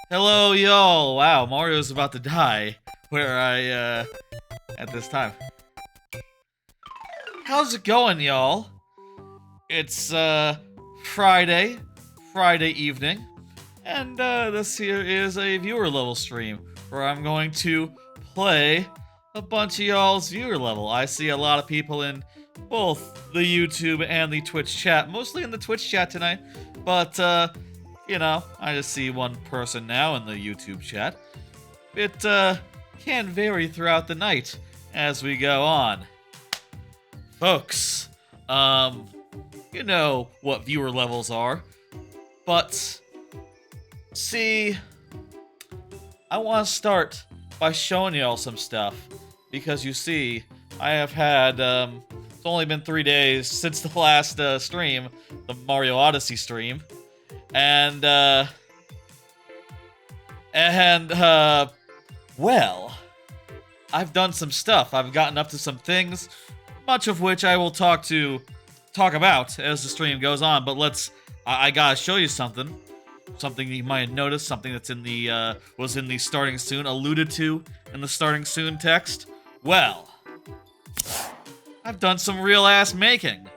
Hello, y'all. Wow, Mario's about to die. Where at this time. How's it going, y'all? It's, Friday evening. And, this here is a viewer level stream where I'm going to play a bunch of y'all's viewer level. I see a lot of people in both the YouTube and the Twitch chat, mostly in the Twitch chat tonight, but, you know, I just see one person now in the YouTube chat. It, can vary throughout the night as we go on. Folks, you know what viewer levels are, but, see, I want to start by showing y'all some stuff, because you see, I have had, it's only been 3 days since the last, stream, the Mario Odyssey stream, and, well, I've done some stuff. I've gotten up to some things, much of which I will talk about as the stream goes on, but I gotta show you something. Something you might have noticed, something that's in the, was in the starting soon, alluded to in the starting soon text. Well, I've done some real-ass making.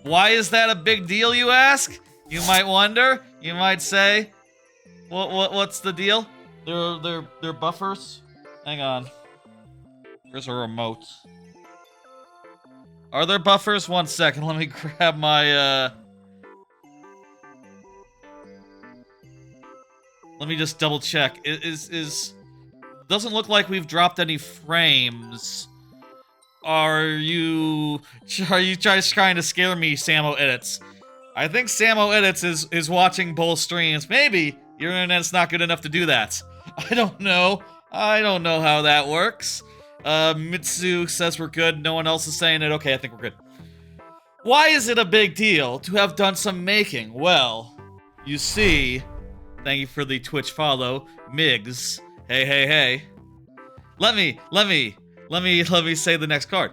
Why is that a big deal, you ask? You might wonder. You might say, what's the deal? They're buffers? Hang on. Where's a remote? Are there buffers? 1 second, let me grab my, let me just double check. Doesn't look like we've dropped any frames. Are you just trying to scare me, Samo Edits? I think Samo Edits is watching both streams. Maybe your internet's not good enough to do that. I don't know. I don't know how that works. Mitsu says we're good. No one else is saying it. Okay, I think we're good. Why is it a big deal to have done some making? Well, you see, thank you for the Twitch follow, Migs. Hey. Let me say the next card.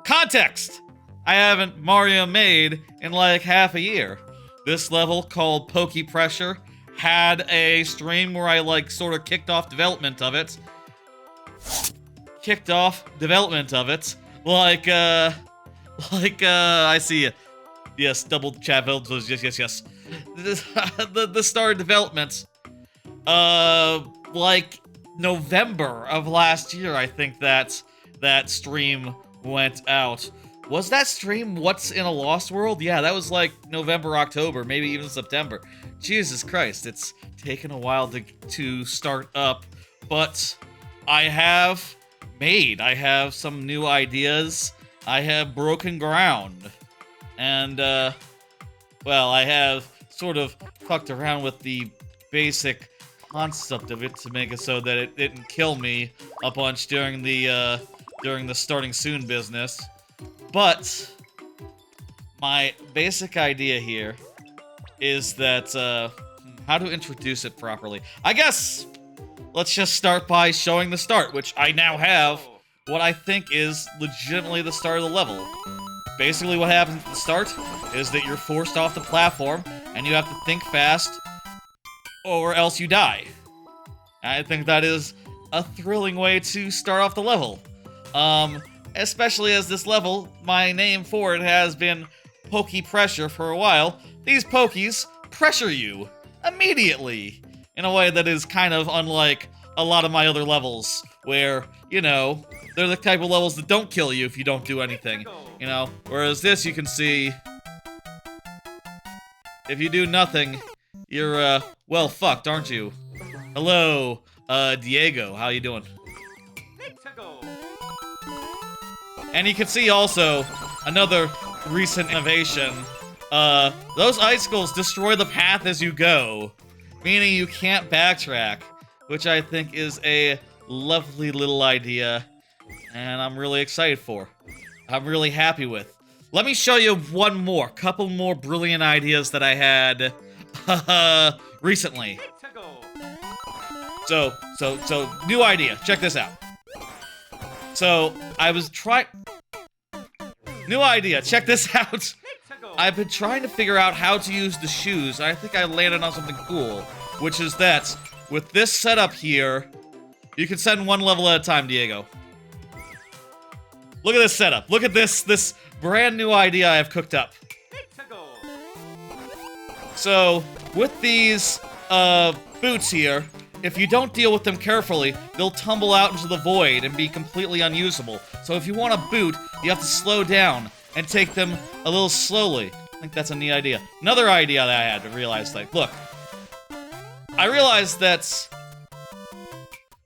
Context! I haven't Mario made in like half a year. This level, called Pokey Pressure, had a stream where I like sort of kicked off development of it. I see you. Yes, double chat filters, yes. The start of development. Like November of last year, I think that stream went out. Was that stream What's in a Lost World? Yeah, that was like November, October, maybe even September. Jesus Christ, it's taken a while to start up, but I have some new ideas. I have broken ground. And, well, I have sort of fucked around with the basic concept of it to make it so that it didn't kill me a bunch during the starting soon business. But my basic idea here is that, how to introduce it properly. I guess let's just start by showing the start, which I now have what I think is legitimately the start of the level. Basically what happens at the start is that you're forced off the platform, and you have to think fast, or else you die. I think that is a thrilling way to start off the level. Especially as this level, my name for it has been Pokey Pressure for a while. These Pokies pressure you immediately in a way that is kind of unlike a lot of my other levels, where, you know, they're the type of levels that don't kill you if you don't do anything, you know? Whereas this, you can see, if you do nothing, you're, well, fucked, aren't you? Hello, Diego, how you doing? And you can see also, another recent innovation, those icicles destroy the path as you go, meaning you can't backtrack, which I think is a lovely little idea, and I'm really excited for. I'm really happy with. Let me show you couple more brilliant ideas that I had, recently. So, new idea, check this out. So, new idea, check this out. I've been trying to figure out how to use the shoes, and I think I landed on something cool, which is that with this setup here, you can send one level at a time, Diego. Look at this setup. Look at this brand new idea I have cooked up. So, with these boots here, if you don't deal with them carefully, they'll tumble out into the void and be completely unusable. So if you want a boot, you have to slow down and take them a little slowly. I think that's a neat idea. Another idea that I had to realize, like, look. I realized that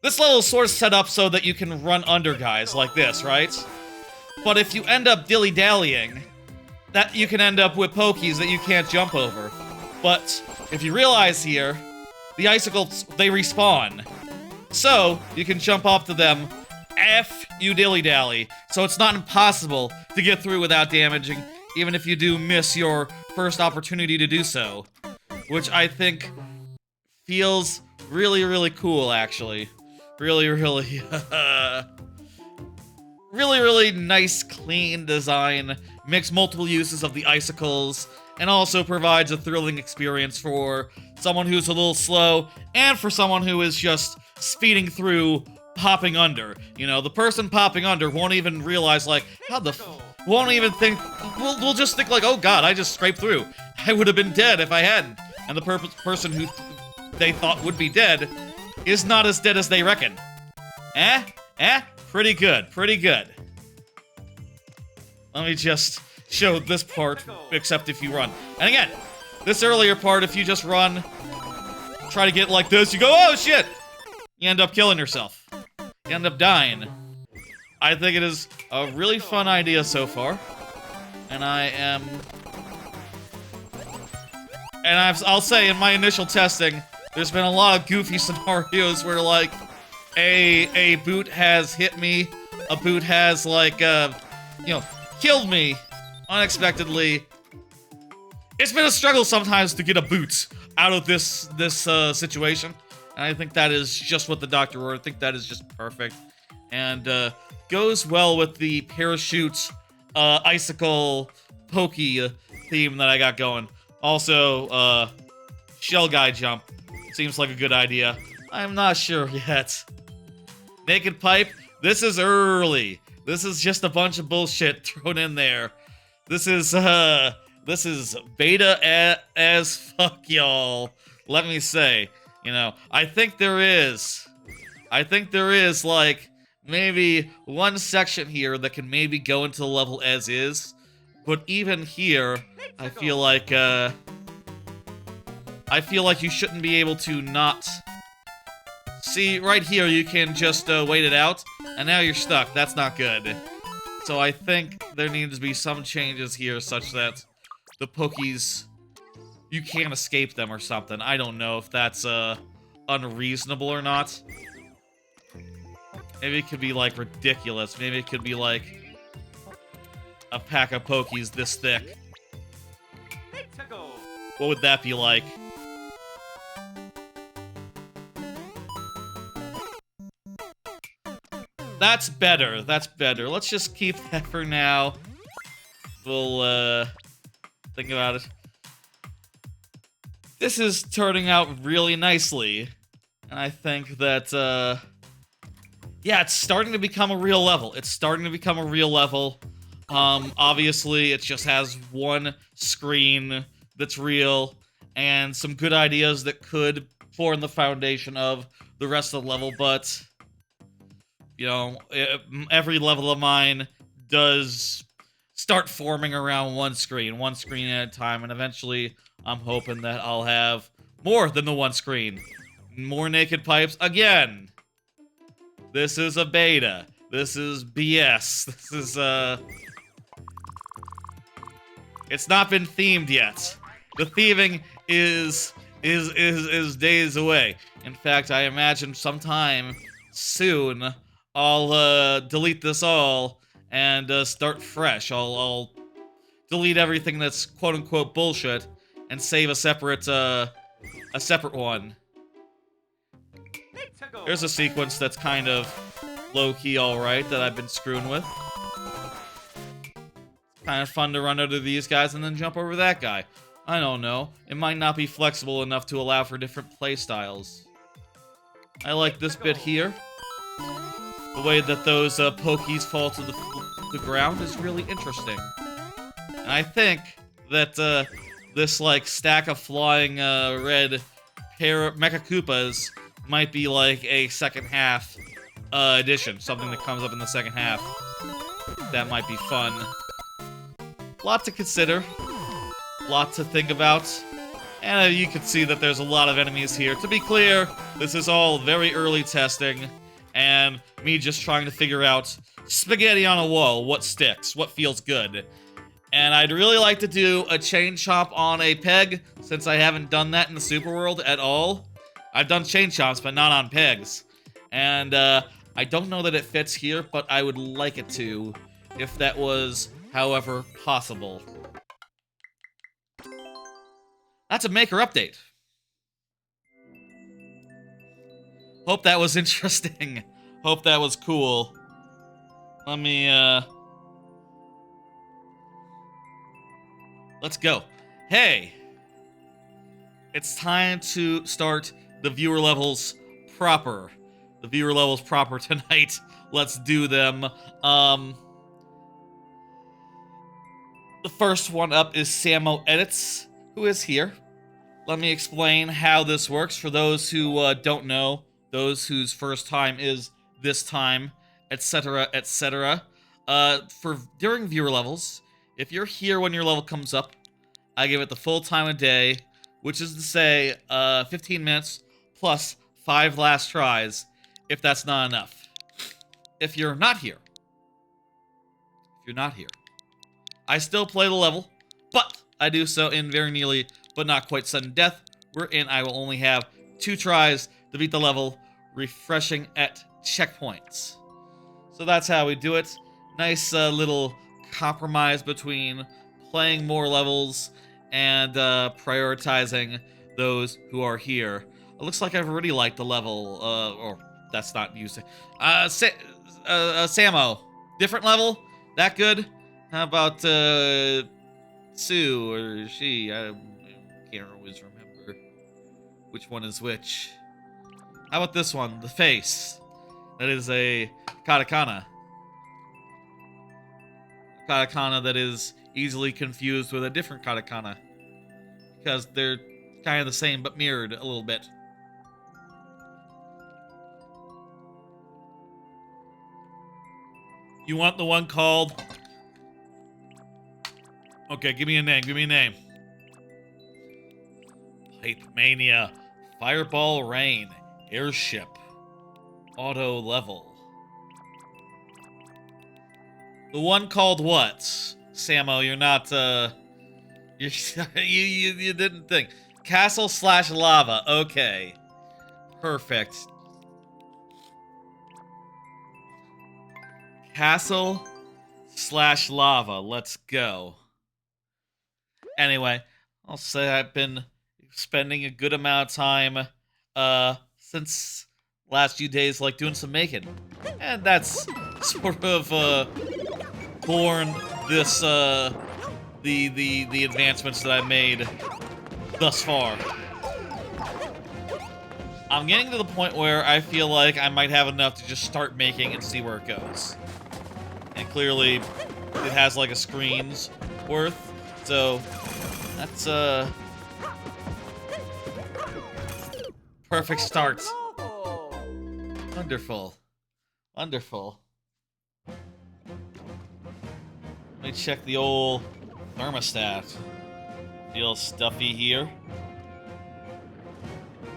this level is sort of set up so that you can run under guys like this, right? But if you end up dilly-dallying, that you can end up with pokies that you can't jump over. But if you realize here, the icicles, they respawn. So, you can jump up to them if you dilly-dally. So it's not impossible to get through without damaging, even if you do miss your first opportunity to do so. Which I think feels really, really cool, actually. Really, really, really nice, clean design. Makes multiple uses of the icicles, and also provides a thrilling experience for someone who's a little slow, and for someone who is just speeding through, popping under. You know, the person popping under won't even realize, like, won't even think, we'll just think like, oh god, I just scraped through. I would have been dead if I hadn't. And the person who they thought would be dead is not as dead as they reckon. Pretty good, pretty good. Let me just show this part, except if you run. And again, this earlier part, if you just run, try to get like this, you go, oh shit! You end up killing yourself. You end up dying. I think it is a really fun idea so far. And I'll say, in my initial testing, there's been a lot of goofy scenarios where, like, a boot has hit me, a boot has, like, killed me unexpectedly. It's been a struggle sometimes to get a boot out of this situation, and I think that is just what the doctor wrote. I think that is just perfect, and goes well with the parachute, icicle, pokey theme that I got going. Also, shell guy jump seems like a good idea. I'm not sure yet. Naked pipe. This is early. This is just a bunch of bullshit thrown in there. This is beta as fuck, y'all. Let me say, you know, I think there is, like, maybe one section here that can maybe go into the level as is, but even here, I feel like you shouldn't be able to not... See, right here, you can just wait it out, and now you're stuck. That's not good. So I think there needs to be some changes here such that the Pokies, you can't escape them or something. I don't know if that's unreasonable or not. Maybe it could be, like, ridiculous. Maybe it could be, like, a pack of Pokies this thick. What would that be like? That's better. That's better. Let's just keep that for now. We'll, think about it. This is turning out really nicely. And I think that, yeah, it's starting to become a real level. It's starting to become a real level. Obviously, it just has one screen that's real, and some good ideas that could form the foundation of the rest of the level, but... You know, every level of mine does start forming around one screen at a time, and eventually I'm hoping that I'll have more than the one screen. More naked pipes. Again, this is a beta. This is BS. This is, it's not been themed yet. The theming is days away. In fact, I imagine sometime soon I'll delete this all and start fresh. I'll delete everything that's quote-unquote bullshit and save a separate one. There's a sequence that's kind of low-key alright that I've been screwing with. It's kind of fun to run under these guys and then jump over that guy. I don't know. It might not be flexible enough to allow for different playstyles. I like this bit here. The way that those Pokies fall to the ground is really interesting. And I think that this like stack of flying red Mecha Koopas might be like a second half addition, something that comes up in the second half. That might be fun. Lot to consider, lot to think about, and you can see that there's a lot of enemies here. To be clear, this is all very early testing, and me just trying to figure out spaghetti on a wall, what sticks, what feels good. And I'd really like to do a chain chomp on a peg, since I haven't done that in the Super World at all. I've done chain chomps, but not on pegs. And I don't know that it fits here, but I would like it to, if that was, however, possible. That's a Maker update. Hope that was interesting. Hope that was cool. Let me, let's go. Hey! It's time to start the viewer levels proper. The viewer levels proper tonight. Let's do them. The first one up is Samo Edits, who is here. Let me explain how this works for those who don't know, those whose first time is this time, etc., etc. During viewer levels, if you're here when your level comes up, I give it the full time of day, which is to say 15 minutes plus 5 last tries, if that's not enough. If you're not here, I still play the level, but I do so in very nearly, but not quite sudden death, wherein I will only have 2 tries to beat the level, refreshing at checkpoints. So that's how we do it. Nice little compromise between playing more levels and prioritizing those who are here. It looks like I've already liked the level, or that's not used. Samo, different level? That good? How about Sue or she? I can't always remember which one is which. How about this one? The face. That is a katakana. Katakana that is easily confused with a different katakana, because they're kind of the same but mirrored a little bit. You want the one called... Okay, give me a name, Pipe Mania, Fireball Rain, Airship, Auto Level. The one called what? Samo, you're not, you didn't think. Castle / lava, okay. Perfect. Castle / lava, let's go. Anyway, I'll say I've been spending a good amount of time, since last few days, like, doing some making. And that's sort of, born this, the advancements that I've made thus far. I'm getting to the point where I feel like I might have enough to just start making and see where it goes. And clearly, it has like a screen's worth, so that's perfect start. Wonderful. Wonderful. Let me check the old thermostat. Feels stuffy here.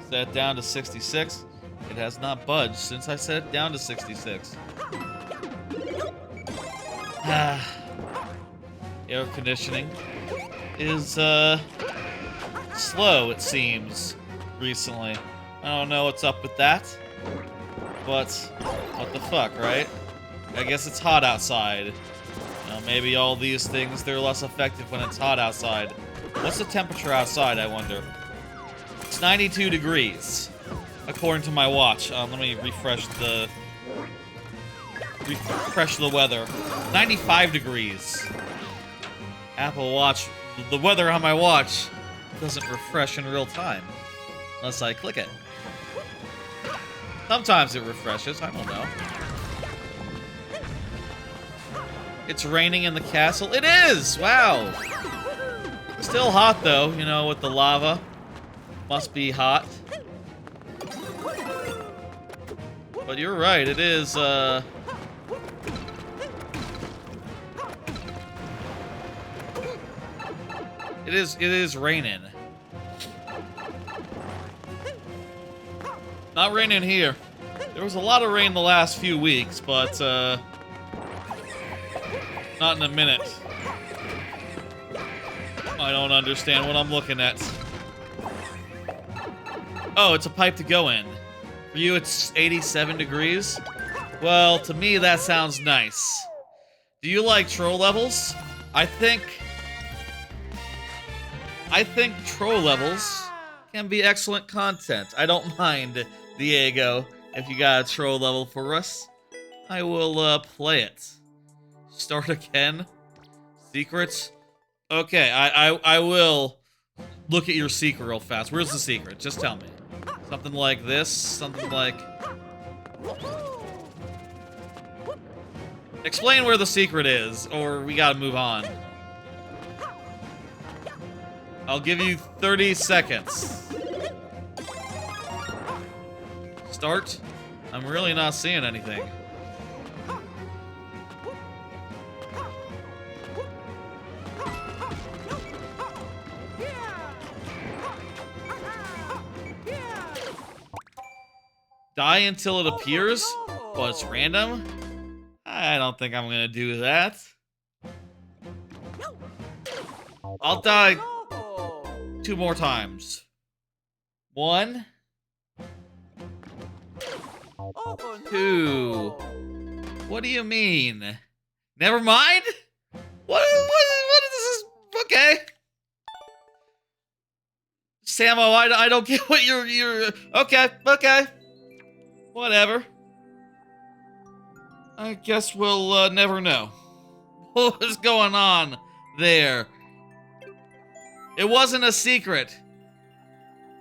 Set it down to 66. It has not budged since I set it down to 66. Air conditioning is slow, it seems, recently. I don't know what's up with that, but what the fuck, right? I guess it's hot outside. You know, maybe all these things, they're less effective when it's hot outside. What's the temperature outside, I wonder? It's 92 degrees, according to my watch. Let me refresh the weather. 95 degrees. Apple Watch, the weather on my watch doesn't refresh in real time, unless I click it. Sometimes it refreshes, I don't know. It's raining in the castle. It is! Wow! Still hot, though, you know, with the lava. Must be hot. But you're right, it is, It is raining. Not raining here. There was a lot of rain the last few weeks, but, not in a minute. I don't understand what I'm looking at. Oh, it's a pipe to go in. For you, it's 87 degrees? Well, to me, that sounds nice. Do you like troll levels? I think troll levels can be excellent content. I don't mind, Diego, if you got a troll level for us. I will, play it. Start again? Secrets? Okay, I will look at your secret real fast. Where's the secret? Just tell me. Something like this? Something like... Explain where the secret is, or we gotta move on. I'll give you 30 seconds. Start? I'm really not seeing anything. Die until it appears? Well, it's random? I don't think I'm gonna do that. I'll die 2 more times. 1, 2. What do you mean? Never mind? What is this? Okay. Samo, I don't get what you're... Okay. Whatever. I guess we'll never know. What was going on there? It wasn't a secret.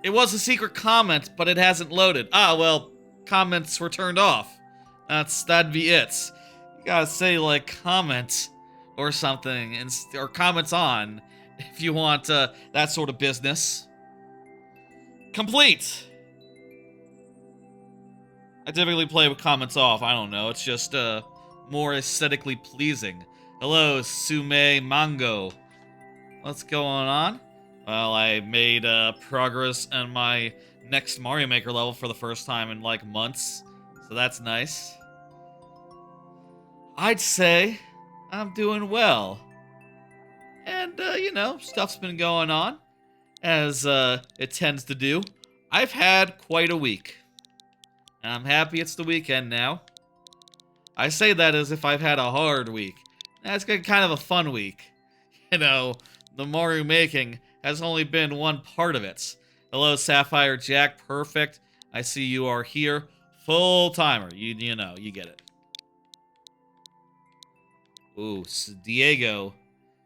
It was a secret comment, but it hasn't loaded. Ah, well, comments were turned off. That'd be it. You gotta say, like, comments or something, or comments on, if you want that sort of business. Complete! I typically play with comments off, I don't know, it's just, more aesthetically pleasing. Hello, Sume Mango. What's going on? Well, I made, progress on my next Mario Maker level for the first time in, like, months, so that's nice. I'd say I'm doing well. And, you know, stuff's been going on, as, it tends to do. I've had quite a week. And I'm happy it's the weekend now. I say that as if I've had a hard week. That's been kind of a fun week. You know, the Mario making has only been one part of it. Hello, Sapphire Jack. Perfect. I see you are here. Full timer. You know, you get it. Ooh, Diego.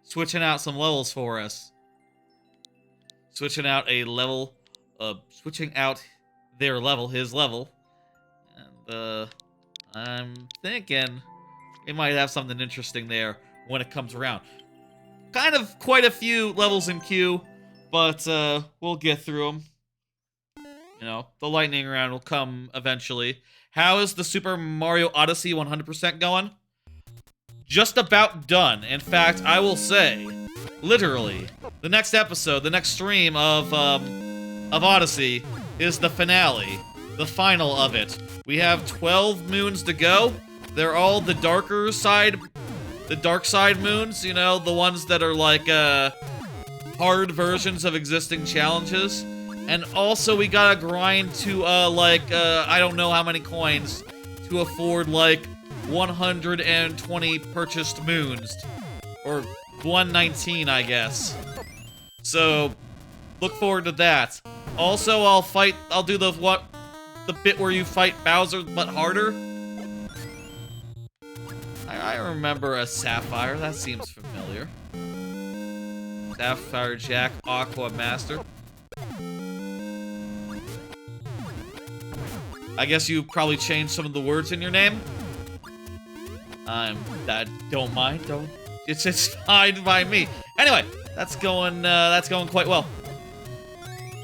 Switching out some levels for us. Switching out a level. Switching out their level, his level. And, I'm thinking we might have something interesting there when it comes around. Kind of quite a few levels in queue, but, we'll get through them. You know, the lightning round will come eventually. How is the Super Mario Odyssey 100% going? Just about done. In fact, I will say, literally, the next episode, the next stream of Odyssey is the finale. The final of it. We have 12 moons to go. They're all the darker side, the dark side moons, you know, the ones that are like, hard versions of existing challenges. And also we gotta grind to, I don't know how many coins to afford, like, 120 purchased moons. Or 119, I guess. So, look forward to that. Also, I'll do the bit where you fight Bowser, but harder. I remember a Sapphire, that seems familiar. Sapphire Jack, Aqua Master. I guess you probably changed some of the words in your name. I don't mind. It's fine by me. Anyway, that's going quite well.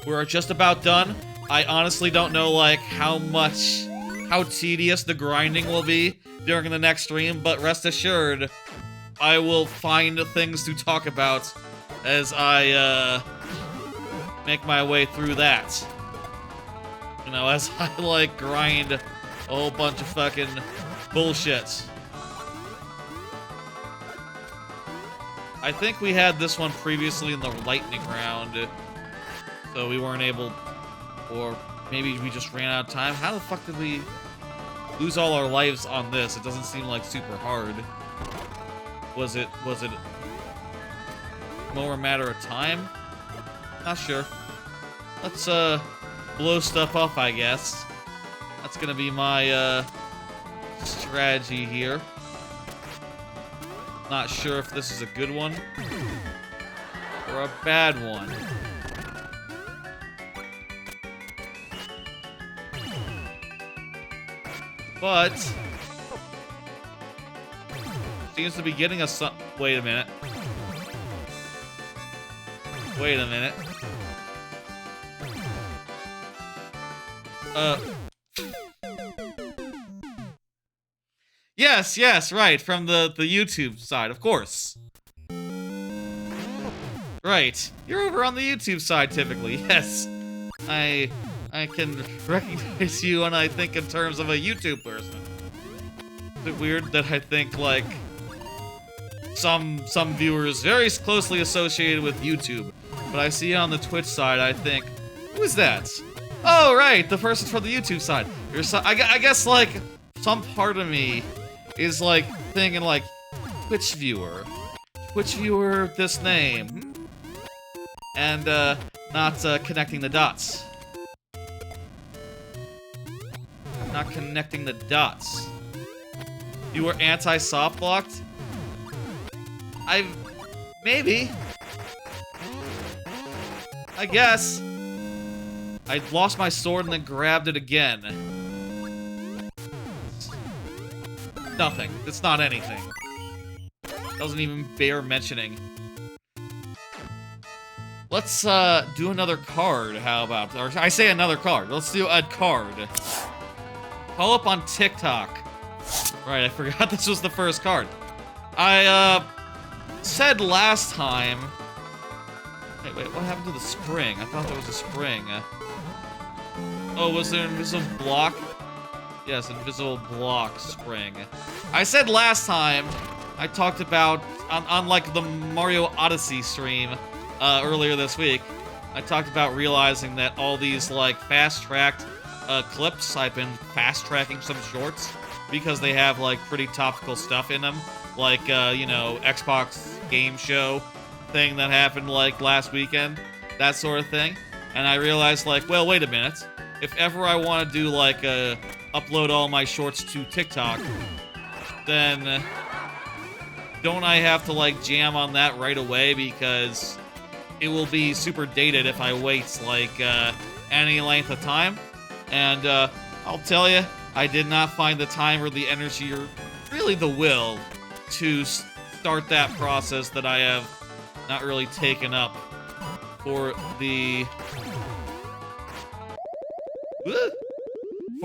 We're just about done. I honestly don't know, like, how tedious the grinding will be during the next stream, but rest assured, I will find things to talk about as I, make my way through that. You know, as I, like, grind a whole bunch of fucking bullshit. I think we had this one previously in the lightning round, so we weren't able, or maybe we just ran out of time. How the fuck did we lose all our lives on this? It doesn't seem like super hard. Was it more a matter of time? Not sure. Let's blow stuff up, I guess. That's gonna be my strategy here. Not sure if this is a good one or a bad one. But seems to be getting us some. Wait a minute. Wait a minute. Yes, right, from the YouTube side, of course. Right, you're over on the YouTube side typically, yes. I can recognize you when I think in terms of a YouTube person. Is it weird that I think, like, some viewers very closely associated with YouTube, but I see on the Twitch side, I think, who is that? Oh, right, the person's from the YouTube side. I guess, like, some part of me is, like, thinking, like, Twitch viewer, this name, and, not, connecting the dots. Not connecting the dots. You were anti-soft locked? Maybe. I guess. I lost my sword and then grabbed it again. Nothing. It's not anything. Doesn't even bear mentioning. Let's, do another card, how about? Or I say another card. Let's do a card. Call up on TikTok. Right, I forgot this was the first card. I, said last time... Wait, what happened to the spring? I thought there was a spring. Oh, was there an invisible block? Yes, invisible block spring. I said last time, I talked about, on like the Mario Odyssey stream earlier this week, I talked about realizing that all these like fast-tracked clips, I've been fast-tracking some shorts because they have like pretty topical stuff in them, like, you know, Xbox game show thing that happened like last weekend, that sort of thing. And I realized like, well, wait a minute. If ever I want to do like upload all my shorts to TikTok, then don't I have to like jam on that right away, because it will be super dated if I wait like any length of time. And I'll tell you, I did not find the time or the energy or really the will to start that process that I have not really taken up for the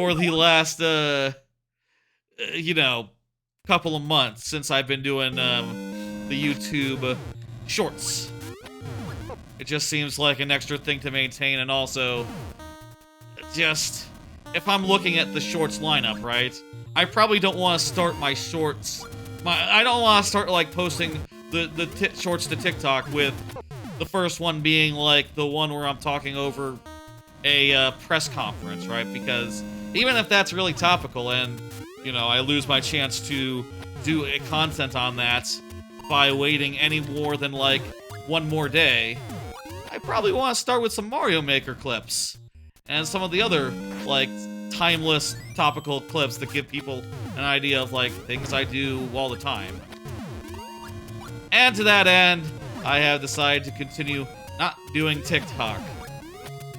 last you know, couple of months since I've been doing the YouTube shorts. It just seems like an extra thing to maintain, and also just if I'm looking at the shorts lineup, right? I probably don't want to start my shorts. I don't want to start like posting the shorts to TikTok with the first one being like the one where I'm talking over a press conference, right? Because even if that's really topical and, you know, I lose my chance to do a content on that by waiting any more than like one more day, I probably want to start with some Mario Maker clips and some of the other like timeless topical clips that give people an idea of like things I do all the time. And to that end, I have decided to continue not doing TikTok.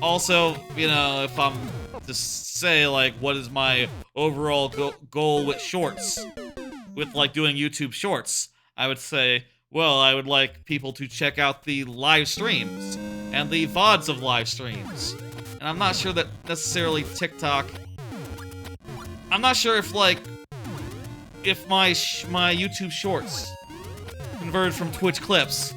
Also, you know, if I'm to say, like, what is my overall goal with shorts, with, like, doing YouTube shorts, I would say, well, I would like people to check out the live streams and the VODs of live streams. And I'm not sure that necessarily TikTok... I'm not sure if, like, if my YouTube shorts converted from Twitch clips,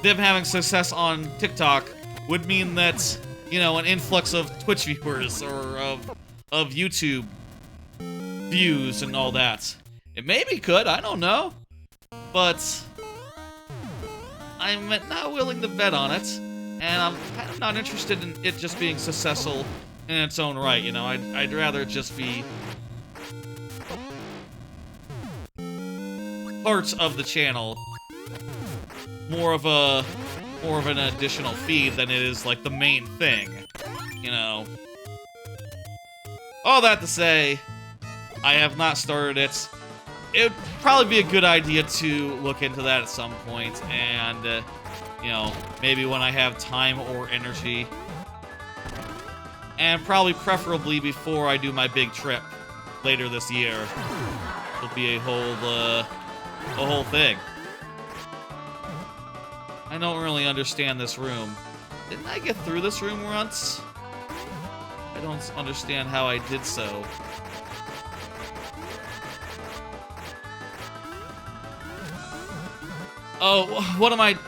them having success on TikTok would mean that, you know, an influx of Twitch viewers or of YouTube views and all that. It maybe could, I don't know. But I'm not willing to bet on it, and I'm kind of not interested in it just being successful in its own right, you know? I'd rather it just be parts of the channel, more of an additional feed than it is like the main thing, you know. All that to say, I have not started it. It would probably be a good idea to look into that at some point, and you know, maybe when I have time or energy, and probably preferably before I do my big trip later this year. It'll be a whole thing. I don't really understand this room. Didn't I get through this room once? I don't understand how I did so. Oh, what am I...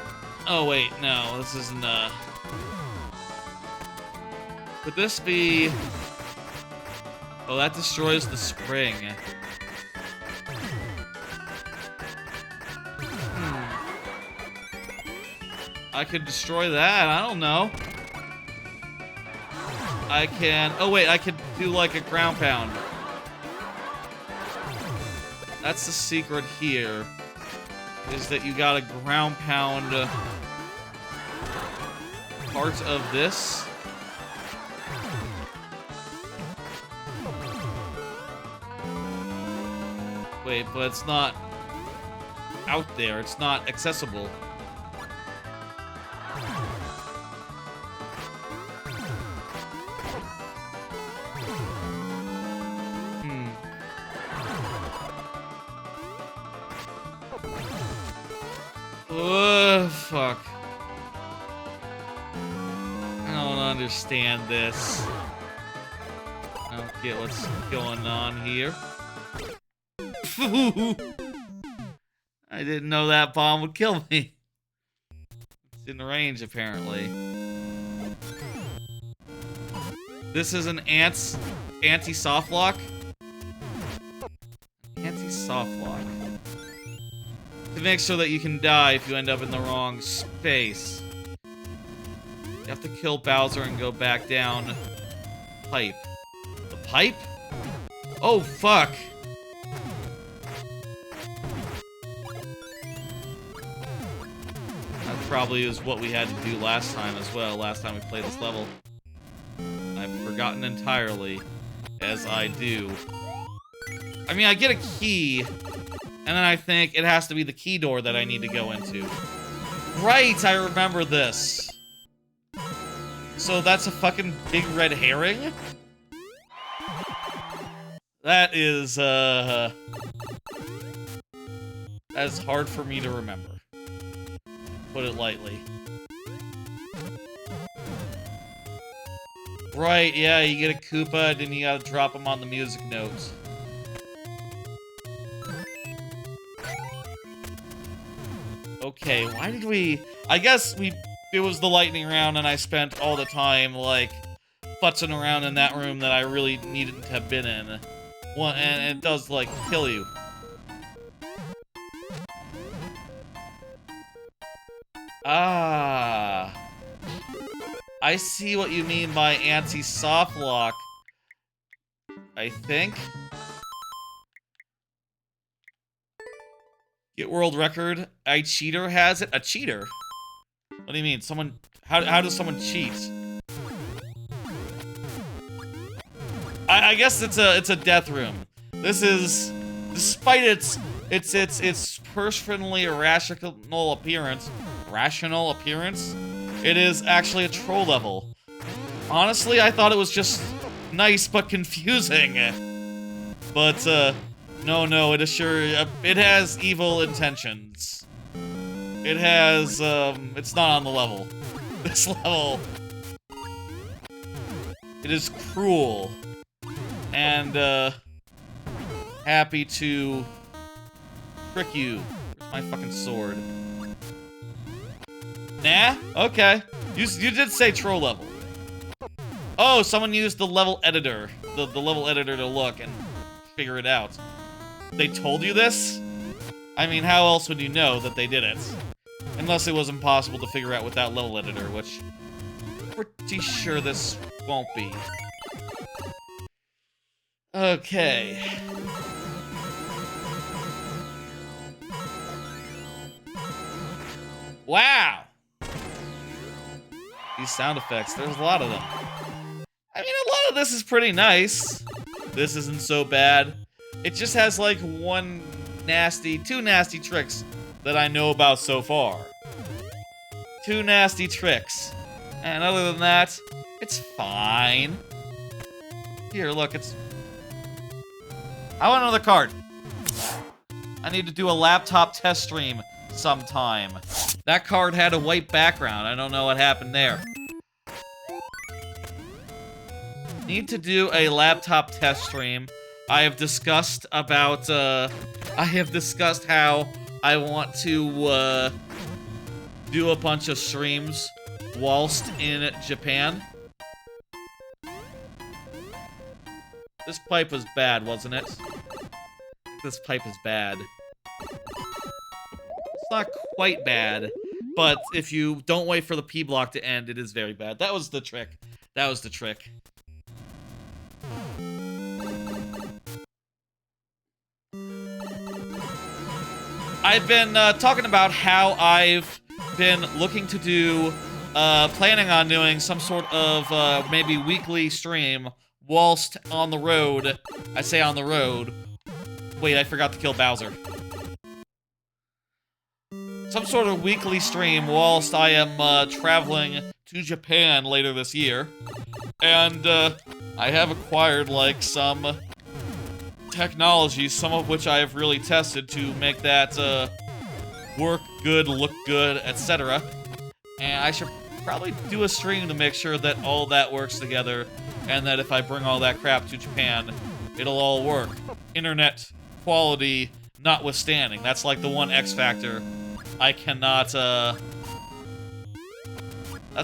Oh, wait, no, this isn't, Would this be... Oh, that destroys the spring. I could destroy that, I don't know. I can... Oh, wait, I could do, like, a ground pound. That's the secret here. Is that you gotta ground pound part of this. Wait, but it's not out there. It's not accessible. Fuck. I don't understand this. I don't get what's going on here. I didn't know that bomb would kill me. It's in range, apparently. This is an anti-soft lock? Anti-soft lock. To make sure that you can die if you end up in the wrong space. You have to kill Bowser and go back down pipe. The pipe? Oh, fuck. That probably is what we had to do last time as well, last time we played this level. I've forgotten entirely, as I do. I mean, I get a key, and then I think it has to be the key door that I need to go into. Right, I remember this. So that's a fucking big red herring? That is, that's hard for me to remember. Put it lightly. Right, yeah, you get a Koopa, then you gotta drop him on the music notes. Okay, why did we... I guess it was the lightning round and I spent all the time, like, futzing around in that room that I really needed to have been in. Well, and it does, like, kill you. Ah. I see what you mean by anti-soft lock. I think. Get world record. iCheater has it. A cheater? What do you mean? Someone... How does someone cheat? I guess it's a death room. This is... Despite its personally irrational appearance... Rational appearance? It is actually a troll level. Honestly, I thought it was just nice but confusing. But, no, it has evil intentions. It has, it's not on the level. This level, it is cruel. And, happy to trick you. Where's my fucking sword? Nah? Okay. You did say troll level. Oh, someone used the level editor. The level editor to look and figure it out. They told you this? I mean, how else would you know that they did it? Unless it was impossible to figure out without level editor, which I'm pretty sure this won't be. Okay. Wow! These sound effects, there's a lot of them. I mean, a lot of this is pretty nice. This isn't so bad. It just has like two nasty tricks that I know about so far. Two nasty tricks. And other than that, it's fine. Here, look, I want another card. I need to do a laptop test stream sometime. That card had a white background. I don't know what happened there. Need to do a laptop test stream. I have discussed about, how I want to, do a bunch of streams whilst in Japan. This pipe was bad, wasn't it? This pipe is bad. It's not quite bad, but if you don't wait for the P block to end, it is very bad. That was the trick. That was the trick. I've been talking about how I've been looking to do, planning on doing some sort of maybe weekly stream whilst on the road. I say on the road. Wait, I forgot to kill Bowser. Some sort of weekly stream whilst I am traveling to Japan later this year. And I have acquired like some technology, some of which I have really tested to make that work good, look good, etc. And I should probably do a stream to make sure that all that works together, and that if I bring all that crap to Japan, it'll all work. Internet quality notwithstanding. That's like the one X factor I cannot, that's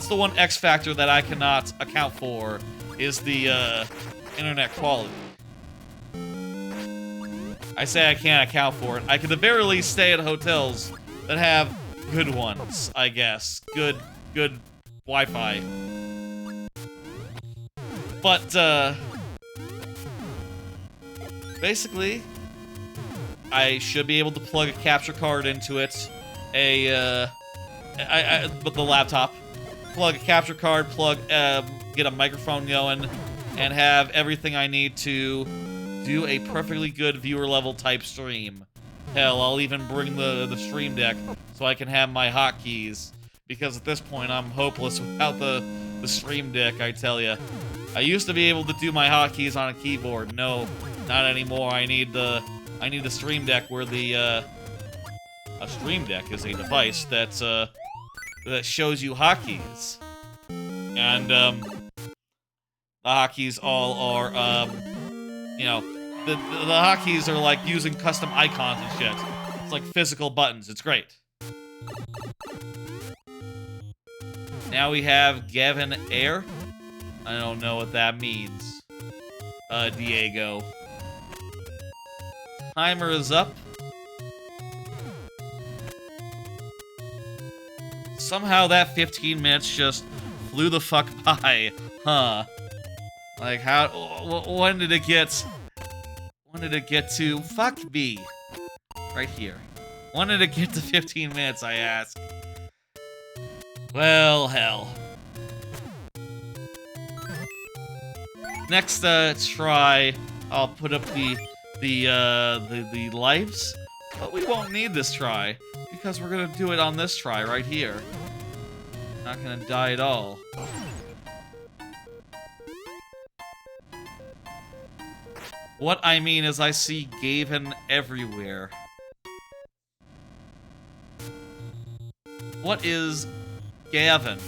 the one X factor that I cannot account for, is the, internet quality. I say I can't account for it. I could at the very least stay at hotels that have good ones, I guess. Good Wi-Fi. But, basically, I should be able to plug a capture card into it. But the laptop. Plug a capture card, get a microphone going, and have everything I need to do a perfectly good viewer level type stream. Hell, I'll even bring the stream deck so I can have my hotkeys. Because at this point, I'm hopeless without the stream deck, I tell ya. I used to be able to do my hotkeys on a keyboard. No, not anymore. I need the stream deck where a stream deck is a device that shows you hotkeys. And, the hotkeys all are, you know, the hotkeys are like using custom icons and shit. It's like physical buttons. It's great. Now we have Gavin Air. I don't know what that means. Diego. Timer is up. Somehow that 15 minutes just flew the fuck by, huh? Like, when did it get to, fuck me. Right here. When did it get to 15 minutes, I ask? Well, hell. Next, try, I'll put up the lives, but we won't need this try, because we're gonna do it on this try right here. Not gonna die at all. What I mean is I see Gavin everywhere. What is Gavin?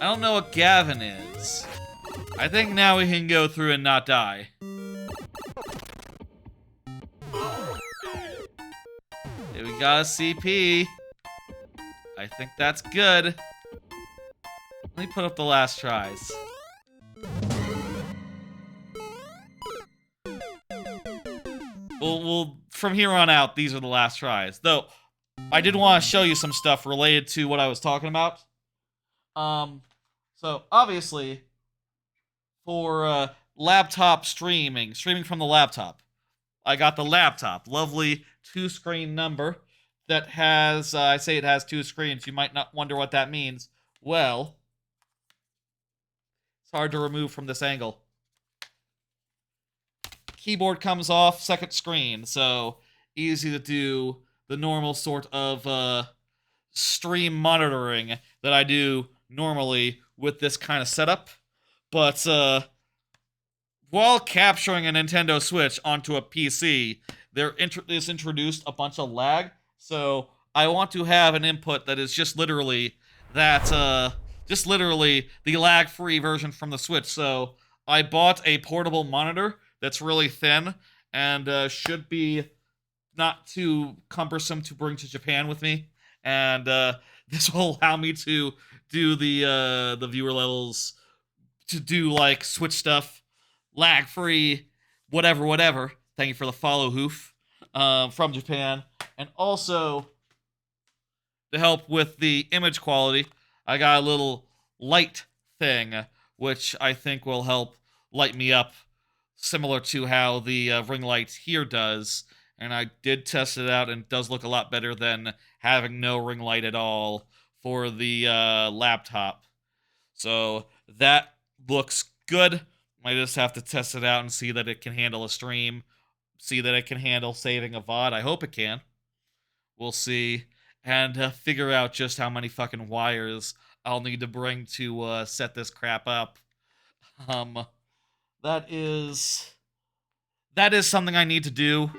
I don't know what Gavin is. I think now we can go through and not die. Here we got a CP. I think that's good. Let me put up the last tries. We'll from here on out, these are the last tries. Though, I did want to show you some stuff related to what I was talking about. So obviously, for laptop streaming from the laptop, I got the laptop. Lovely 2-screen number that has, I say it has 2 screens. You might not wonder what that means. Well, it's hard to remove from this angle. Keyboard comes off, second screen, so easy to do the normal sort of stream monitoring that I do normally with this kind of setup. But while capturing a Nintendo Switch onto a PC, this introduced a bunch of lag, so I want to have an input that is just literally that, just literally the lag-free version from the Switch. So I bought a portable monitor that's really thin and should be not too cumbersome to bring to Japan with me, and this will allow me to do the viewer levels, to do like Switch stuff, lag-free, whatever. Thank you for the follow, Hoof, from Japan, and also to help with the image quality, I got a little light thing, which I think will help light me up, similar to how the ring light here does. And I did test it out, and it does look a lot better than having no ring light at all for the laptop. So that looks good. I just have to test it out and see that it can handle a stream, see that it can handle saving a VOD. I hope it can. We'll see. And figure out just how many fucking wires I'll need to bring to set this crap up. That is something I need to do.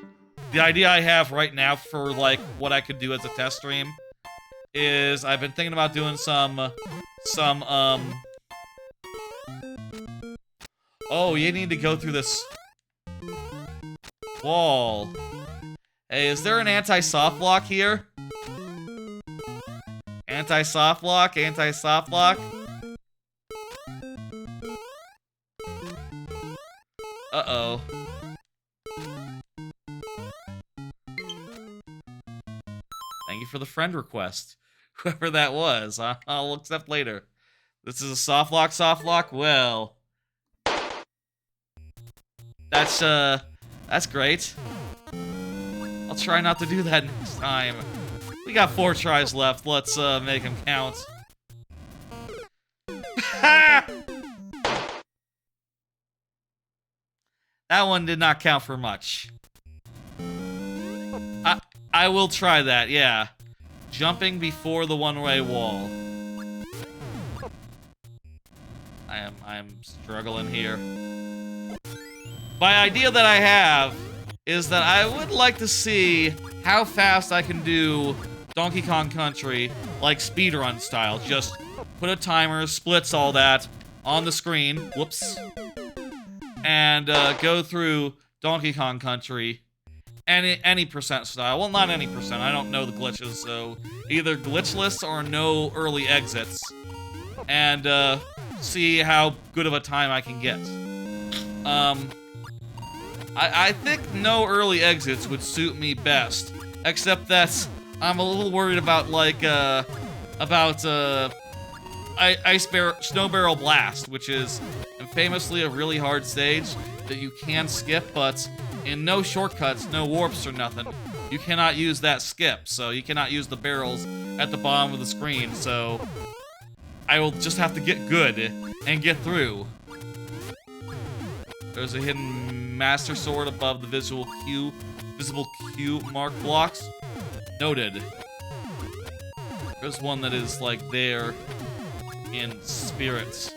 The idea I have right now for, like, what I could do as a test stream is I've been thinking about doing oh, you need to go through this wall. Hey, is there an anti-soft lock here? Anti-soft lock, anti-soft lock. Uh-oh. Thank you for the friend request. Whoever that was, I'll accept later. This is a soft lock? Well, that's great. I'll try not to do that next time. We got 4 tries left. Let's make them count. That one did not count for much. I will try that, yeah. Jumping before the one-way wall. I'm struggling here. My idea that I have is that I would like to see how fast I can do Donkey Kong Country, like speedrun style. Just put a timer, splits, all that, on the screen. Whoops. And go through Donkey Kong Country any percent style. Well, not any percent. I don't know the glitches, so either glitchless or no early exits. And see how good of a time I can get. I think no early exits would suit me best, except that I'm a little worried about, like, Snow Barrel Blast, which is famously a really hard stage that you can skip, but in no shortcuts, no warps or nothing, you cannot use that skip, so you cannot use the barrels at the bottom of the screen, so I will just have to get good and get through. There's a hidden Master Sword above the visible Q mark blocks. Noted. There's one that is, like, there in spirit.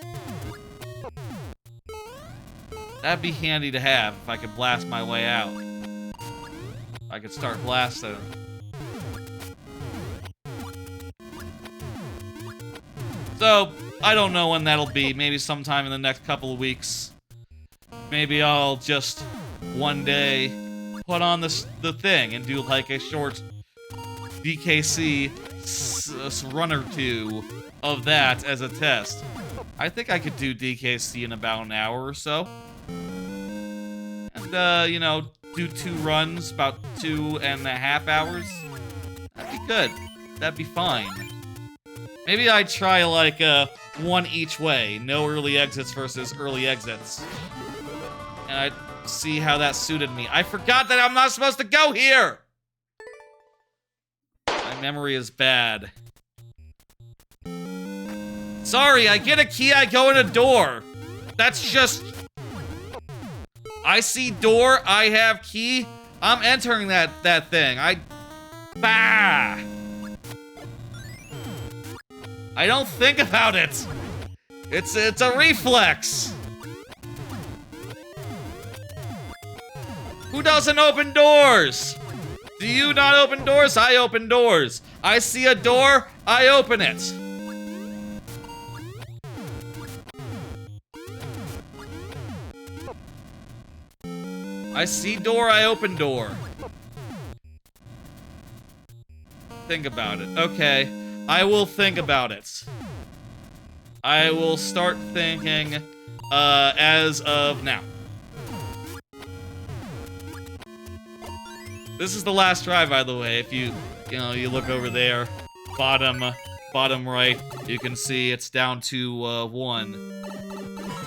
That'd be handy to have if I could blast my way out. I could start blasting. So, I don't know when that'll be. Maybe sometime in the next couple of weeks. Maybe I'll just one day put on the thing and do like a short DKC run or two of that as a test. I think I could do DKC in about an hour or so. And, you know, do 2 runs, about 2.5 hours. That'd be good. That'd be fine. Maybe I'd try, like, one each way. No early exits versus early exits. And I'd see how that suited me. I forgot that I'm not supposed to go here! My memory is bad. Sorry, I get a key, I go in a door. That's just... I see door, I have key, I'm entering that thing. Bah! I don't think about it. It's a reflex. Who doesn't open doors? Do you not open doors? I open doors. I see a door, I open it. I see door, I open door. Think about it. Okay, I will think about it. I will start thinking, as of now. This is the last try, by the way. If you look over there, bottom right, you can see it's down to, 1.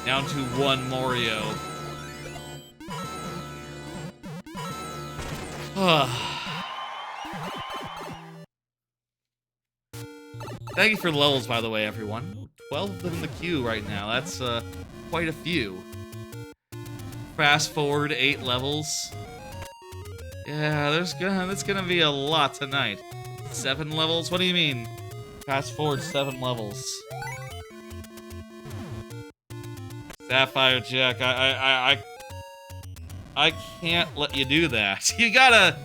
Down to 1 Mario. Thank you for the levels, by the way, everyone. 12 of them in the queue right now. That's quite a few. Fast forward 8 levels. Yeah, there's gonna be a lot tonight. 7 levels? What do you mean? Fast forward 7 levels. Sapphire Jack, I can't let you do that. You gotta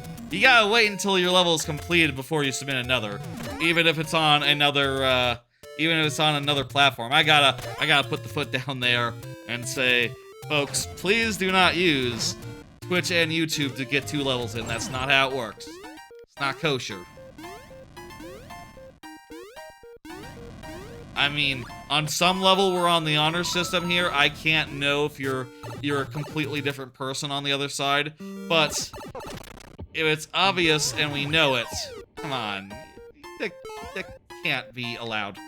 wait until your level is completed before you submit another. Even if it's on another, platform. I gotta put the foot down there and say, folks, please do not use Twitch and YouTube to get 2 levels in. That's not how it works. It's not kosher. I mean, on some level, we're on the honor system here. I can't know if you're a completely different person on the other side. But if it's obvious and we know it, come on, that can't be allowed.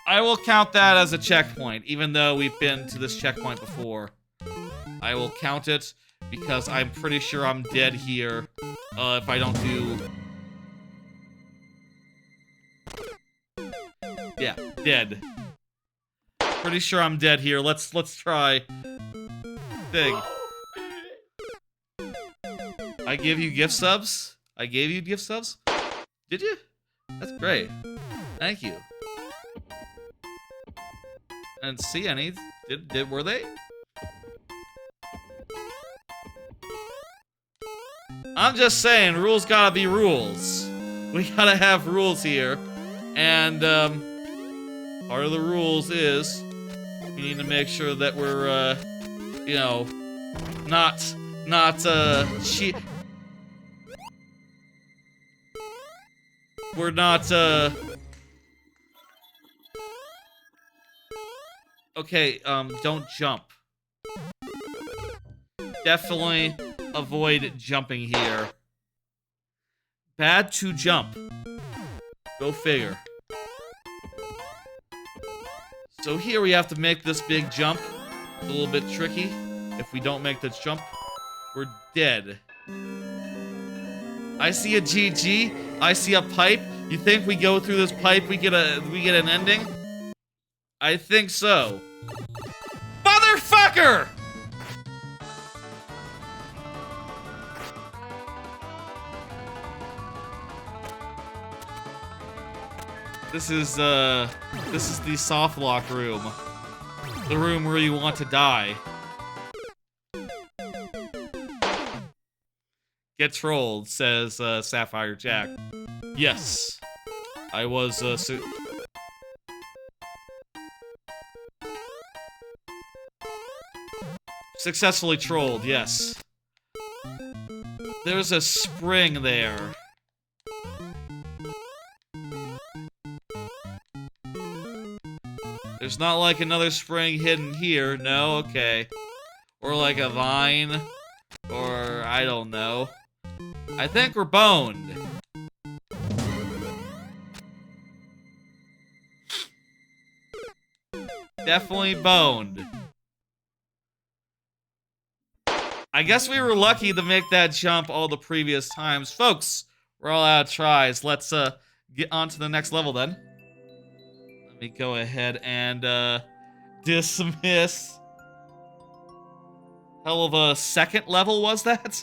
I will count that as a checkpoint, even though we've been to this checkpoint before. I will count it because I'm pretty sure I'm dead here if I don't do... Yeah, dead. Pretty sure I'm dead here. Let's try. Thing. I give you gift subs? I gave you gift subs? Did you? That's great. Thank you. I didn't see any. Were they? I'm just saying, rules gotta be rules. We gotta have rules here. And, part of the rules is we need to make sure that we're, you know, not cheat. We're not, okay, don't jump. Definitely avoid jumping here. Bad to jump. Go figure. So here we have to make this big jump. It's a little bit tricky. If we don't make this jump, we're dead. I see a GG. I see a pipe. You think we go through this pipe, we get an ending? I think so. Motherfucker! This is the soft lock room. The room where you want to die. Get trolled, says Sapphire Jack. Yes. I was successfully trolled, yes. There's a spring there. There's not like another spring hidden here, no? Okay. Or like a vine. Or I don't know. I think we're boned. Definitely boned. I guess we were lucky to make that jump all the previous times. Folks, we're all out of tries. Let's get on to the next level then. Let me go ahead and dismiss. Hell of a second level was that?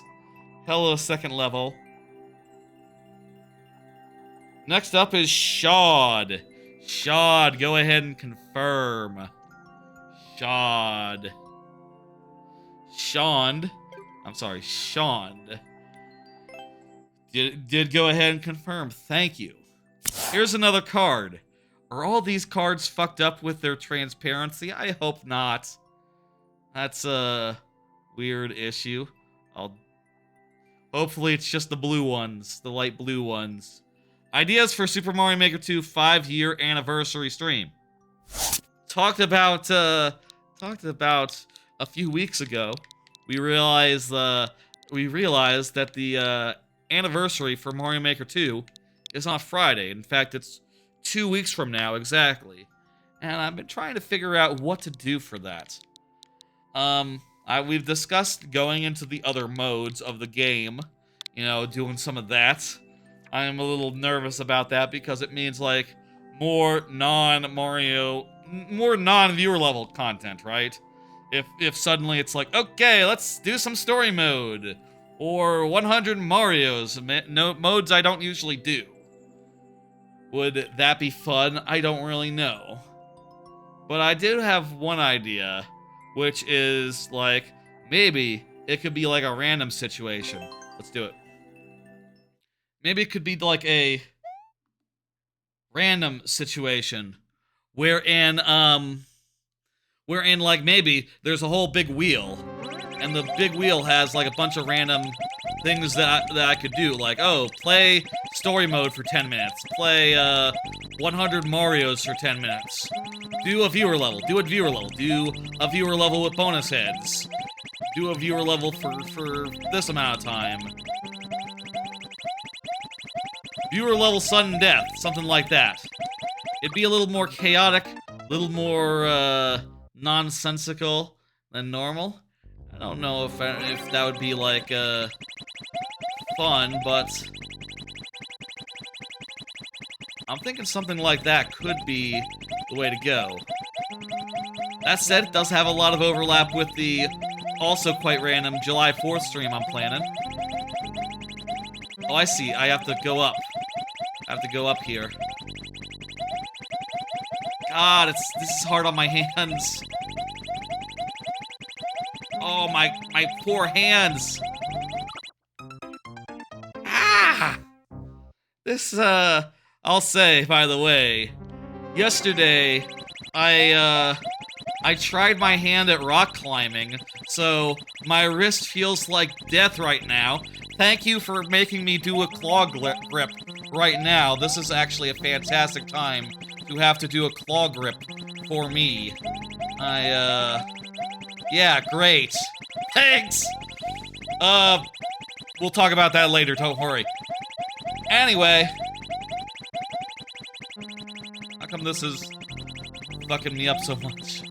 Hell of a second level. Next up is Shawd. Shawd, go ahead and confirm. Shawd. Shawd. I'm sorry, Shawd. Did go ahead and confirm. Thank you. Here's another card. Are all these cards fucked up with their transparency? I hope not. That's a weird issue. Hopefully it's just the blue ones, the light blue ones. Ideas for Super Mario Maker 2 5-year anniversary stream. Talked about a few weeks ago. We realized that the anniversary for Mario Maker 2 is on Friday. In fact, it's 2 weeks from now exactly. And I've been trying to figure out what to do for that. We've discussed going into the other modes of the game, you know, doing some of that. I am a little nervous about that because it means, like, more non-Mario, more non-viewer level content, right? If suddenly it's like, okay, let's do some story mode, or 100 Marios, modes I don't usually do. Would that be fun? I don't really know. But I did have one idea, which is, like, maybe it could be like a random situation. Let's do it. Maybe it could be like a random situation wherein, like, maybe there's a whole big wheel, and the big wheel has, like, a bunch of random things that I could do, like, oh, play story mode for 10 minutes, play, 100 Marios for 10 minutes, do a viewer level, do a viewer level with bonus heads, do a viewer level for this amount of time, viewer level sudden death, something like that. It'd be a little more chaotic, a little more, nonsensical than normal. I don't know if that would be, like, fun, but I'm thinking something like that could be the way to go. That said, it does have a lot of overlap with the also quite random July 4th stream I'm planning. Oh, I see. I have to go up. I have to go up here. God, this is hard on my hands. Oh, my poor hands. Ah! This, I'll say, by the way, yesterday, I tried my hand at rock climbing, so my wrist feels like death right now. Thank you for making me do a claw grip right now. This is actually a fantastic time to have to do a claw grip for me. Yeah, great. Thanks! We'll talk about that later, don't worry. Anyway. How come this is fucking me up so much?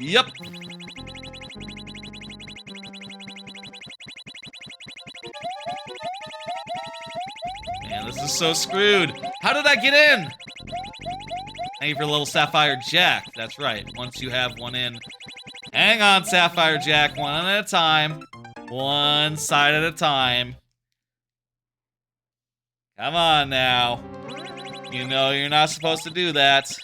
Yep. Man, this is so screwed. How did I get in? Thank you for little Sapphire Jack. That's right. Once you have one in. Hang on, Sapphire Jack. One at a time. One side at a time. Come on now. You know you're not supposed to do that.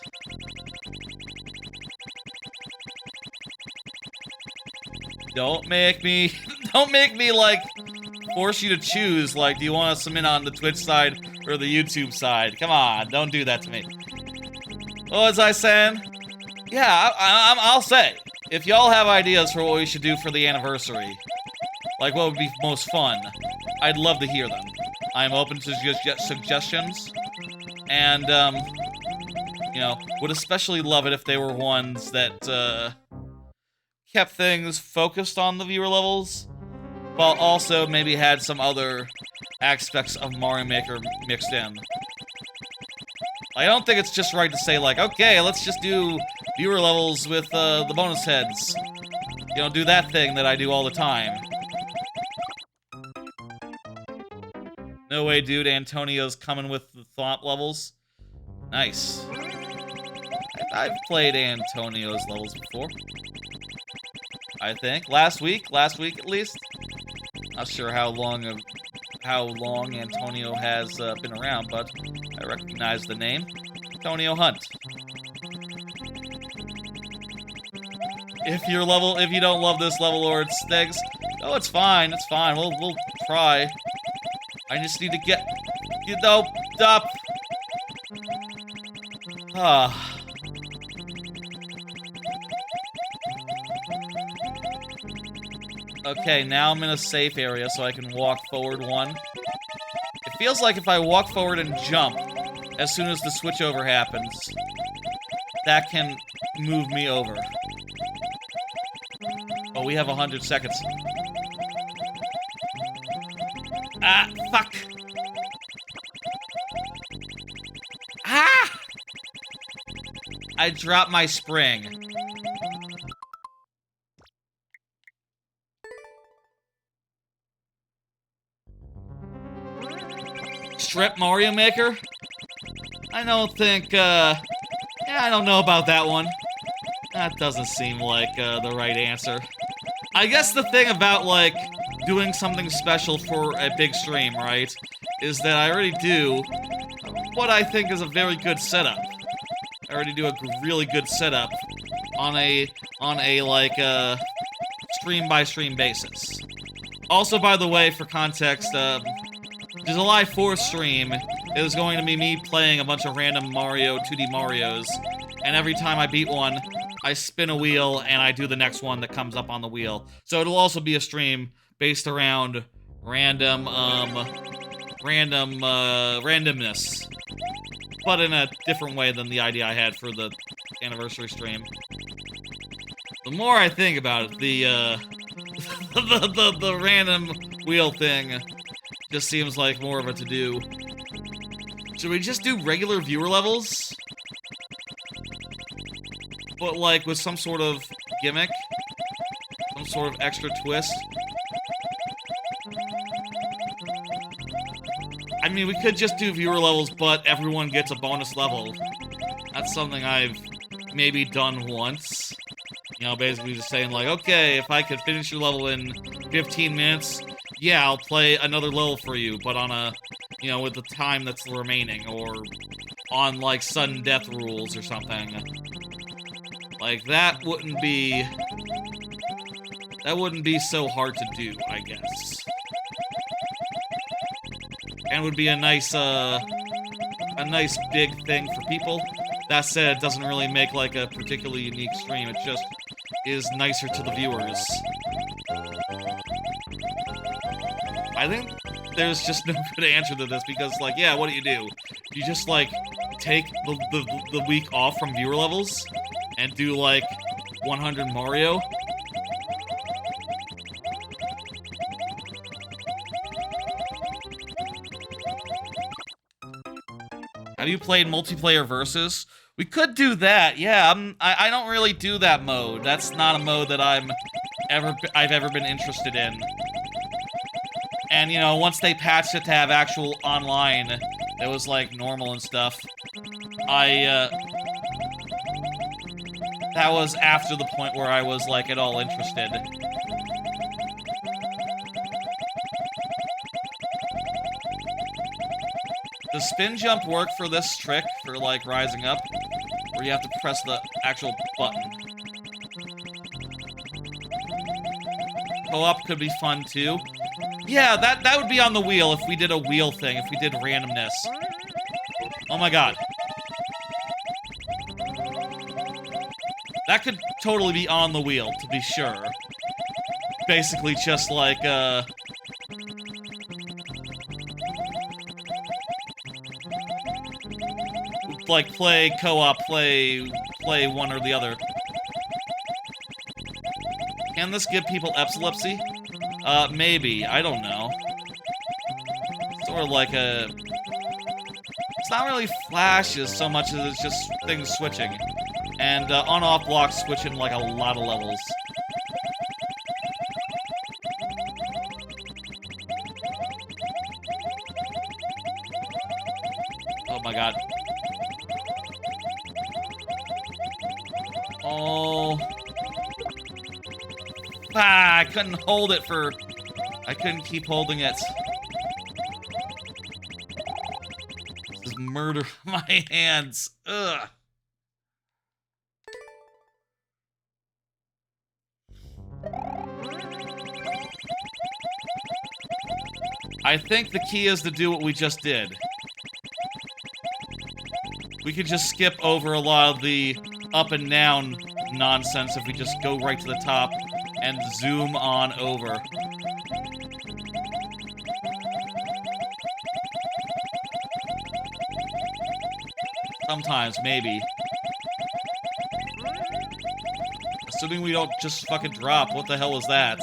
Don't make me, don't make me, like, force you to choose, like, do you want to submit on the Twitch side or the YouTube side? Come on, don't do that to me. What was I saying? Yeah, I'll say, if y'all have ideas for what we should do for the anniversary, like what would be most fun, I'd love to hear them. I'm open to suggestions, and, you know, would especially love it if they were ones that, kept things focused on the viewer levels, while also maybe had some other aspects of Mario Maker mixed in. I don't think it's just right to say, like, okay, let's just do viewer levels with, the bonus heads. You know, do that thing that I do all the time. No way, dude, Antonio's coming with the thwomp levels. Nice. I've played Antonio's levels before. I think. Last week at least. Not sure how long Antonio has been around, but I recognize the name. Antonio Hunt. If you don't love this level or it stinks, oh, it's fine, it's fine. We'll try. I just need to get, you know, up. Okay, now I'm in a safe area so I can walk forward one. It feels like if I walk forward and jump, as soon as the switchover happens, that can move me over. Oh, we have 100 seconds. Ah, fuck! Ah! I dropped my spring. Strip Mario Maker? I don't think, yeah, I don't know about that one. That doesn't seem like, the right answer. I guess the thing about, like, doing something special for a big stream, right, is that I already do what I think is a very good setup. I already do a really good setup on a like, stream-by-stream basis. Also, by the way, for context, the July 4th stream is going to be me playing a bunch of random 2D Marios, and every time I beat one, I spin a wheel and I do the next one that comes up on the wheel. So it'll also be a stream based around randomness, but in a different way than the idea I had for the anniversary stream. The more I think about it, the the random wheel thing just seems like more of a to-do. Should we just do regular viewer levels? But, like, with some sort of gimmick? Some sort of extra twist? I mean, we could just do viewer levels, but everyone gets a bonus level. That's something I've maybe done once. You know, basically just saying, like, okay, if I could finish your level in 15 minutes, yeah, I'll play another level for you, but on a, you know, with the time that's remaining, or on, like, sudden death rules or something. Like, that wouldn't be so hard to do, I guess. And would be a nice big thing for people. That said, it doesn't really make, like, a particularly unique stream, it just is nicer to the viewers. I think there's just no good answer to this, because, like, yeah, what do? You just, like, take the week off from viewer levels and do, like, 100 Mario? Have you played multiplayer versus? We could do that, yeah. I don't really do that mode. That's not a mode that I've ever been interested in. And, you know, once they patched it to have actual online, it was, like, normal and stuff. That was after the point where I was, like, at all interested. Does spin jump work for this trick, for, like, rising up? Or you have to press the actual button? Co-op could be fun, too. Yeah, that would be on the wheel if we did a wheel thing, if we did randomness. Oh my god. That could totally be on the wheel, to be sure. Basically just like, play co-op, play one or the other. Can this give people epilepsy? Maybe. I don't know. Sort of like a... It's not really flashes so much as it's just things switching. And, on-off blocks switch in, like, a lot of levels. Oh my god. Oh... Ah, I couldn't hold it for... I couldn't keep holding it. This is murder my hands. Ugh. I think the key is to do what we just did. We could just skip over a lot of the up and down nonsense if we just go right to the top and zoom on over. Sometimes, maybe. Assuming we don't just fucking drop. What the hell was that?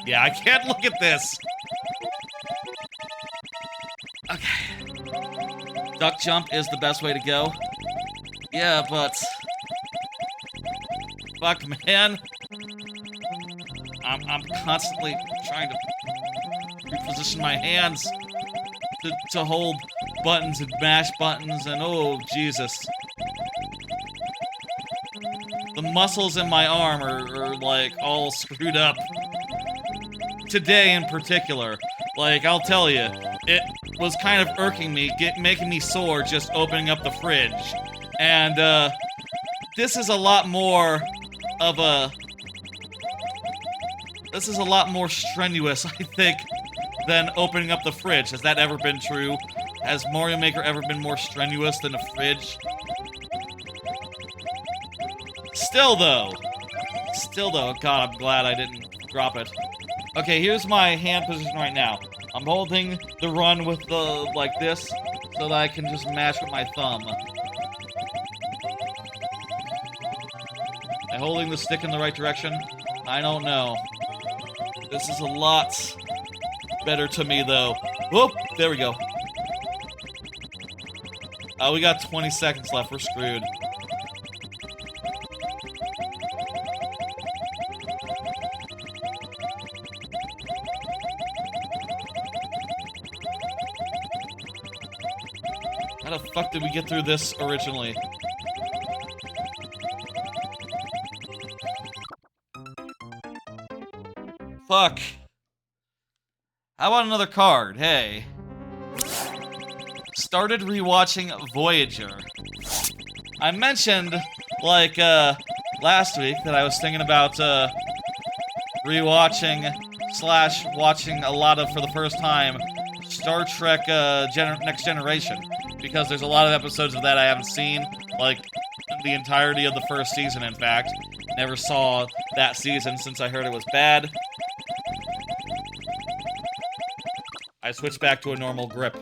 Yeah, I can't look at this. Okay. Duck jump is the best way to go. Yeah, but... Fuck, man. I'm constantly trying to reposition my hands to hold buttons and mash buttons, and oh, Jesus. The muscles in my arm are like, all screwed up. Today in particular. Like, I'll tell you, it was kind of irking me, making me sore just opening up the fridge. And, this is a lot more of a... This is a lot more strenuous, I think, than opening up the fridge. Has that ever been true? Has Mario Maker ever been more strenuous than a fridge? Still though, God, I'm glad I didn't drop it. Okay, here's my hand position right now. I'm holding the run with the, like this, so that I can just mash with my thumb. Am I holding the stick in the right direction? I don't know. This is a lot better to me, though. Whoop! There we go. Oh, we got 20 seconds left. We're screwed. How the fuck did we get through this originally? Fuck. How about another card? Hey. Started rewatching Voyager. I mentioned, like, last week that I was thinking about, rewatching / watching a lot of, for the first time, Star Trek, Next Generation. Because there's a lot of episodes of that I haven't seen, like, the entirety of the first season, in fact. Never saw that season since I heard it was bad. I switched back to a normal grip.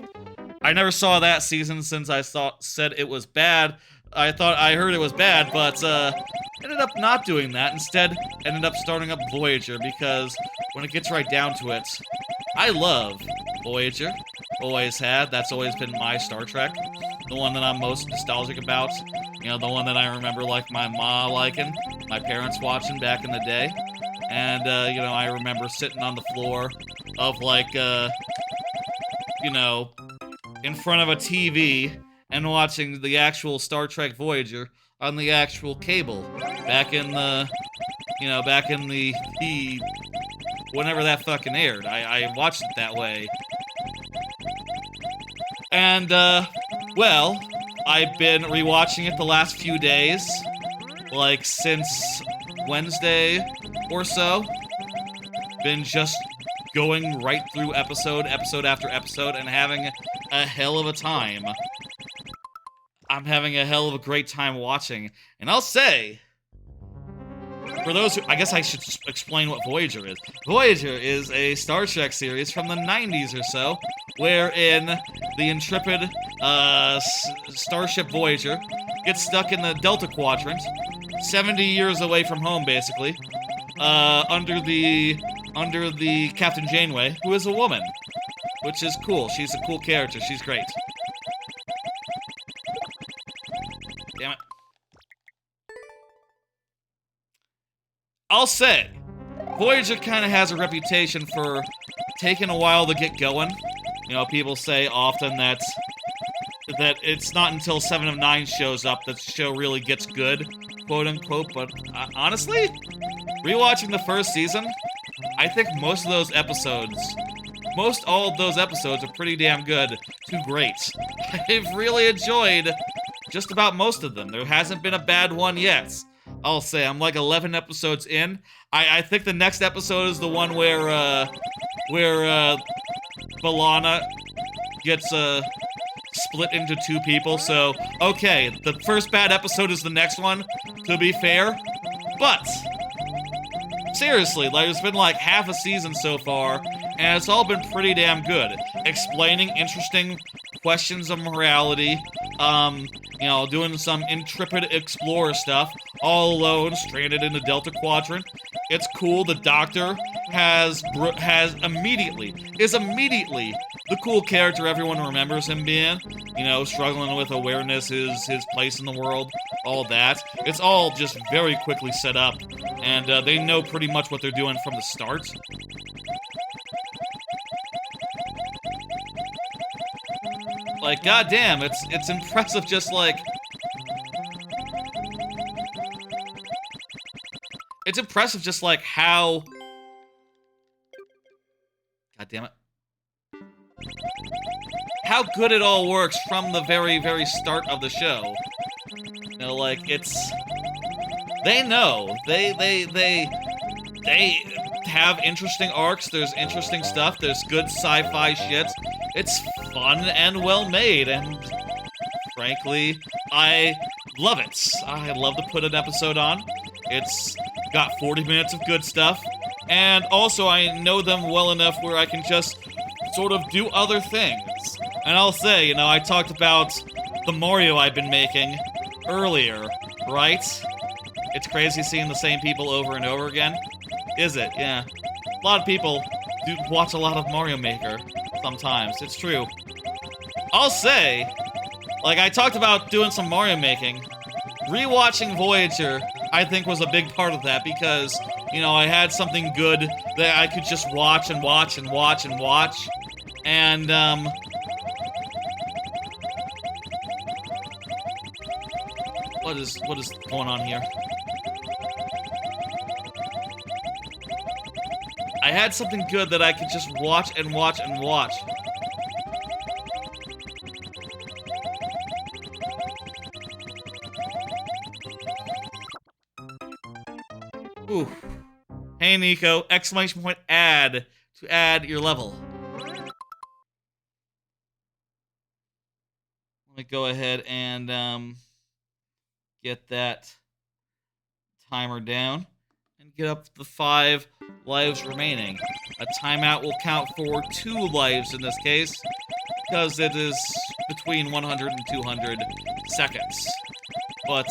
I never saw that season since I said it was bad. I thought I heard it was bad, but ended up not doing that. Instead, ended up starting up Voyager because when it gets right down to it, I love Voyager. Always had. That's always been my Star Trek. The one that I'm most nostalgic about. You know, the one that I remember, like, my ma liking, my parents watching back in the day. And, you know, I remember sitting on the floor of, like, you know, in front of a TV and watching the actual Star Trek Voyager on the actual cable. Back in the, you know, whenever that fucking aired. I watched it that way. And, well, I've been rewatching it the last few days, like since Wednesday or so. Been just going right through episode after episode and having a hell of a time. I'm having a hell of a great time watching. And I'll say, for those who, I guess I should explain what Voyager is. Voyager is a Star Trek series from the 90s or so, wherein the intrepid starship Voyager gets stuck in the Delta Quadrant, 70 years away from home, basically, under the Captain Janeway, who is a woman, which is cool. She's a cool character. She's great. Damn it. I'll say, Voyager kind of has a reputation for taking a while to get going. You know, people say often that it's not until 7 of 9 shows up that the show really gets good, quote unquote, but honestly, rewatching the first season, I think most all of those episodes are pretty damn good to great. I've really enjoyed just about most of them. There hasn't been a bad one yet. I'll say, I'm like 11 episodes in. I think the next episode is the one where B'Elanna gets, split into 2 people, so, okay, the first bad episode is the next one, to be fair, but, seriously, like, there's been like half a season so far, and it's all been pretty damn good. Explaining interesting questions of morality, you know, doing some intrepid explorer stuff, all alone, stranded in the Delta Quadrant. It's cool. The Doctor is immediately the cool character everyone remembers him being. You know, struggling with awareness, his place in the world, all that. It's all just very quickly set up, and they know pretty much what they're doing from the start. Like, goddamn, it's impressive just like... It's impressive just like how... God damn it. How good it all works from the very, very start of the show. You know, like, it's... They know. They have interesting arcs, there's interesting stuff, there's good sci-fi shit. It's fun and well made, and frankly, I love it. I love to put an episode on. It's got 40 minutes of good stuff, and also I know them well enough where I can just sort of do other things. And I'll say, you know, I talked about the Mario I've been making earlier, right? It's crazy seeing the same people over and over again. Is it? Yeah. A lot of people do watch a lot of Mario Maker sometimes. It's true. I'll say, like, I talked about doing some Mario making. Rewatching Voyager, I think, was a big part of that because, you know, I had something good that I could just watch and watch and watch and watch. And, what is going on here? I had something good that I could just watch and watch and watch. Ooh. Hey, Nico, exclamation point add to add your level. Let me go ahead and get that timer down and get up to the 5 lives remaining. A timeout will count for 2 lives in this case, because it is between 100 and 200 seconds. But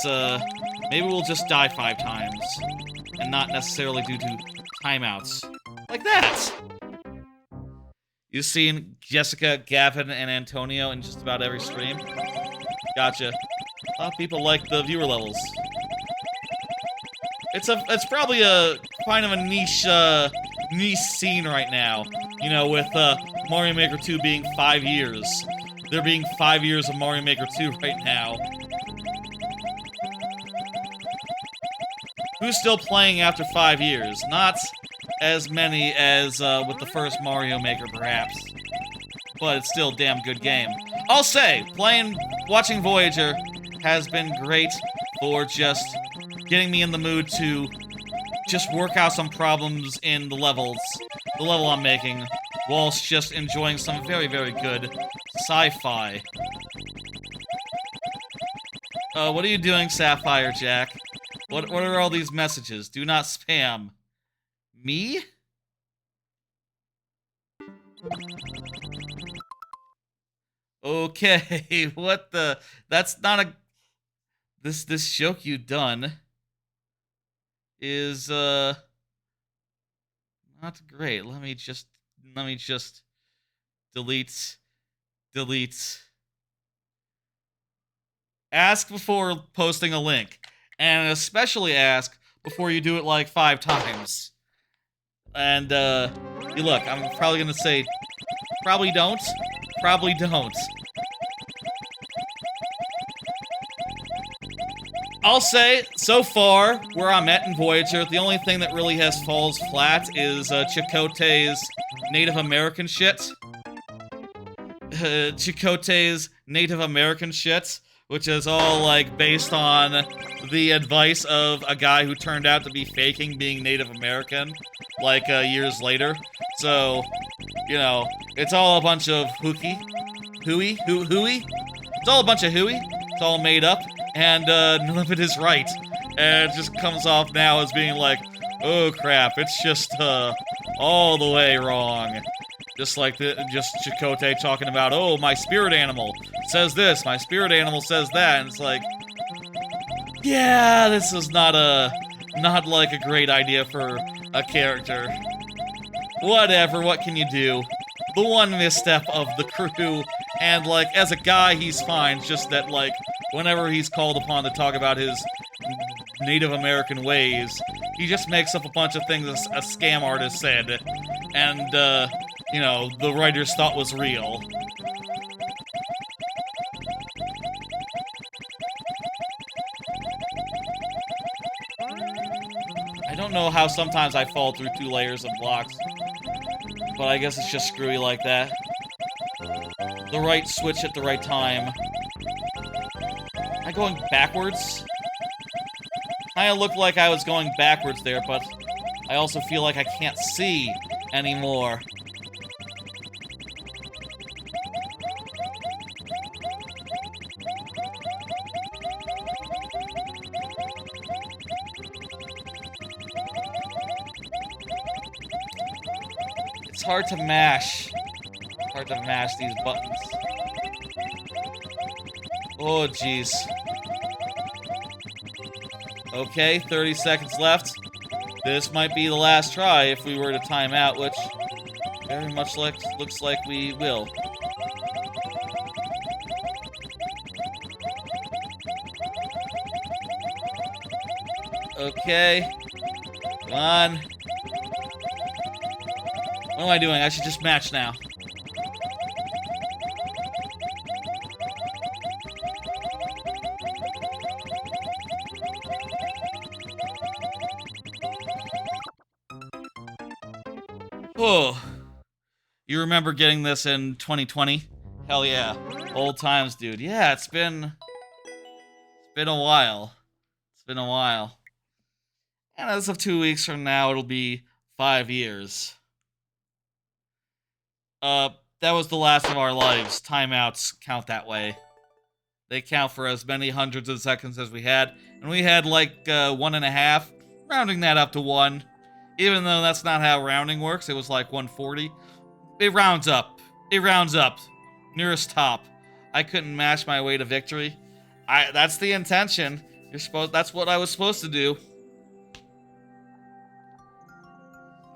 maybe we'll just die 5 times, and not necessarily due to timeouts. Like that! You've seen Jessica, Gavin, and Antonio in just about every stream? Gotcha. A lot of people like the viewer levels. It's probably a kind of a niche scene right now. You know, with Mario Maker 2 being 5 years. There being 5 years of Mario Maker 2 right now. Who's still playing after 5 years? Not as many as with the first Mario Maker, perhaps. But it's still a damn good game. I'll say, watching Voyager has been great for just getting me in the mood to just work out some problems in the level I'm making, whilst just enjoying some very, very good sci-fi. What are you doing, Sapphire Jack? What are all these messages? Do not spam. Me? Okay, what the... That's not a... This joke you done is, not great. Let me just delete. Ask before posting a link. And especially ask before you do it like 5 times. And, you look, I'm probably gonna say, probably don't. Probably don't. I'll say, so far, where I'm at in Voyager, the only thing that really falls flat is Chakotay's Native American shit. Chakotay's Native American shit, which is all, like, based on the advice of a guy who turned out to be faking being Native American, like, years later. So, you know, it's all a bunch of hooey? It's all a bunch of hooey. It's all made up. And, none of it is right. And it just comes off now as being like, oh crap, it's just, all the way wrong. Just like just Chakotay talking about, oh, my spirit animal says this, my spirit animal says that, and it's like, yeah, this is not like a great idea for a character. Whatever, what can you do? The one misstep of the crew, and, like, as a guy, he's fine, it's just that, like, whenever he's called upon to talk about his Native American ways, he just makes up a bunch of things a scam artist said, and, you know, the writers thought was real. I don't know how sometimes I fall through 2 layers of blocks, but I guess it's just screwy like that. The right switch at the right time. Am I going backwards? Kinda looked like I was going backwards there, but I also feel like I can't see anymore. It's hard to mash. It's hard to mash these buttons. Oh, jeez. Okay, 30 seconds left. This might be the last try if we were to time out, which very much looks like we will. Okay. Come on. What am I doing? I should just match now. Oh. You remember getting this in 2020? Hell yeah. Old times, dude. Yeah, it's been a while. It's been a while. And as of 2 weeks from now, it'll be 5 years. That was the last of our lives. Timeouts count that way. They count for as many hundreds of seconds as we had. And we had like 1.5, rounding that up to 1. Even though that's not how rounding works, it was like 140. It rounds up. It rounds up. Nearest top. I couldn't match my way to victory. That's the intention. That's what I was supposed to do.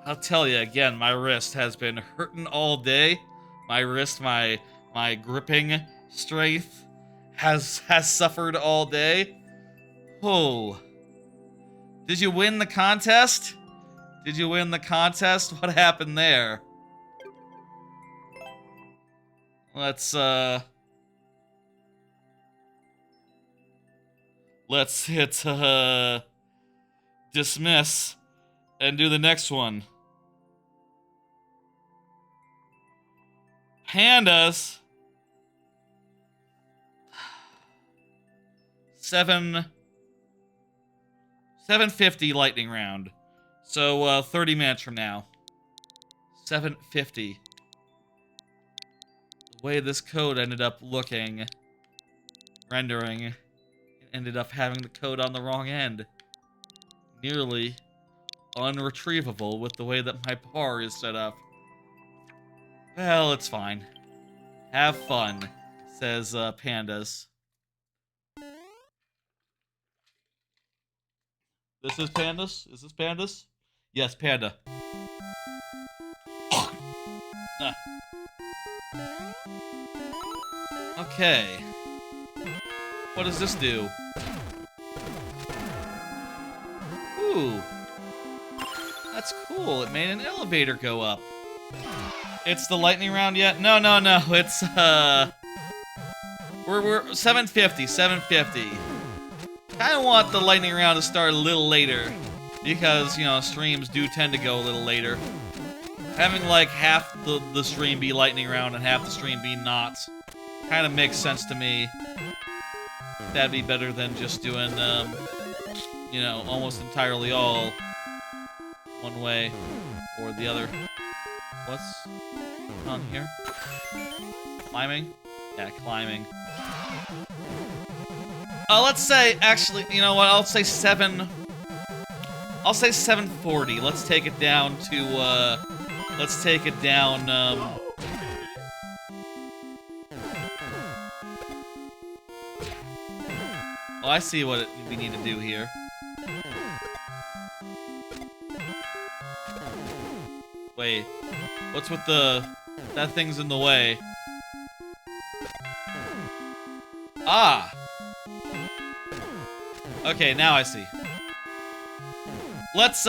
I'll tell you again, my wrist has been hurting all day. My wrist, my gripping strength has suffered all day. Oh. Did you win the contest? Did you win the contest? What happened there? Let's hit, dismiss and do the next one. Pandas? 750 lightning round. So 30 minutes from now. 750. The way this code ended up rendering, it ended up having the code on the wrong end. Nearly unretrievable with the way that my bar is set up. Well, it's fine. Have fun, says Pandas. This is Pandas? Is this Pandas? Yes, Panda. Okay. What does this do? Ooh. That's cool. It made an elevator go up. It's the lightning round yet? No. It's, we're 750. Kinda want the lightning round to start a little later. Because, you know, streams do tend to go a little later. Having, like, half the stream be lightning round and half the stream be not kind of makes sense to me. That'd be better than just doing, you know, almost entirely all one way or the other. What's on here? Climbing? Yeah, climbing. Let's say, actually, you know what, I'll say 740. Let's take it down to, oh, I see what we need to do here. Wait, what's with that thing's in the way? Ah! Okay, now I see. Let's,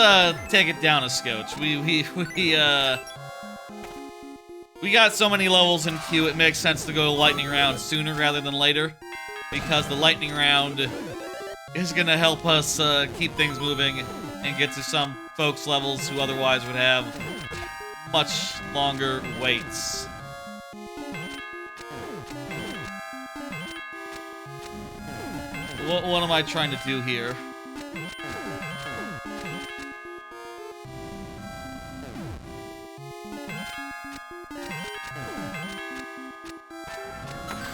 take it down a scotch. We got so many levels in queue, it makes sense to go to lightning round sooner rather than later. Because the lightning round is gonna help us, keep things moving and get to some folks' levels who otherwise would have much longer waits. What am I trying to do here?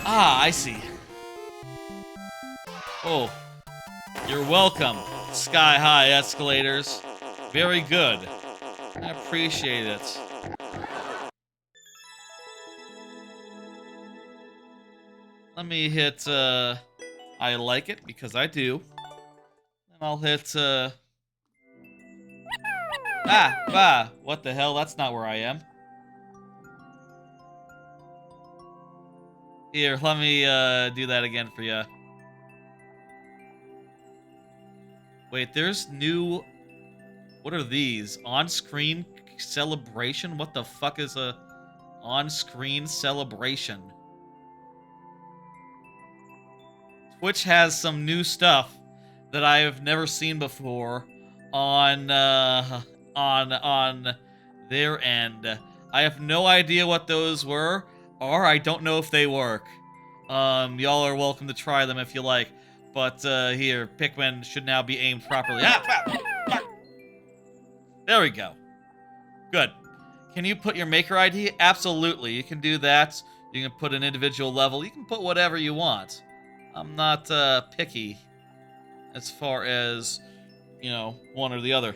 Ah, I see. Oh, you're welcome, sky-high escalators. Very good. I appreciate it. Let me hit, I like it, because I do. And I'll hit, what the hell? That's not where I am. Here, let me, do that again for you. Wait, there's new... What are these? On-screen celebration? What the fuck is a on-screen celebration? Twitch has some new stuff that I have never seen before on their end. I have no idea what those were, or I don't know if they work. Y'all are welcome to try them if you like. But, here, Pikmin should now be aimed properly. There we go. Good. Can you put your maker ID? Absolutely. You can do that. You can put an individual level. You can put whatever you want. I'm not, picky as far as, you know, one or the other.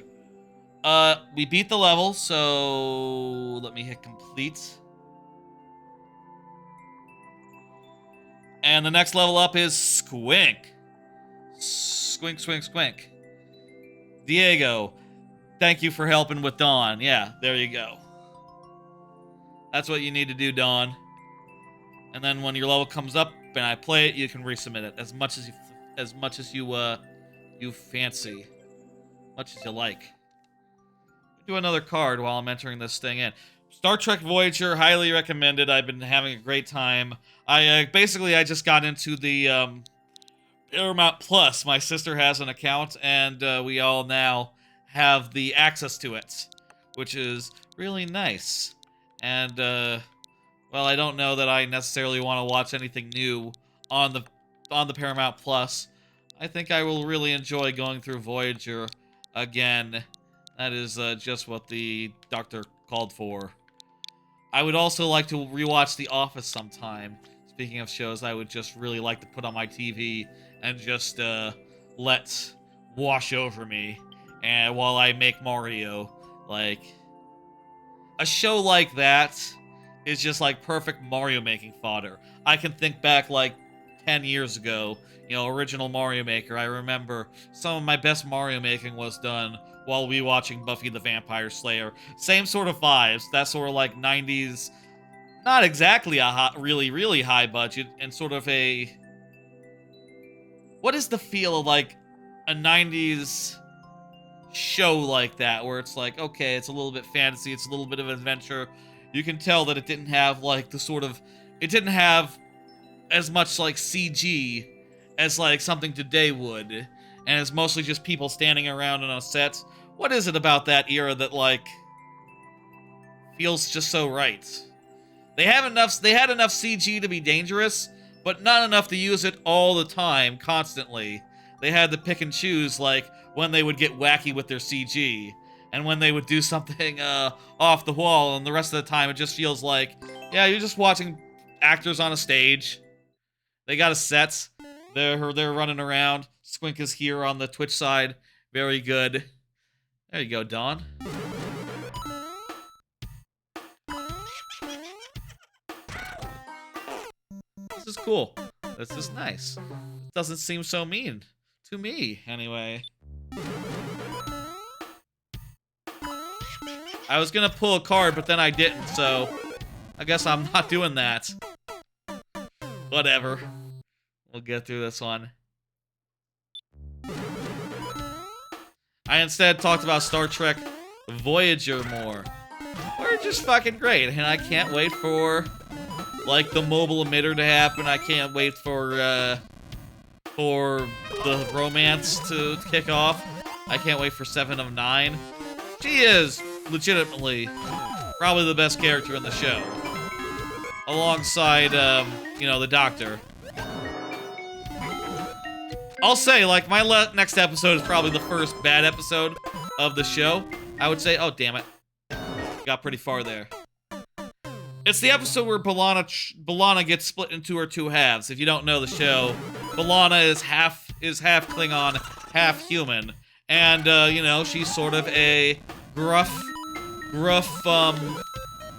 We beat the level, so let me hit complete. And the next level up is Squink. Squink. Diego, thank you for helping with Dawn. Yeah, there you go. That's what you need to do, Dawn. And then when your level comes up and I play it, you can resubmit it as much as you fancy, much as you like. Do another card while I'm entering this thing in. Star Trek Voyager, highly recommended. I've been having a great time. I just got into the Paramount Plus. My sister has an account, and we all now have the access to it, which is really nice. And well, I don't know that I necessarily want to watch anything new on the Paramount Plus. I think I will really enjoy going through Voyager again. That is just what the doctor called for. I would also like to rewatch The Office sometime. Speaking of shows, I would just really like to put on my TV and just let wash over me, and while I make Mario. Like, a show like that is just like perfect Mario making fodder. I can think back like 10 years ago, you know, original Mario Maker. I remember some of my best Mario making was done while we watching Buffy the Vampire Slayer. Same sort of vibes, that sort of like 90s, not exactly a really, really high budget, and sort of a... What is the feel of like a 90s show like that, where it's like, okay, it's a little bit fantasy, it's a little bit of adventure. You can tell that it didn't have like the sort of... It didn't have as much like CG as like something today would, and it's mostly just people standing around on a set. What is it about that era that like feels just so right? They had enough CG to be dangerous, but not enough to use it all the time, constantly. They had to pick and choose, like, when they would get wacky with their CG, and when they would do something off the wall, and the rest of the time it just feels like, yeah, you're just watching actors on a stage. They got a set. They're running around. Squink is here on the Twitch side. Very good. There you go, Dawn. This is cool. This is nice. It doesn't seem so mean. To me, anyway. I was gonna pull a card, but then I didn't, so... I guess I'm not doing that. Whatever. We'll get through this one. I instead talked about Star Trek Voyager more. We're just fucking great, and I can't wait for, like, the mobile emitter to happen. I can't wait for the romance to kick off. I can't wait for 7 of 9. She is legitimately probably the best character in the show, alongside, you know, the Doctor. I'll say, like, my next episode is probably the first bad episode of the show. I would say, oh, damn it. Got pretty far there. It's the episode where B'Elanna gets split into her two halves. If you don't know the show, B'Elanna is half Klingon, half human. And, you know, she's sort of a gruff,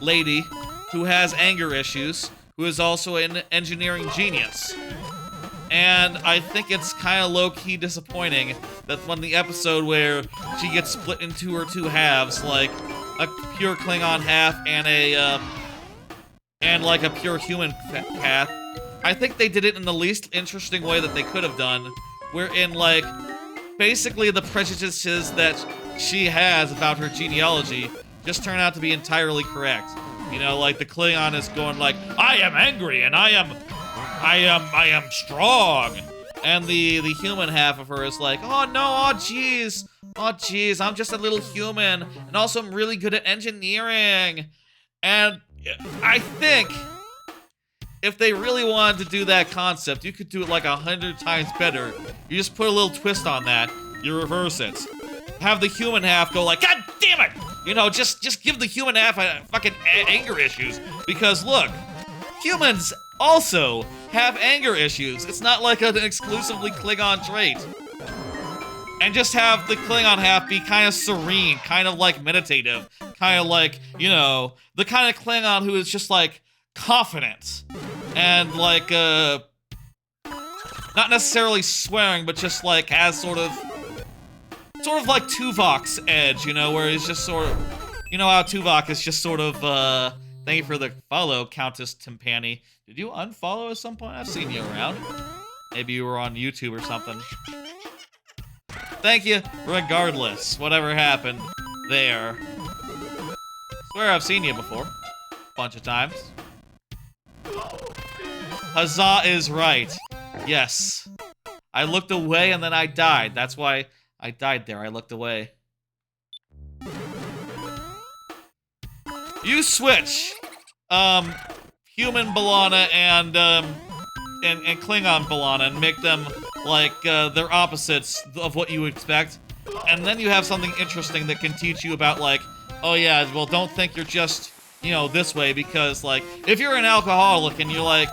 lady who has anger issues, who is also an engineering genius. And I think it's kind of low-key disappointing that when the episode where she gets split into her two halves, like a pure Klingon half and a, and like a pure human half, I think they did it in the least interesting way that they could have done, wherein, like, basically the prejudices that she has about her genealogy just turn out to be entirely correct. You know, like the Klingon is going like, I am angry and I am strong. And the human half of her is like, oh no, oh jeez, I'm just a little human, and also I'm really good at engineering. And I think if they really wanted to do that concept, you could do it like 100 times better. You just put a little twist on that, you reverse it. Have the human half go like, God damn it! You know, just give the human half a fucking anger issues. Because look, humans also have anger issues. It's not like an exclusively Klingon trait. And just have the Klingon half be kind of serene, kind of like meditative, kind of like, you know, the kind of Klingon who is just like confident and like, not necessarily swearing, but just like has sort of like Tuvok's edge, you know, where he's just sort of, you know how Tuvok is just sort of, thank you for the follow, Countess Timpani. Did you unfollow at some point? I've seen you around. Maybe you were on YouTube or something. Thank you, regardless, whatever happened there. Swear I've seen you before. Bunch of times. Huzzah is right. Yes. I looked away and then I died. That's why I died there. I looked away. You switch. Human B'Elanna and, and Klingon Balana and make them like they're opposites of what you would expect, and then you have something interesting that can teach you about like, oh yeah, well don't think you're just, you know, this way, because like if you're an alcoholic and you're like,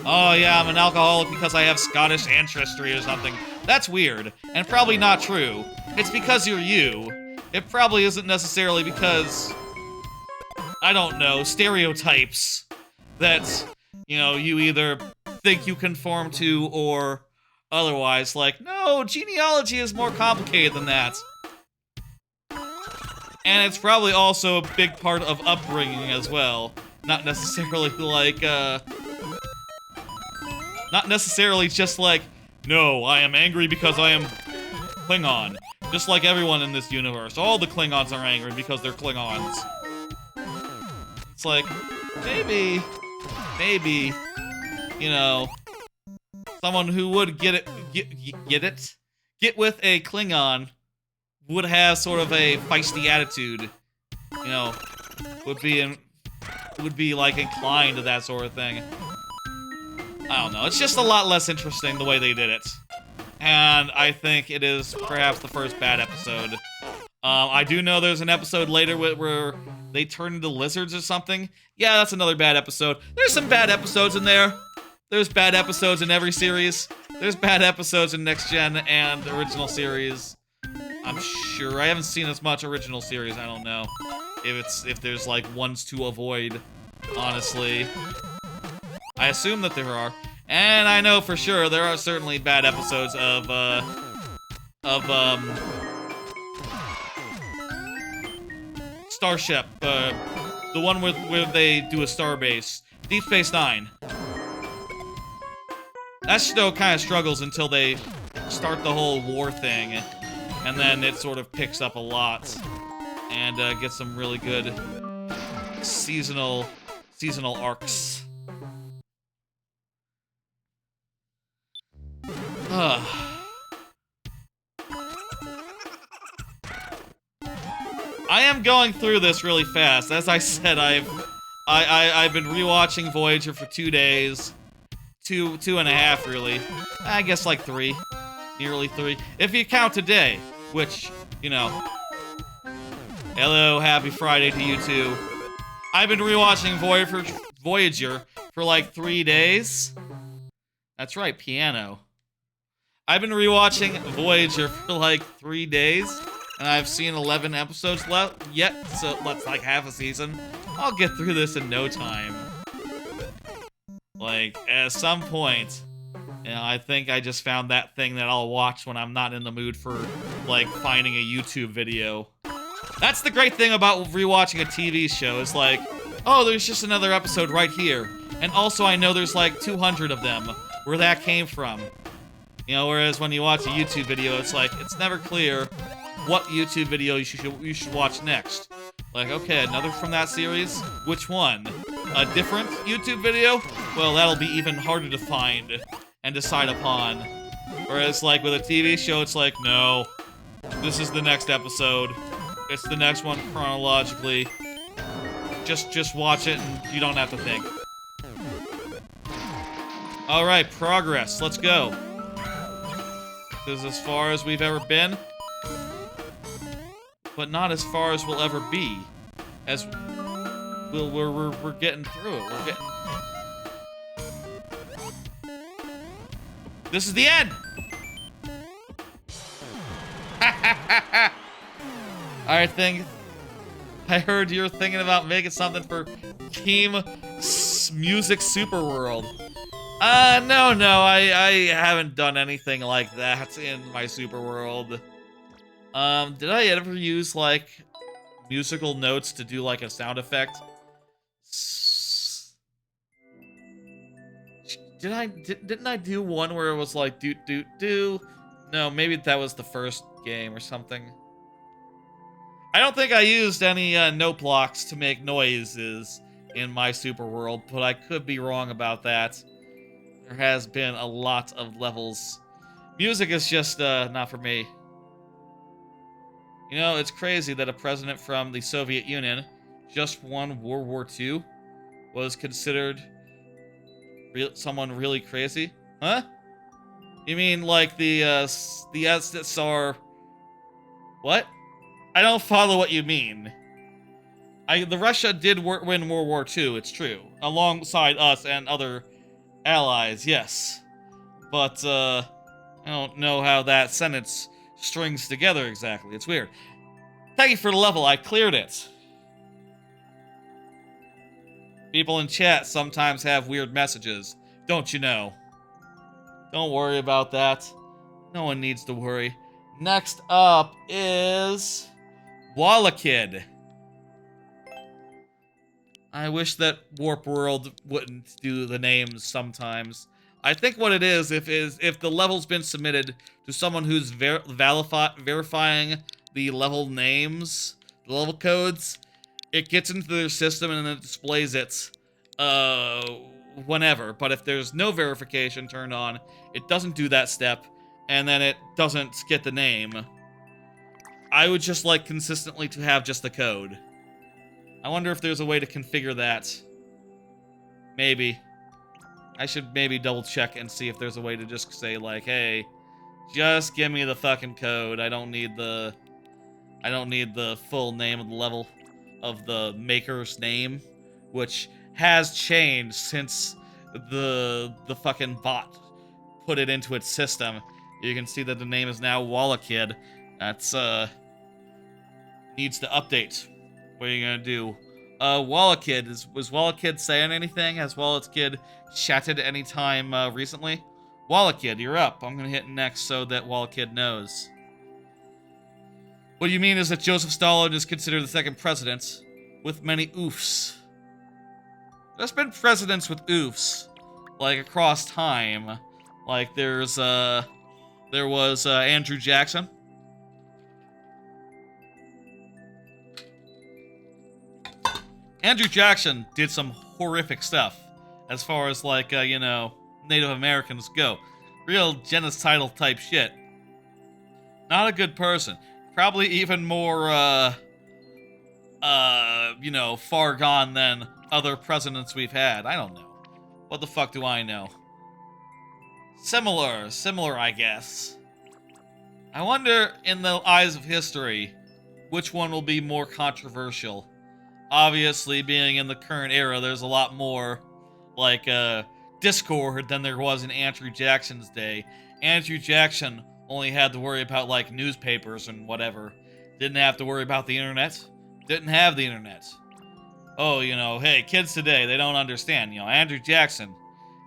oh yeah, I'm an alcoholic because I have Scottish ancestry or something, that's weird and probably not true. It's because you're you. It probably isn't necessarily because, I don't know, stereotypes that, you know, you either think you conform to or otherwise. Like, no, genealogy is more complicated than that. And it's probably also a big part of upbringing as well. Not necessarily like, not necessarily just like, no, I am angry because I am Klingon. Just like everyone in this universe. All the Klingons are angry because they're Klingons. It's like, maybe, you know, someone who would get with a Klingon would have sort of a feisty attitude, you know, would be like inclined to that sort of thing. I don't know, it's just a lot less interesting the way they did it. And I think it is perhaps the first bad episode. I do know there's an episode later where they turn into lizards or something. Yeah, that's another bad episode. There's some bad episodes in there. There's bad episodes in every series. There's bad episodes in Next Gen and original series. I'm sure. I haven't seen as much original series, I don't know. If there's like ones to avoid, honestly. I assume that there are. And I know for sure there are certainly bad episodes of Starship, the one where they do a starbase. Deep Space Nine. That show kind of struggles until they start the whole war thing, and then it sort of picks up a lot, and gets some really good seasonal arcs. I am going through this really fast. As I said, I've been rewatching Voyager for 2 days. Two and a half, really. I guess like 3. Nearly 3. If you count today, which, you know. Hello, happy Friday to you too. I've been rewatching Voyager for like 3 days. That's right, piano. I've been rewatching Voyager for like 3 days, and I've seen 11 episodes left yet, so that's like half a season. I'll get through this in no time. Like, at some point, you know, I think I just found that thing that I'll watch when I'm not in the mood for, like, finding a YouTube video. That's the great thing about rewatching a TV show, is like, oh, there's just another episode right here. And also I know there's like 200 of them, where that came from. You know, whereas when you watch a YouTube video, it's like, it's never clear what YouTube video you should watch next. Like, okay, another from that series? Which one? A different YouTube video? Well, that'll be even harder to find and decide upon. Whereas, like, with a TV show, it's like, no, this is the next episode. It's the next one chronologically. Just watch it and you don't have to think. Alright, progress. Let's go. This is as far as we've ever been, but not as far as we'll ever be. As we're getting through it. We're getting. This is the end. I heard you're thinking about making something for Team Music Super World. No, I haven't done anything like that in my Super World. Did I ever use, like, musical notes to do, like, a sound effect? Didn't I do one where it was like, doot? No, maybe that was the first game or something. I don't think I used any, note blocks to make noises in my Super World, but I could be wrong about that. There has been a lot of levels. Music is just, not for me. You know, it's crazy that a president from the Soviet Union just won World War II was considered Someone really crazy? Huh? You mean like the SSR? What? I don't follow what you mean. The Russia did win World War II, it's true. Alongside us and other allies, yes. But, I don't know how that sentence strings together exactly. It's weird. Thank you for the level, I cleared it. People in chat sometimes have weird messages, don't you know? Don't worry about that. No one needs to worry. Next up is Wallakid. I wish that Warp World wouldn't do the names sometimes. I think what it is, if the level's been submitted to someone who's verifying the level names, the level codes, it gets into their system and then it displays it whenever. But if there's no verification turned on, it doesn't do that step, and then it doesn't get the name. I would just like consistently to have just the code. I wonder if there's a way to configure that. Maybe. I should maybe double check and see if there's a way to just say like, hey, just give me the fucking code. I don't need the full name of the level of the maker's name, which has changed since the fucking bot put it into its system. You can see that the name is now Wallakid. That's needs to update. What are you gonna do? Wallakid, was Wallakid saying anything? Has Wallakid chatted any time recently? Wallakid, you're up. I'm gonna hit next so that Wallakid knows. What you mean is that Joseph Stalin is considered the second president, with many oofs. There's been presidents with oofs, like across time. Like there was Andrew Jackson. Andrew Jackson did some horrific stuff, as far as like, you know, Native Americans go. Real genocidal type shit. Not a good person. Probably even more, you know, far gone than other presidents we've had. I don't know. What the fuck do I know? Similar, I guess. I wonder, in the eyes of history, which one will be more controversial. Obviously, being in the current era, there's a lot more, like, discord than there was in Andrew Jackson's day. Andrew Jackson only had to worry about, like, newspapers and whatever. Didn't have to worry about the internet. Didn't have the internet. Oh, you know, hey, kids today, they don't understand. You know, Andrew Jackson,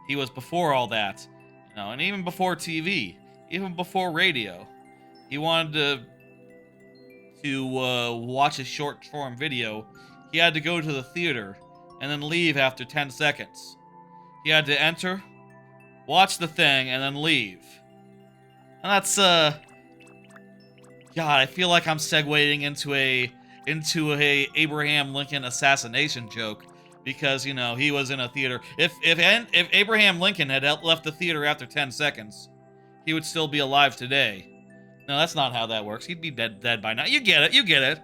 he was before all that. You know, and even before TV. Even before radio. He wanted to watch a short-form video. He had to go to the theater, and then leave after 10 seconds. He had to enter, watch the thing, and then leave. And that's, God, I feel like I'm segueing into a Abraham Lincoln assassination joke, because, you know, he was in a theater. If Abraham Lincoln had left the theater after 10 seconds, he would still be alive today. No, that's not how that works. He'd be dead by now. You get it.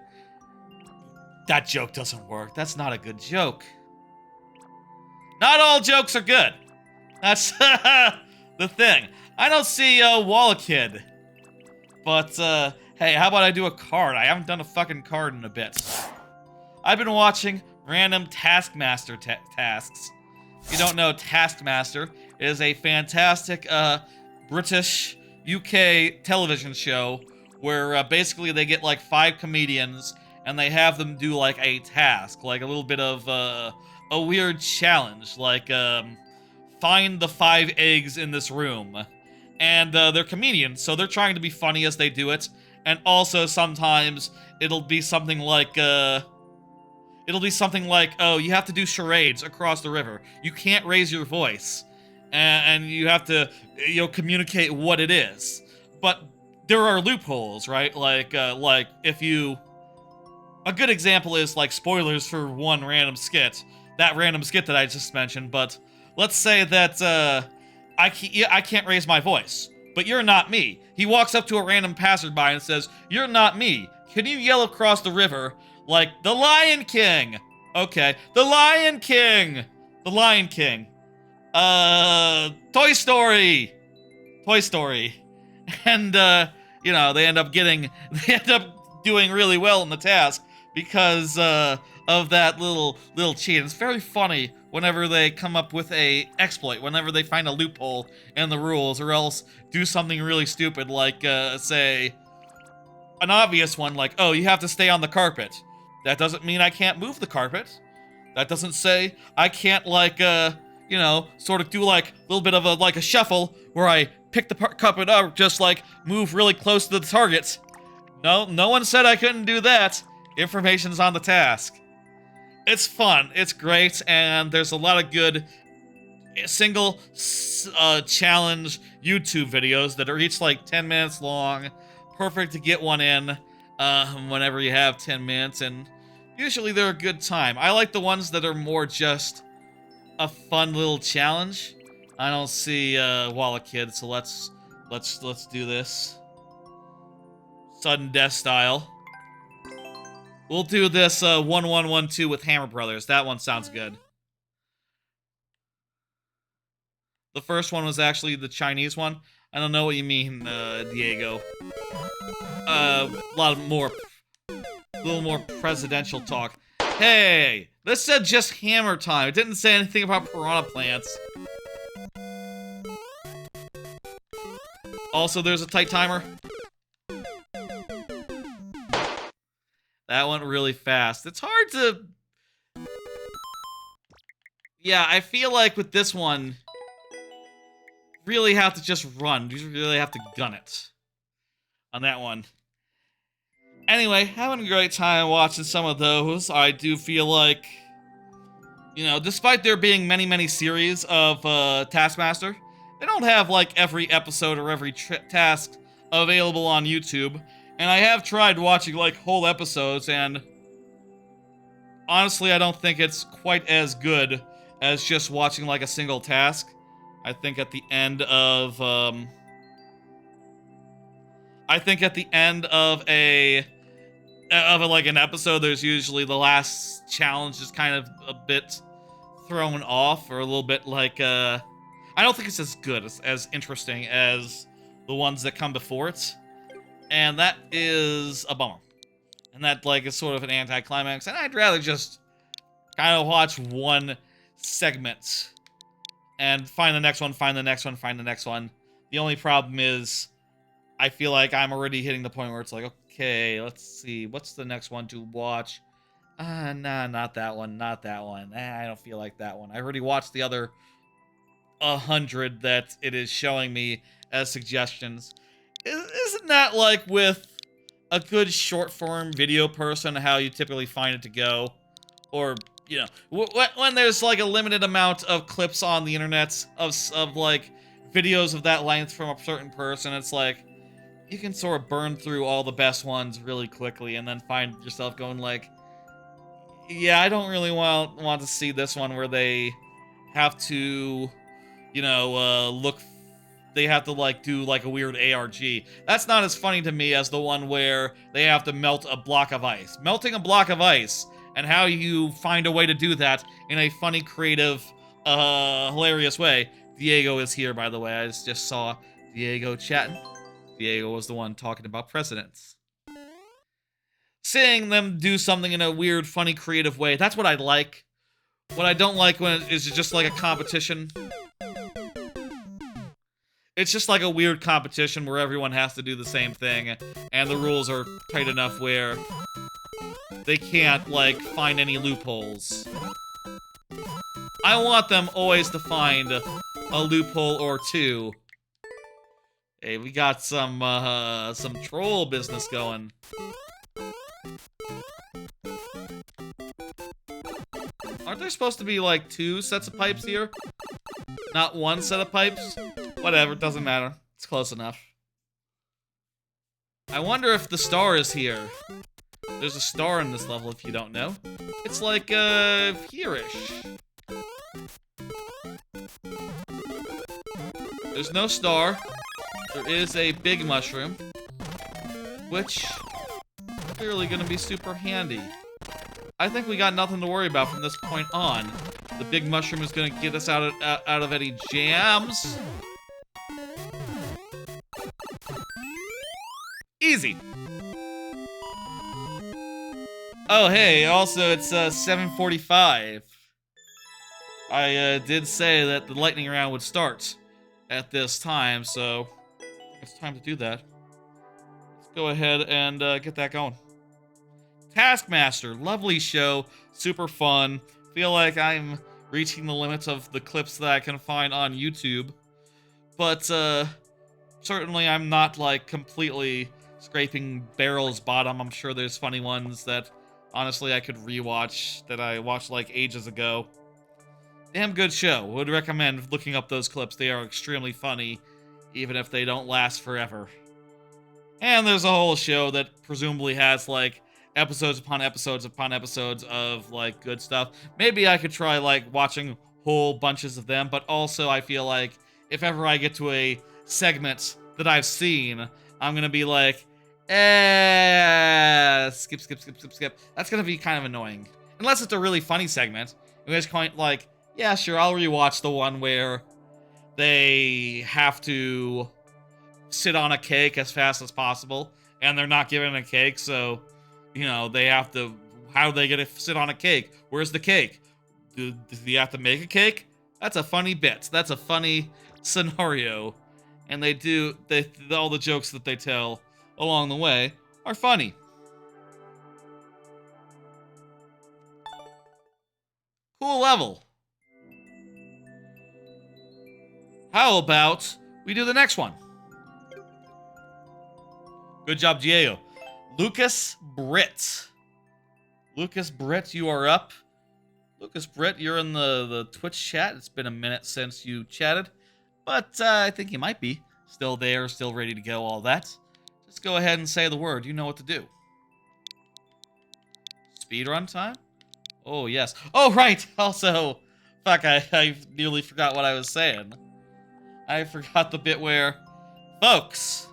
That joke doesn't work. That's not a good joke. Not all jokes are good. That's the thing. I don't see Wallakid. But, hey, how about I do a card? I haven't done a fucking card in a bit. I've been watching random Taskmaster tasks. If you don't know, Taskmaster is a fantastic British UK television show where basically they get like 5 comedians and they have them do like a task, like a little bit of a weird challenge, like find the 5 eggs in this room. And they're comedians, so they're trying to be funny as they do it. And also sometimes it'll be something like oh, you have to do charades across the river. You can't raise your voice, and you have to, you know, communicate what it is. But there are loopholes, right? Like if you, a good example is like spoilers for one random skit, that random skit that I just mentioned. But let's say that I can't raise my voice, but you're not me. He walks up to a random passerby and says, "You're not me. Can you yell across the river like the Lion King?" Okay, the Lion King. The Lion King. Toy Story! Toy Story. And, you know, they end up doing really well in the task because, of that little cheat. It's very funny whenever they come up with a exploit, whenever they find a loophole in the rules, or else do something really stupid like, say, an obvious one like, oh, you have to stay on the carpet. That doesn't mean I can't move the carpet. That doesn't say I can't, like, you know, sort of do, like, a little bit of a shuffle where I pick the carpet up, just, like, move really close to the target. No one said I couldn't do that. Information's on the task. It's fun, it's great, and there's a lot of good single challenge YouTube videos that are each like 10 minutes long. Perfect to get one in whenever you have 10 minutes, and usually they're a good time. I like the ones that are more just a fun little challenge. I don't see Walla Kid, so let's do this. Sudden death style. We'll do this 1112 with Hammer Brothers. That one sounds good. The first one was actually the Chinese one. I don't know what you mean, Diego. A little more presidential talk. Hey, this said just hammer time. It didn't say anything about piranha plants. Also, there's a tight timer. That went really fast. It's hard to... Yeah, I feel like with this one, really have to just run. You really have to gun it on that one. Anyway, having a great time watching some of those. I do feel like, you know, despite there being many series of Taskmaster, they don't have, like, every episode or every task available on YouTube. And I have tried watching, like, whole episodes, and honestly, I don't think it's quite as good as just watching, like, a single task. I think at the end of, like, an episode, there's usually the last challenge is kind of a bit thrown off, or a little bit like, I don't think it's as good, as interesting as the ones that come before it. And that is a bummer. And that, like, is sort of an anticlimax. And I'd rather just kind of watch one segment and find the next one, find the next one, find the next one. The only problem is I feel like I'm already hitting the point where it's like, okay, let's see, what's the next one to watch? Nah, not that one, not that one. I don't feel like that one. I already watched the other 100 that it is showing me as suggestions. Isn't that like with a good short-form video person how you typically find it to go? Or, you know, when there's like a limited amount of clips on the internet of like videos of that length from a certain person, it's like you can sort of burn through all the best ones really quickly and then find yourself going like, yeah, I don't really want to see this one where they have to, you know, they have to, like, do, like, a weird ARG. That's not as funny to me as the one where they have to melt a block of ice. Melting a block of ice, and how you find a way to do that in a funny, creative, hilarious way. Diego is here, by the way. I just saw Diego chatting. Diego was the one talking about presidents. Seeing them do something in a weird, funny, creative way, that's what I like. What I don't like when it is just like a competition. It's just like a weird competition where everyone has to do the same thing, and the rules are tight enough where they can't, like, find any loopholes. I want them always to find a loophole or two. Hey, we got some troll business going. Aren't there supposed to be, like, 2 sets of pipes here? Not 1 set of pipes? Whatever, doesn't matter. It's close enough. I wonder if the star is here. There's a star in this level, if you don't know. It's like, here-ish. There's no star. There is a big mushroom. Which, clearly gonna be super handy. I think we got nothing to worry about from this point on. The big mushroom is gonna get us out of any jams. Easy. Oh, hey, also it's 7:45. I did say that the lightning round would start at this time, so it's time to do that. Let's go ahead and get that going. Taskmaster, lovely show, super fun. Feel like I'm reaching the limits of the clips that I can find on YouTube, but certainly I'm not like completely scraping barrel's bottom. I'm sure there's funny ones that honestly I could rewatch that I watched like ages ago. Damn good show. Would recommend looking up those clips. They are extremely funny, even if they don't last forever. And there's a whole show that presumably has like episodes upon episodes upon episodes of like good stuff. Maybe I could try like watching whole bunches of them, but also I feel like if ever I get to a segment that I've seen, I'm gonna be like, skip. That's gonna be kind of annoying. Unless it's a really funny segment. You guys kind like, yeah, sure, I'll rewatch the one where they have to sit on a cake as fast as possible, and they're not given a cake, so, you know, they have to, how do they get to sit on a cake? Where's the cake? Do you have to make a cake? That's a funny bit. That's a funny scenario. And all the jokes that they tell along the way are funny. Cool level. How about we do the next one? Good job, Diego. Lucas Britt. Lucas Britt, you are up. Lucas Britt, you're in the Twitch chat. It's been a minute since you chatted, but I think you might be still there, still ready to go, all that. Just go ahead and say the word. You know what to do. Speedrun time? Oh, yes. Oh, right. Also, fuck, I nearly forgot what I was saying. I forgot the bit where, folks.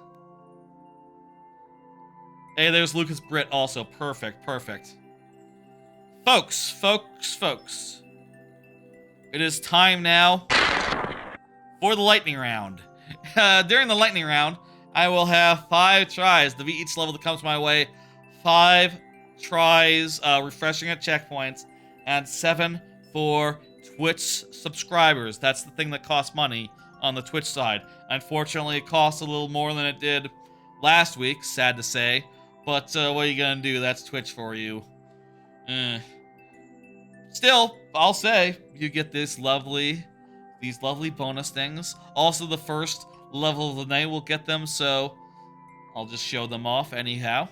Hey, there's Lucas Britt also. Perfect. Folks. It is time now for the lightning round. During the lightning round, I will have 5 tries to beat each level that comes my way. 5 tries refreshing at checkpoints, and 7 for Twitch subscribers. That's the thing that costs money on the Twitch side. Unfortunately, it costs a little more than it did last week, sad to say. But what are you gonna do? That's Twitch for you. Still, I'll say, you get these lovely bonus things. Also, the first level of the night will get them, so I'll just show them off anyhow.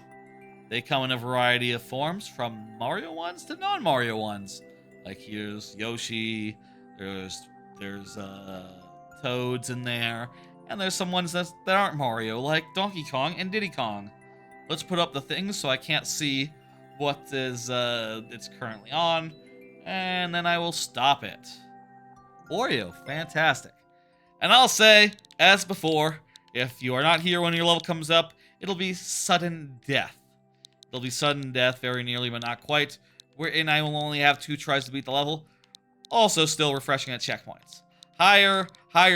They come in a variety of forms, from Mario ones to non-Mario ones. Like here's Yoshi, there's Toads in there, and there's some ones that aren't Mario, like Donkey Kong and Diddy Kong. Let's put up the things so I can't see what is it's currently on, and then I will stop it. Oreo, fantastic. And I'll say, as before, if you are not here when your level comes up, it'll be sudden death. It'll be sudden death, very nearly, but not quite. Wherein I will only have 2 tries to beat the level. Also, still refreshing at checkpoints. Higher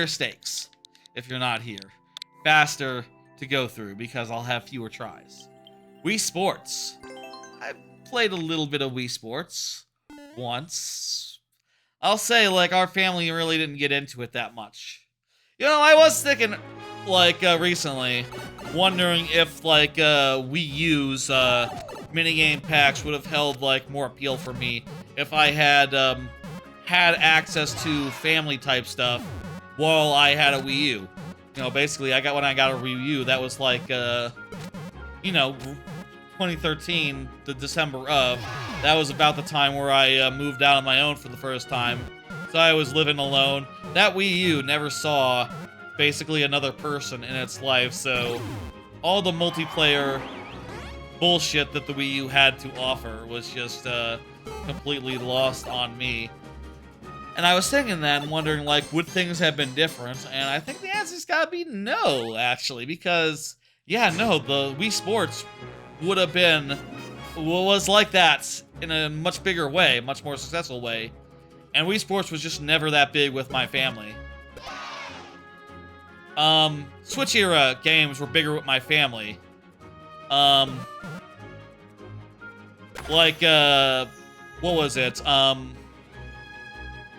stakes if you're not here. Faster to go through because I'll have fewer tries. Wii Sports. I've played a little bit of Wii Sports once. I'll say, like, our family really didn't get into it that much. You know, I was thinking, like, recently, wondering if, like, Wii U's minigame packs would have held, like, more appeal for me if I had had access to family-type stuff while I had a Wii U. You know, basically, when I got a Wii U, that was, like, you know, 2013, the December of. That was about the time where I moved out on my own for the first time. So I was living alone. That Wii U never saw basically another person in its life, so all the multiplayer bullshit that the Wii U had to offer was just completely lost on me. And I was thinking that and wondering, like, would things have been different? And I think the answer's gotta be no, actually, because, yeah, no, the Wii Sports would have been, was like that in a much bigger way, much more successful way, And Wii Sports was just never that big with my family. Switch era games were bigger with my family. Like, what was it? The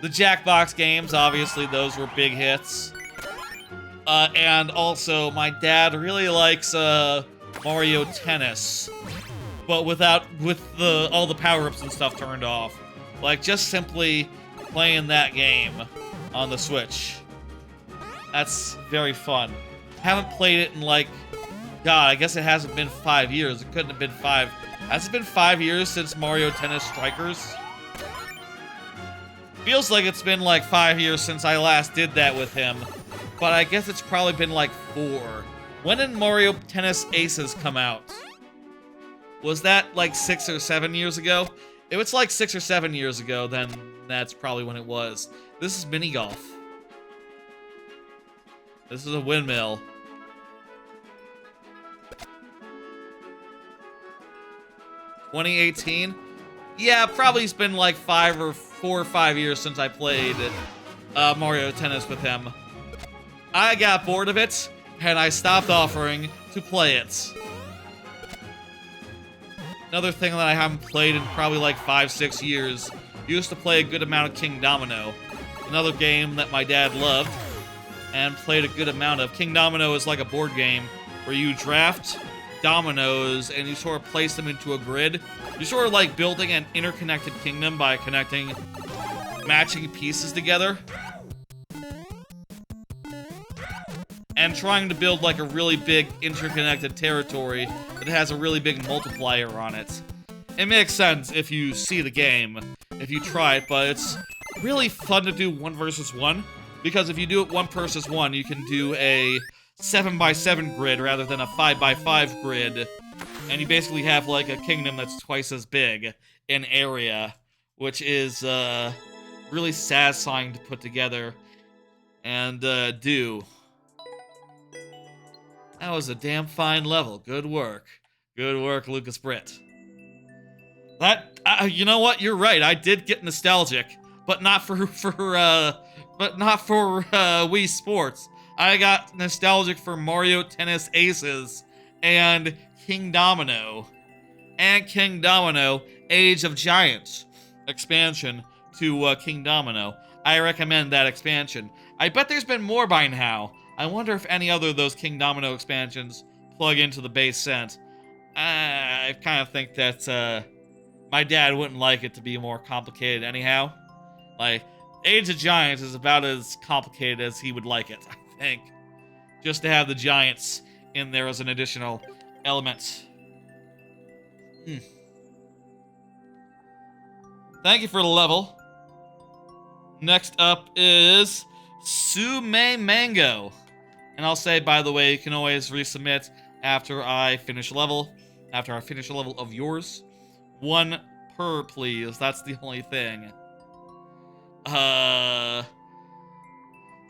Jackbox games, obviously, those were big hits. And also, my dad really likes, Mario Tennis. But with all the power-ups and stuff turned off. Like, just simply playing that game on the Switch. That's very fun. Haven't played it in, like, God, I guess it hasn't been 5 years. It couldn't have been 5. Has it been 5 years since Mario Tennis Strikers? Feels like it's been, like, 5 years since I last did that with him. But I guess it's probably been, like, 4. When did Mario Tennis Aces come out? Was that, like, 6 or 7 years ago? If it's, like, 6 or 7 years ago, then that's probably when it was. This is mini golf. This is a windmill. $2018? Yeah, probably it's been like 4 or 5 years since I played Mario Tennis with him. I got bored of it, and I stopped offering to play it. Another thing that I haven't played in probably like 5-6 years. Used to play a good amount of King Domino. Another game that my dad loved and played a good amount of. King Domino is like a board game where you draft dominoes and you sort of place them into a grid. You're sort of like building an interconnected kingdom by connecting matching pieces together. And trying to build like a really big interconnected territory that has a really big multiplier on it. It makes sense if you see the game, if you try it, but it's really fun to do 1 versus 1. Because if you do it 1 versus 1, you can do a 7x7 grid rather than a 5x5 grid. And you basically have like a kingdom that's twice as big in area, which is really satisfying to put together and do. That was a damn fine level. Good work. Good work, Lucas Britt. That, you know what? You're right. I did get nostalgic, but not for Wii Sports. I got nostalgic for Mario Tennis Aces and King Domino. And King Domino Age of Giants expansion to King Domino. I recommend that expansion. I bet there's been more by now. I wonder if any other of those King Domino expansions plug into the base set. I kind of think that my dad wouldn't like it to be more complicated anyhow. Like, Age of Giants is about as complicated as he would like it, I think. Just to have the giants in there as an additional element. Thank you for the level. Next up is Sume Mango. And I'll say, by the way, you can always resubmit after I finish a level. After I finish a level of yours. 1 per, please. That's the only thing.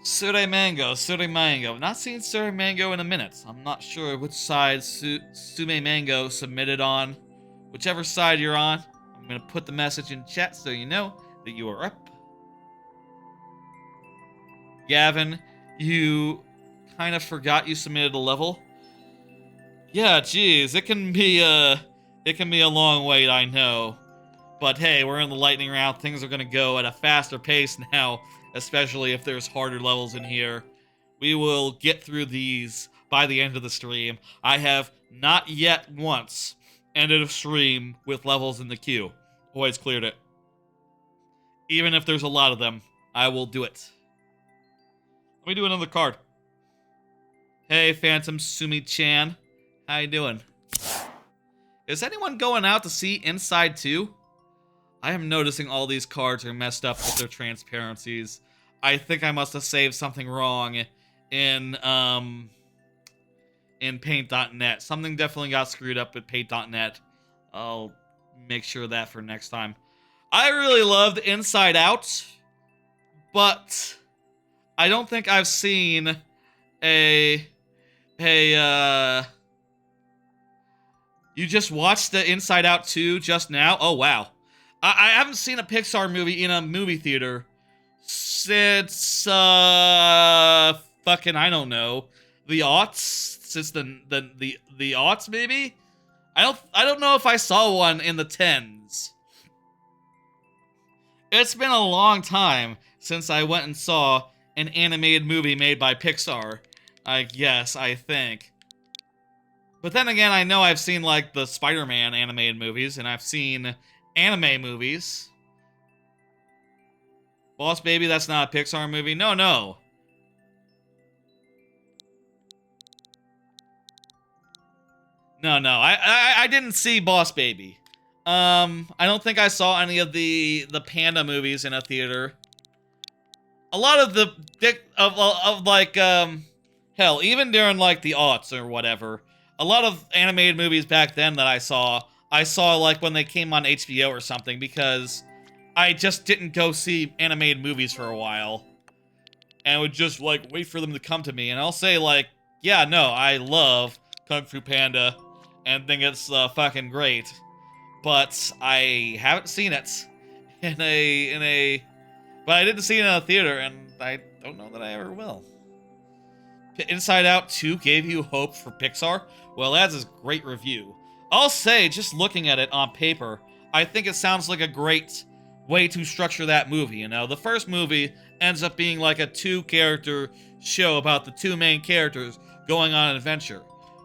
Sure Mango. Not seen Sure Mango in a minute. I'm not sure which side Sume Mango submitted on. Whichever side you're on, I'm gonna put the message in chat so you know that you are up. Gavin, you kind of forgot you submitted a level. Yeah, geez, it can be a long wait, I know. But hey, we're in the lightning round. Things are gonna go at a faster pace now, especially if there's harder levels in here. We will get through these by the end of the stream. I have not yet once ended a stream with levels in the queue. Always cleared it. Even if there's a lot of them, I will do it. Let me do another card. Hey, Phantom Sumi-chan. How you doing? Is anyone going out to see Inside 2? I am noticing all these cards are messed up with their transparencies. I think I must have saved something wrong in Paint.net. Something definitely got screwed up with Paint.net. I'll make sure of that for next time. I really loved Inside Out, but I don't think I've seen you just watched the Inside Out 2 just now? Oh, wow. I haven't seen a Pixar movie in a movie theater since fucking I don't know, the aughts, since the aughts maybe. I don't know if I saw one in the tens. It's been a long time since I went and saw an animated movie made by Pixar. I guess, I think. But then again, I know I've seen, like, the Spider-Man animated movies, and I've seen anime movies. Boss Baby, that's not a Pixar movie? No, no. No, no, I didn't see Boss Baby. I don't think I saw any of the Panda movies in a theater. A lot of the like hell, even during like the aughts or whatever, a lot of animated movies back then that I saw like when they came on HBO or something, because I just didn't go see animated movies for a while, and would just like wait for them to come to me, and I'll say like, yeah, no, I love Kung Fu Panda and think it's fucking great, but I haven't seen it but I didn't see it in a theater, and I don't know that I ever will. Inside Out 2 gave you hope for Pixar? Well, that's a great review. I'll say, just looking at it on paper, I think it sounds like a great way to structure that movie, you know? The first movie ends up being like a two-character show about the two main characters going on an adventure.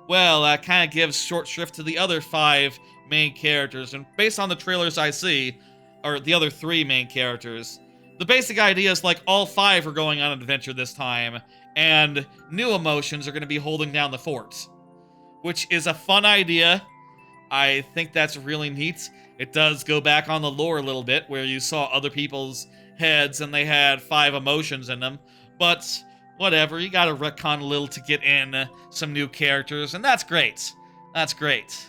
Well, that kind of gives short shrift to the other 5 main characters, and based on the trailers I see, or the other 3 main characters, the basic idea is like all 5 are going on an adventure this time, and new emotions are going to be holding down the fort. Which is a fun idea. I think that's really neat. It does go back on the lore a little bit, where you saw other people's heads and they had 5 emotions in them. But whatever, you gotta retcon a little to get in some new characters, and that's great. That's great.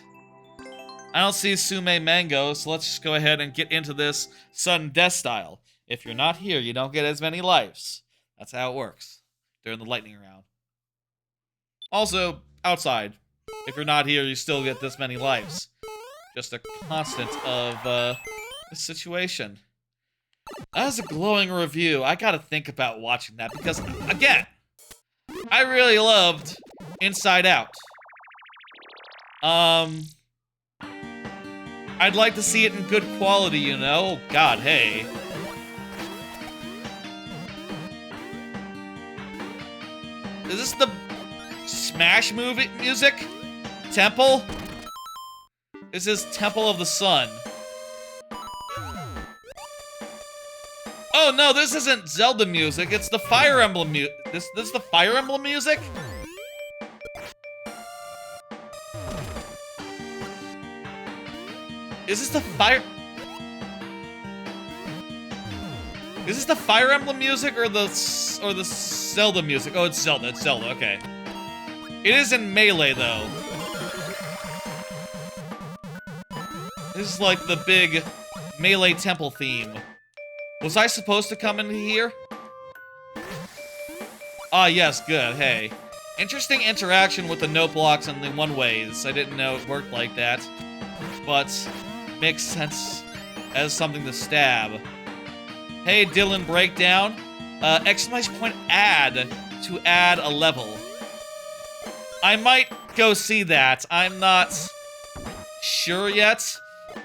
I don't see Sume Mango, so let's just go ahead and get into this sudden death style. If you're not here, you don't get as many lives. That's how it works during the lightning round. Also, outside, if you're not here, you still get this many lives. Just a constant of the situation. That was a glowing review. I gotta think about watching that because, again, I really loved Inside Out. I'd like to see it in good quality, you know? Oh, God, hey. Is this the Smash movie music? Temple? This is Temple of the Sun. Oh no, this isn't Zelda music, it's the Fire Emblem music. This is the Fire Emblem music? Is this the Fire... Is this the Fire Emblem music or the Zelda music? Oh, it's Zelda, okay. It is in Melee, though. This is like the big Melee temple theme. Was I supposed to come in here? Ah, yes, good, hey. Interesting interaction with the note blocks and the one-ways. I didn't know it worked like that. But makes sense as something to stab. Hey, Dylan Breakdown. Exclamation point add to add a level. I might go see that. I'm not sure yet,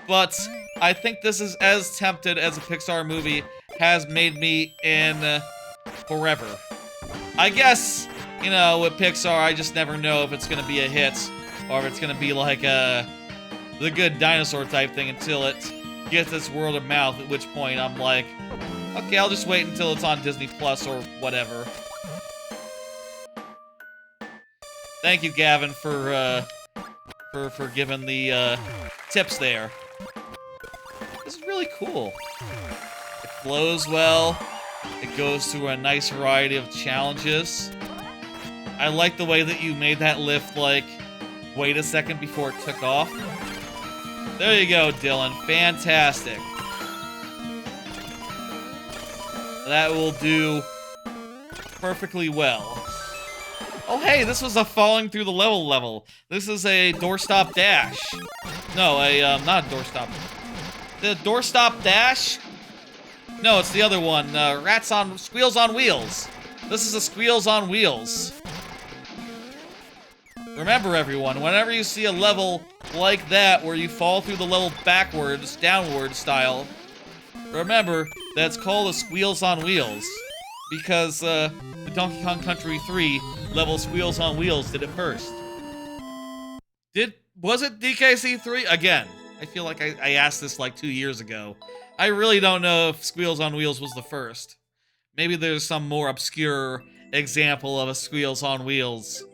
but I think this is as tempted as a Pixar movie has made me in forever. I guess, you know, with Pixar, I just never know if it's gonna be a hit or if it's gonna be like the Good Dinosaur type thing until it gets its word of mouth, at which point I'm like, okay, I'll just wait until it's on Disney Plus or whatever. Thank you, Gavin, for giving the tips there. This is really cool. It flows well. It goes through a nice variety of challenges. I like the way that you made that lift, like, wait a second before it took off. There you go, Dylan. Fantastic. That will do perfectly well. Oh, hey, this was a falling through the level. This is a doorstop dash. No, not a doorstop. the doorstop dash? No, it's the other one. Squeals on Wheels. This is a Squeals on Wheels. Remember, everyone, whenever you see a level like that where you fall through the level backwards, downward style, remember that it's called a Squeals on Wheels. Because the Donkey Kong Country 3 level Squeals on Wheels did it first. Was it DKC 3? Again, I feel like I asked this like 2 years ago. I really don't know if Squeals on Wheels was the first. Maybe there's some more obscure example of a Squeals on Wheels.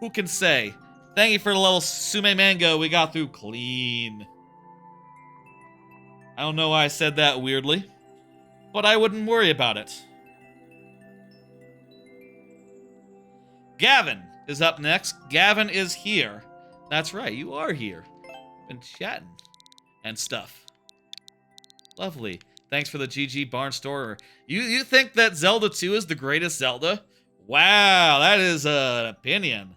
Who can say? Thank you for the level Sume Mango. We got through clean. I don't know why I said that weirdly, but I wouldn't worry about it. Gavin is up next. Gavin is here. That's right, you are here. Been chatting and stuff. Lovely. Thanks for the GG Barnstormer. You think that Zelda 2 is the greatest Zelda? Wow, that is an opinion.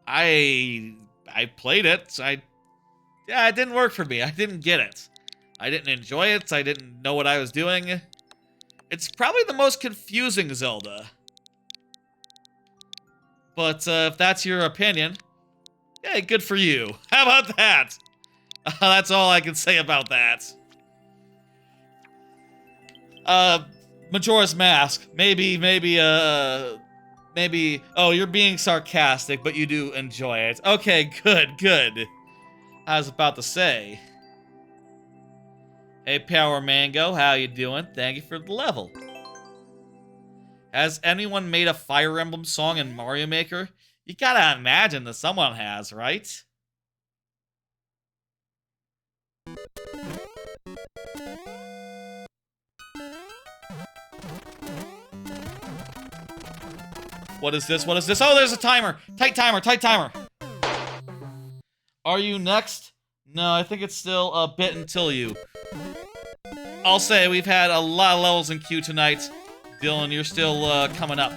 I played it. It didn't work for me. I didn't get it. I didn't enjoy it. I didn't know what I was doing. It's probably the most confusing Zelda. But if that's your opinion, yeah, good for you. How about that? That's all I can say about that. Majora's Mask. Maybe, oh, you're being sarcastic, but you do enjoy it. Okay, good. I was about to say. Hey, Power Mango, how you doing? Thank you for the level. Has anyone made a Fire Emblem song in Mario Maker? You gotta imagine that someone has, right? What is this? Oh, there's a timer! Tight timer! Are you next? No, I think it's still a bit until you. I'll say, we've had a lot of levels in queue tonight. Dylan, you're still coming up.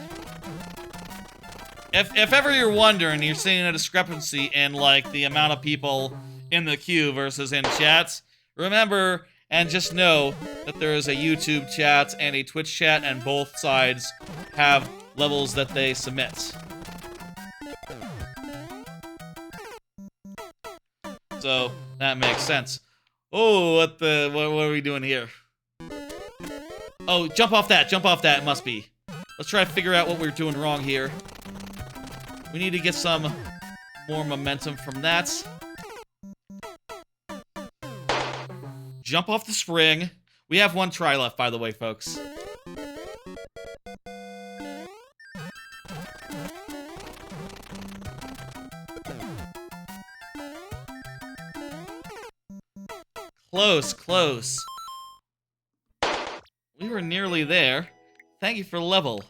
If ever you're wondering, you're seeing a discrepancy in, like, the amount of people in the queue versus in chats, remember and just know that there is a YouTube chat and a Twitch chat, and both sides have levels that they submit. So, that makes sense. Oh, what are we doing here? Oh, jump off that, it must be. Let's try to figure out what we're doing wrong here. We need to get some more momentum from that. Jump off the spring. We have one try left, by the way, folks. Close. We were nearly there. Thank you for the level.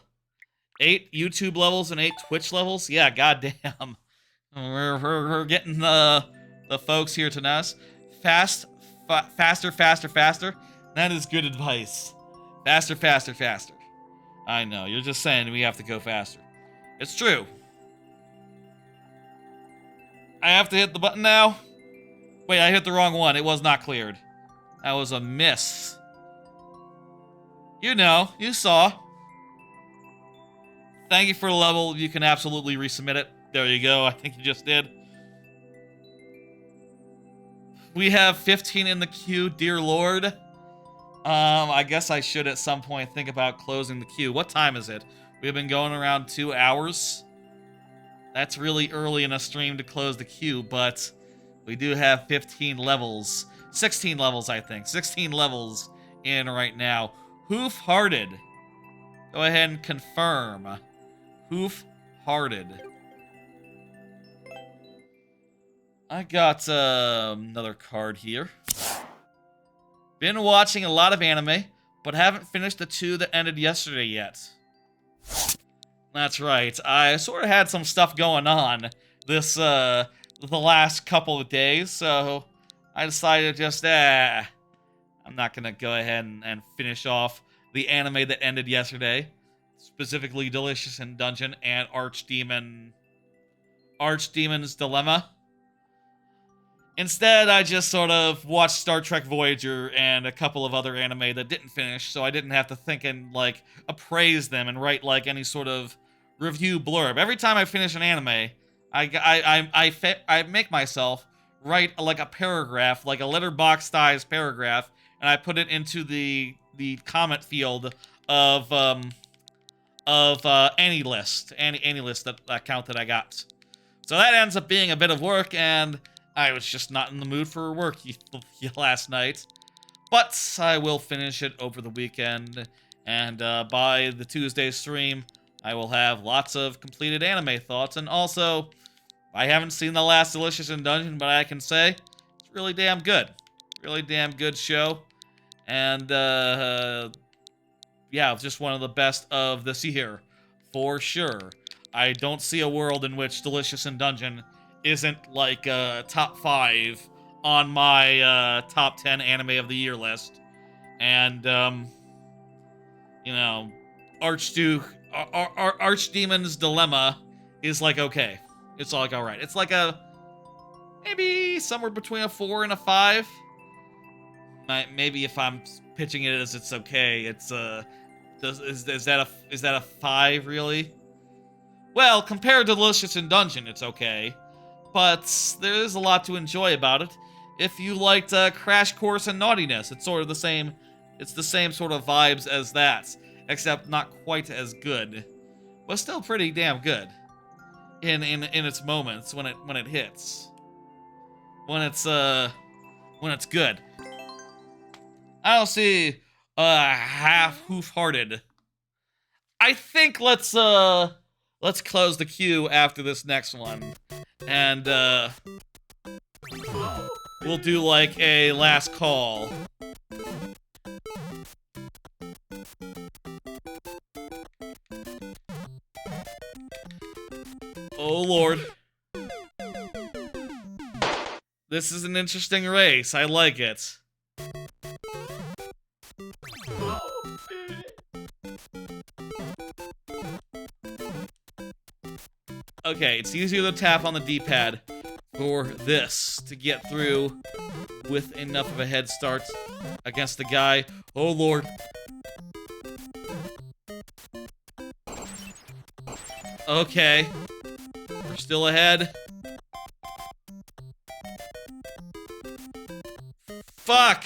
8 YouTube levels and 8 Twitch levels? Yeah, goddamn. We're getting the folks here to us. Faster. That is good advice. Faster. I know, you're just saying we have to go faster. It's true. I have to hit the button now? Wait, I hit the wrong one. It was not cleared. That was a miss. You know, you saw. Thank you for the level. You can absolutely resubmit it. There you go. I think you just did. We have 15 in the queue, dear Lord. I guess I should at some point think about closing the queue. What time is it? We've been going around 2 hours. That's really early in a stream to close the queue, but we do have 15 levels. 16 levels, I think. 16 levels in right now. Hoof-hearted. Go ahead and confirm. Hoof-hearted. I got another card here. Been watching a lot of anime, but haven't finished the 2 that ended yesterday yet. That's right. I sort of had some stuff going on this the last couple of days, so I decided just I'm not gonna go ahead and finish off the anime that ended yesterday, specifically Delicious in Dungeon and Archdemon's Dilemma. Instead, I just sort of watched Star Trek Voyager and a couple of other anime that didn't finish, so I didn't have to think and, like, appraise them and write, like, any sort of review blurb. Every time I finish an anime, I make myself write, like, a paragraph, like a letterbox-sized paragraph, and I put it into the comment field of, any list, any list that account that I got. So that ends up being a bit of work, and I was just not in the mood for work last night. But I will finish it over the weekend, and by the Tuesday stream, I will have lots of completed anime thoughts. And also, I haven't seen the last Delicious in Dungeon, but I can say it's really damn good. Really damn good show. And, yeah, just one of the best of this year, for sure. I don't see a world in which Delicious in Dungeon isn't like top 5 on my top 10 anime of the year list. And you know, Archdemon's Dilemma is like okay. It's like alright. It's like a maybe somewhere between a 4 and a 5. Maybe if I'm pitching it as it's okay, it's is that a 5 really? Well, compared to Delicious in Dungeon, it's okay. But there is a lot to enjoy about it. If you liked Crash Course in Naughtiness, it's sort of the same. It's the same sort of vibes as that, except not quite as good, but still pretty damn good. In its moments when it hits, when it's good. I don't see half hoof-hearted. I think let's close the queue after this next one. And, we'll do, like, a last call. Oh, Lord. This is an interesting race. I like it. Okay, it's easier to tap on the D-pad for this to get through with enough of a head start against the guy. Oh, Lord. Okay. We're still ahead. Fuck!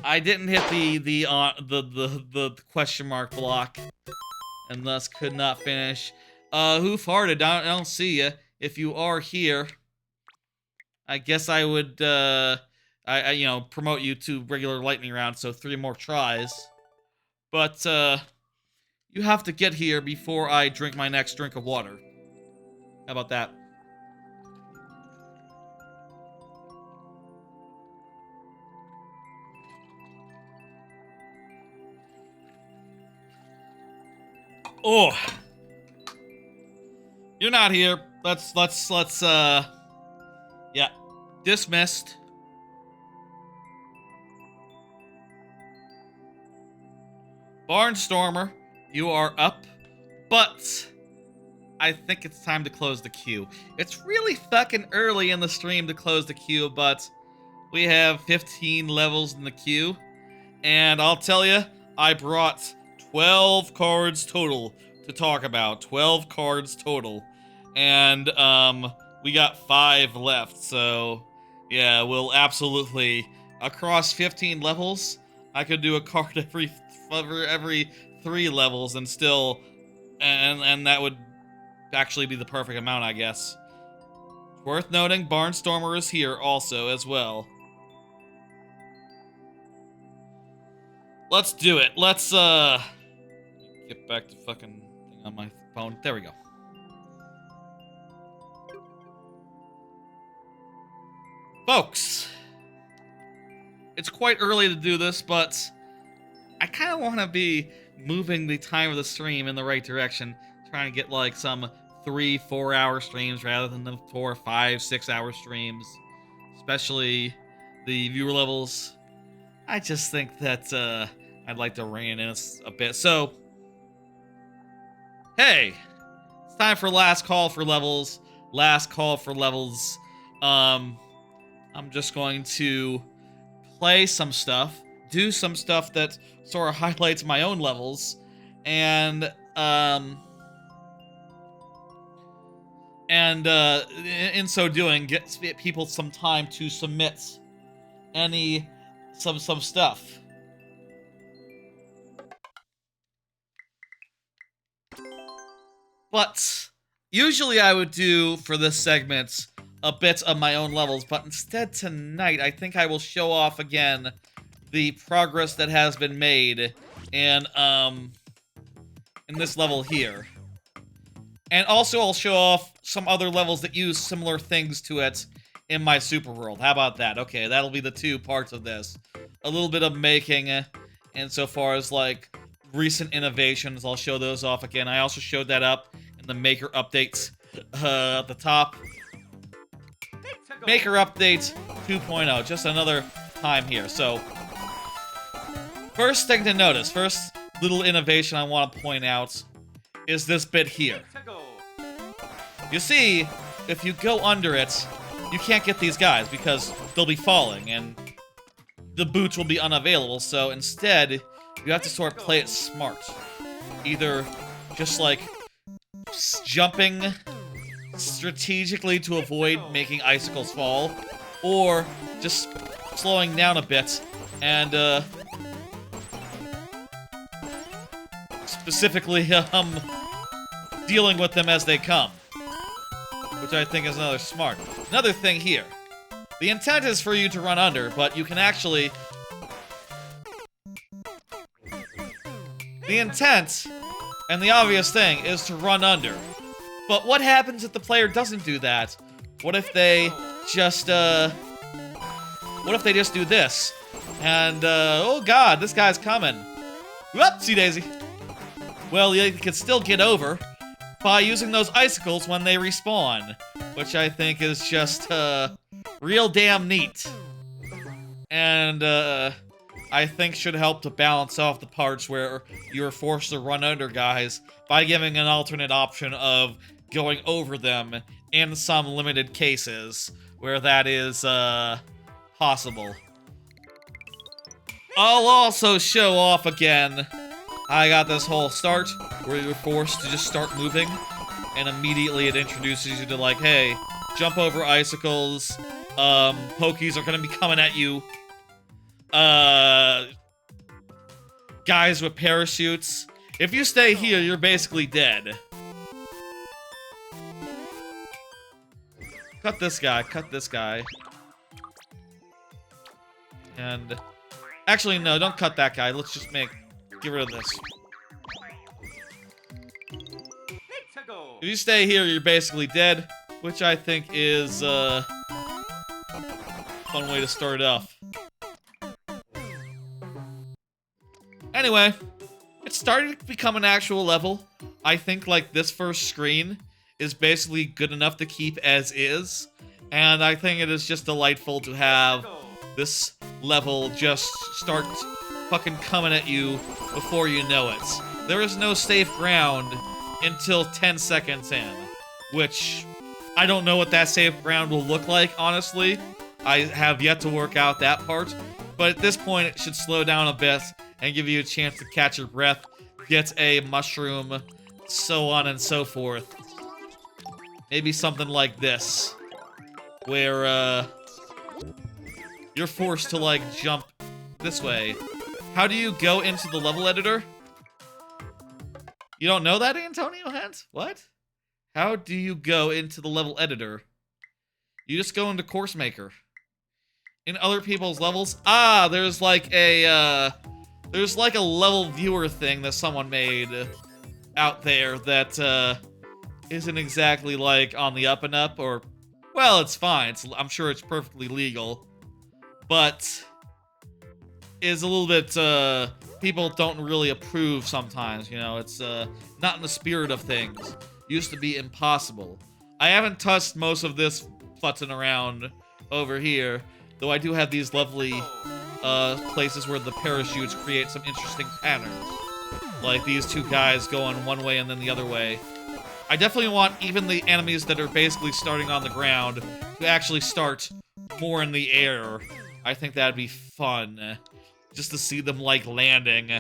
I didn't hit the question mark block, and thus could not finish. Who farted? I don't see you. If you are here, I guess I would, you know, promote you to regular lightning round, so 3 more tries. But, you have to get here before I drink my next drink of water. How about that? Oh. You're not here. Let's, yeah. Dismissed. Barnstormer, you are up, but I think it's time to close the queue. It's really fucking early in the stream to close the queue, but we have 15 levels in the queue, and I'll tell you, I brought 12 cards total to talk about. 12 cards total. And, we got 5 left, so, yeah, we'll absolutely, across 15 levels, I could do a card every 3 levels and still, and that would actually be the perfect amount, I guess. Worth noting, Barnstormer is here also, as well. Let's do it. Let's, get back to fucking thing on my phone. There we go. Folks, it's quite early to do this, but I kind of want to be moving the time of the stream in the right direction, trying to get like some 3-4 hour streams rather than the 4, 5, 6 hour streams, especially the viewer levels. I just think that I'd like to rein in a bit. So, hey, it's time for last call for levels. last call for levels. I'm just going to play some stuff, do some stuff that sort of highlights my own levels, and in so doing, get people some time to submit some stuff. But usually I would do for this segment a bit of my own levels, but instead tonight I think I will show off again the progress that has been made in this level here. And also I'll show off some other levels that use similar things to it in my super world. How about that? Okay, that'll be the two parts of this. A little bit of making, and so far as like recent innovations, I'll show those off again. I also showed that up in the Maker updates at the top. Maker Update 2.0, just another time here. So, first thing to notice, first little innovation I want to point out is this bit here. You see, if you go under it, you can't get these guys because they'll be falling and the boots will be unavailable. So instead, you have to sort of play it smart. Either just like jumping strategically to avoid making icicles fall, or just slowing down a bit and specifically dealing with them as they come, which I think is another smart. Another thing here, the intent is for you to run under, but you can actually, the intent and the obvious thing is to run under. But what happens if the player doesn't do that? What if they just, do this? And, oh god, this guy's coming. Whoopsie daisy. Well, you can still get over by using those icicles when they respawn, which I think is just, real damn neat. And, I think should help to balance off the parts where you're forced to run under guys by giving an alternate option of going over them in some limited cases where that is, possible. I'll also show off again, I got this whole start where you're forced to just start moving, and immediately it introduces you to like, hey, jump over icicles, pokies are gonna be coming at you, guys with parachutes. If you stay here, you're basically dead. Cut this guy, cut this guy. And... actually, no, don't cut that guy. Let's just get rid of this. If you stay here, you're basically dead, which I think is, fun way to start it off. Anyway, it started to become an actual level. I think, like, this first screen is basically good enough to keep as is, and I think it is just delightful to have this level just start fucking coming at you before you know it. There is no safe ground until 10 seconds in, which I don't know what that safe ground will look like, honestly. I have yet to work out that part, but at this point it should slow down a bit and give you a chance to catch your breath, get a mushroom, so on and so forth. Maybe something like this, where, you're forced to, like, jump this way. How do you go into the level editor? You don't know that, Antonio Hent? What? How do you go into the level editor? You just go into Course Maker. In other people's levels? Ah, there's like a level viewer thing that someone made out there that, isn't exactly, like, on the up and up, or... well, it's fine. I'm sure it's perfectly legal. But is a little bit, people don't really approve sometimes, you know, it's, not in the spirit of things. Used to be impossible. I haven't touched most of this futzing around over here, though I do have these lovely, places where the parachutes create some interesting patterns. Like these two guys going one way and then the other way. I definitely want even the enemies that are basically starting on the ground to actually start more in the air. I think that'd be fun. Just to see them, like, landing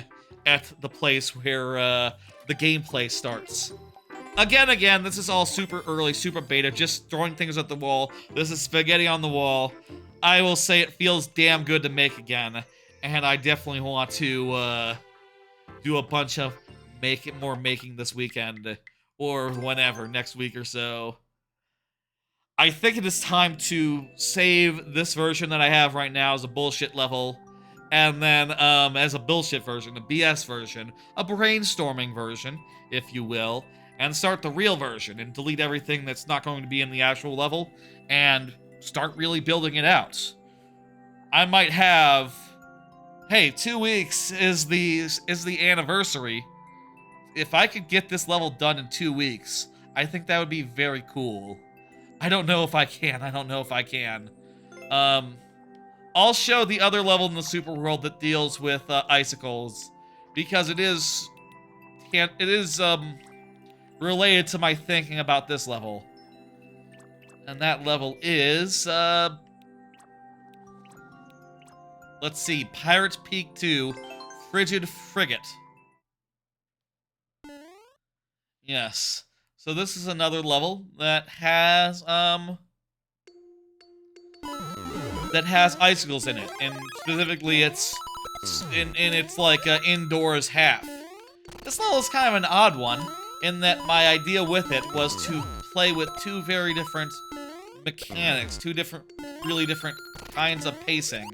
at the place where the gameplay starts. Again, this is all super early, super beta, just throwing things at the wall. This is spaghetti on the wall. I will say it feels damn good to make again, and I definitely want to do a bunch of more making this weekend, or whenever, next week or so. I think it is time to save this version that I have right now as a bullshit level, and then as a bullshit version, a BS version, a brainstorming version, if you will, and start the real version and delete everything that's not going to be in the actual level and start really building it out. I might have, hey, 2 weeks is the anniversary. If I could get this level done in 2 weeks, I think that would be very cool. I don't know if I can. I'll show the other level in the super world that deals with icicles, because it is related to my thinking about this level. And that level is, let's see, Pirates Peak 2, Frigid Frigate. Yes. So this is another level that has icicles in it, and specifically it's in its like indoors half. This level is kind of an odd one in that my idea with it was to play with two very different mechanics, two really different kinds of pacing.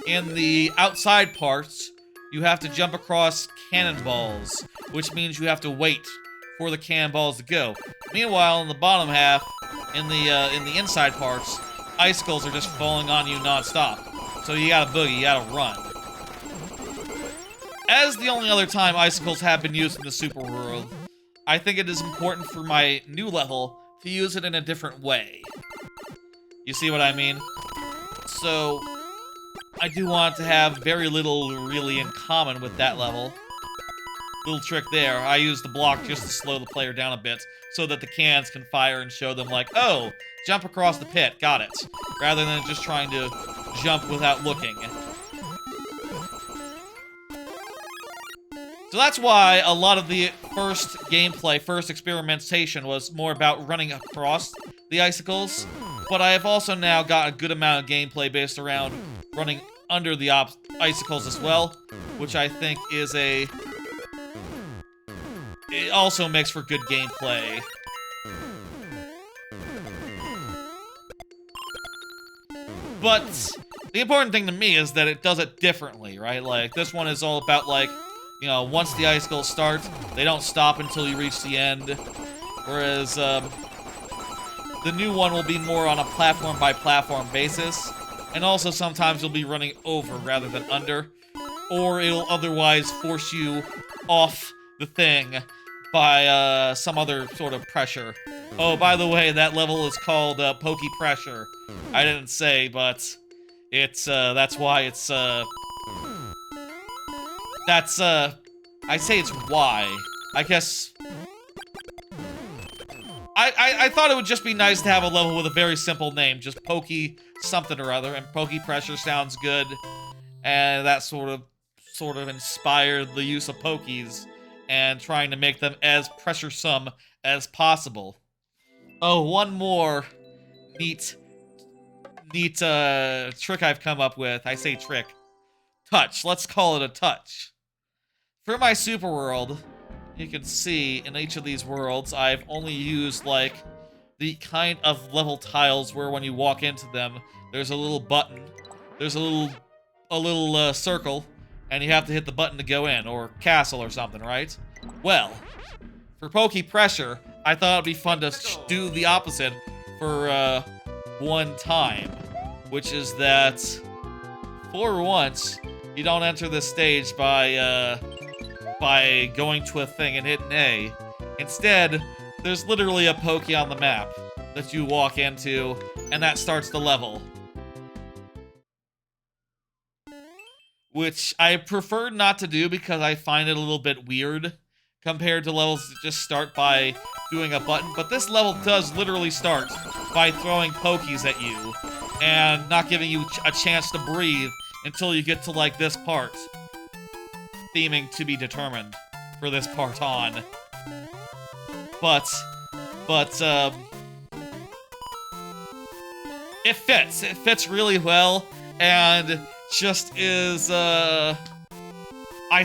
In the outside parts, you have to jump across cannonballs, which means you have to wait for the cannonballs to go. Meanwhile, in the bottom half, in the inside parts, icicles are just falling on you non-stop. So you gotta boogie, you gotta run. As the only other time icicles have been used in the super world, I think it is important for my new level to use it in a different way. You see what I mean? So, I do want to have very little really in common with that level. Little trick there, I use the block just to slow the player down a bit, so that the cans can fire and show them like, oh, jump across the pit, got it. Rather than just trying to jump without looking. So that's why a lot of the first gameplay, first experimentation was more about running across the icicles. But I have also now got a good amount of gameplay based around running under the icicles as well, which I think is it also makes for good gameplay. But the important thing to me is that it does it differently, right? Like, this one is all about, like, you know, once the icicles start, they don't stop until you reach the end. Whereas, the new one will be more on a platform-by-platform basis. And also, sometimes you'll be running over rather than under. Or it'll otherwise force you off the thing by, some other sort of pressure. Oh, by the way, that level is called, Pokey Pressure. I didn't say, but it's, that's why it's, I say it's why. I guess... I thought it would just be nice to have a level with a very simple name, just Pokey something or other, and Pokey Pressure sounds good, and that sort of inspired the use of Pokies, and trying to make them as pressuresome as possible. Oh, one more neat trick I've come up with. I say trick. Touch. Let's call it a touch. For my super world, you can see in each of these worlds, I've only used, like, the kind of level tiles where when you walk into them, there's a little button, there's a little circle, and you have to hit the button to go in, or castle or something, right? Well, for Pokey Pressure, I thought it'd be fun to do the opposite for, one time, which is that, for once, you don't enter this stage by going to a thing and hitting A. Instead, there's literally a Pokey on the map that you walk into, and that starts the level. Which I prefer not to do because I find it a little bit weird, compared to levels that just start by doing a button. But this level does literally start by throwing pokies at you and not giving you a chance to breathe until you get to, like, this part. Theming to be determined for this part on. But, it fits. It fits really well, and just is, I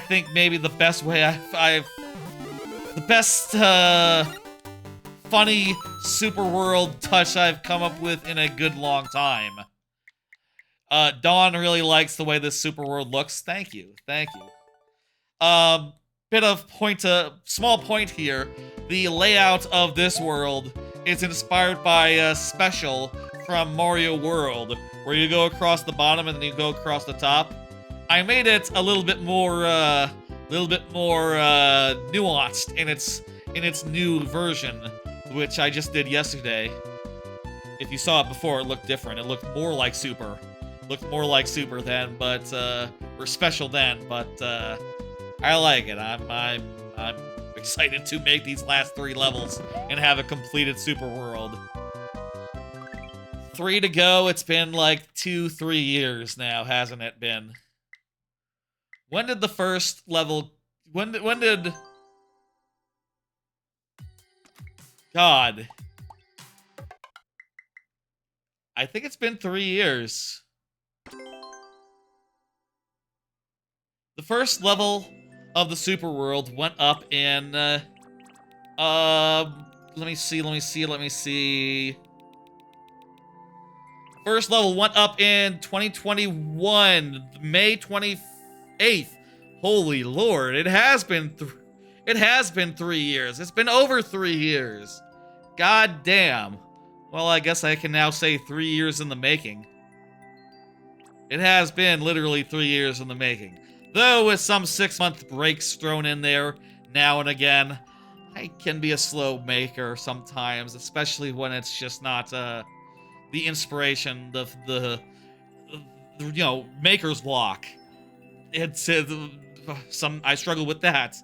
think maybe the best way the best, funny super world touch I've come up with in a good long time. Dawn really likes the way this super world looks. Thank you. Thank you. Bit of small point here. The layout of this world is inspired by a special from Mario World, where you go across the bottom and then you go across the top. I made it a little bit more nuanced in its new version, which I just did yesterday. If you saw it before, it looked different. It looked more like Super. Looked more like Super then, but or special then, but I like it. I'm excited to make these last 3 levels and have a completed Super World. 3 to go. It's been like 2-3 years now, hasn't it been? When did the first level... When did... God. I think it's been 3 years. The first level of the Super World went up in, let me see. First level went up in 2021, May 28th. Holy Lord, it has been 3 years. It's been over 3 years. God damn. Well, I guess I can now say 3 years in the making. It has been literally 3 years in the making. Though with some 6-month breaks thrown in there now and again. I can be a slow maker sometimes, especially when it's just not, the inspiration, the you know, maker's block. It's, I struggle with that,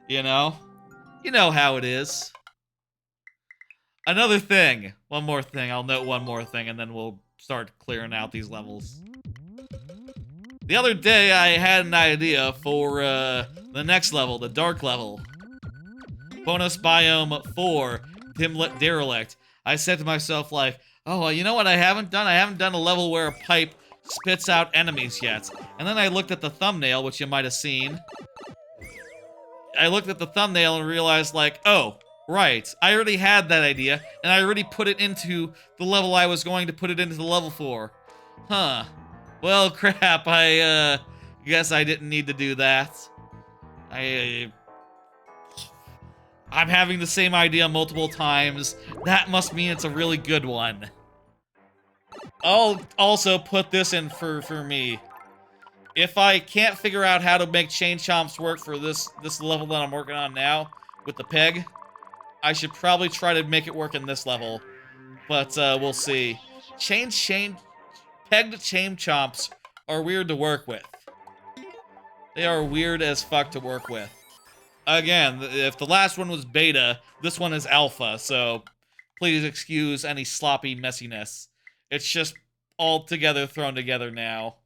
you know? You know how it is. Another thing, one more thing, I'll note one more thing, and then we'll start clearing out these levels. The other day, I had an idea for, the next level, the dark level. Bonus Biome 4, Dimlet Derelict. I said to myself, like, oh, well, you know what I haven't done? I haven't done a level where a pipe spits out enemies yet. And then I looked at the thumbnail, which you might have seen. I looked at the thumbnail and realized, like, oh, right. I already had that idea, and I already put it into the level I was going to put it into the level for. Huh. Well, crap, I guess I didn't need to do that. I'm having the same idea multiple times. That must mean it's a really good one. I'll also put this in for me. If I can't figure out how to make chain chomps work for this level that I'm working on now with the peg, I should probably try to make it work in this level. But we'll see. Pegged chain chomps are weird to work with. They are weird as fuck to work with. Again, if the last one was beta, this one is alpha, so please excuse any sloppy messiness. It's just all together thrown together now.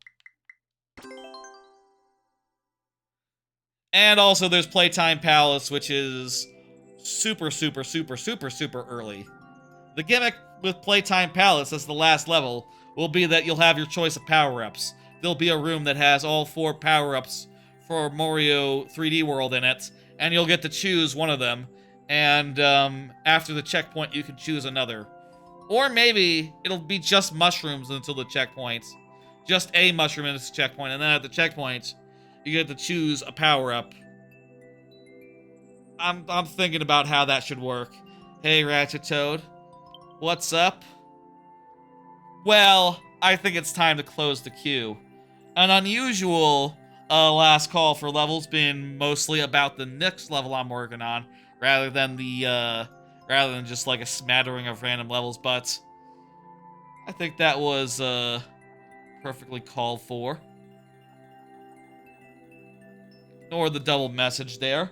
And also there's Playtime Palace, which is super early. The gimmick with Playtime Palace as the last level will be that you'll have your choice of power-ups. There'll be a room that has all 4 power-ups for Mario 3D World in it, and you'll get to choose one of them, and after the checkpoint you can choose another. Or maybe it'll be just mushrooms until the checkpoint. Just a mushroom in this checkpoint, and then at the checkpoint, you get to choose a power-up. I'm thinking about how that should work. Hey, Ratchet Toad. What's up? Well, I think it's time to close the queue. An unusual last call for levels being mostly about the next level I'm working on, rather than just like a smattering of random levels, but I think that was perfectly called for. Ignore the double message there.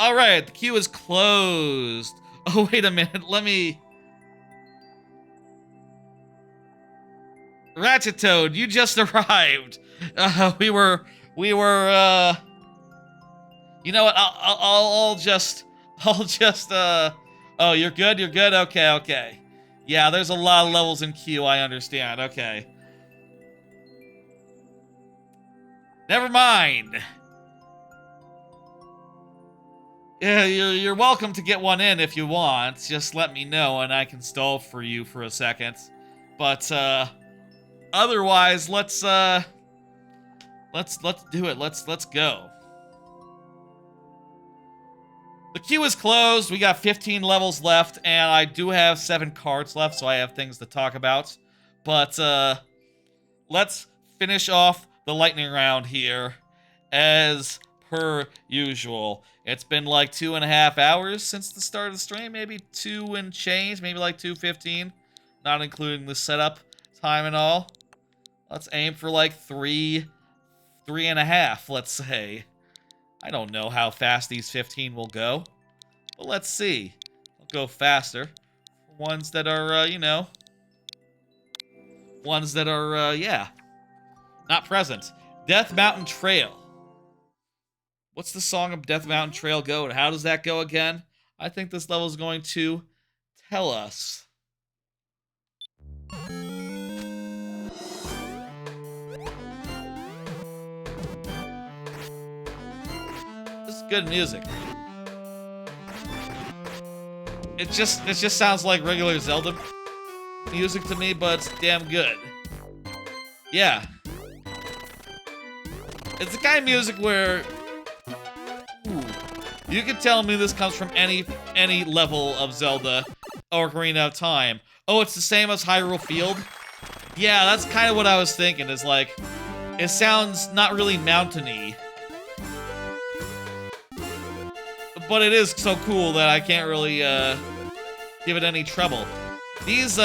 All right, the queue is closed. Oh, wait a minute. Let me... Ratchet Toad, you just arrived. We were, you know what? I'll just, oh, you're good. You're good. Okay, okay. Yeah, there's a lot of levels in queue. I understand. Okay. Never mind. Yeah, you're welcome to get one in if you want. Just let me know and I can stall for you for a second. But otherwise, let's do it. Let's go. The queue is closed. We got 15 levels left, and I do have 7 cards left, so I have things to talk about. But let's finish off the lightning round here, as per usual. It's been like 2.5 hours since the start of the stream, maybe 2 and change, maybe like 2:15, not including the setup time and all. Let's aim for like 3.5, let's say. I don't know how fast these 15 will go, but let's see. I'll go faster. Ones that are, you know, ones that are, yeah, not present. Death Mountain Trail. What's the song of Death Mountain Trail go, and how does that go again? I think this level is going to tell us. This is good music. It just sounds like regular Zelda music to me, but it's damn good. Yeah. It's the kind of music where, ooh, you can tell me this comes from any level of Zelda or Ocarina of Time. Oh, it's the same as Hyrule Field? Yeah, that's kind of what I was thinking, is like, it sounds not really mountainy. But it is so cool that I can't really, give it any trouble. These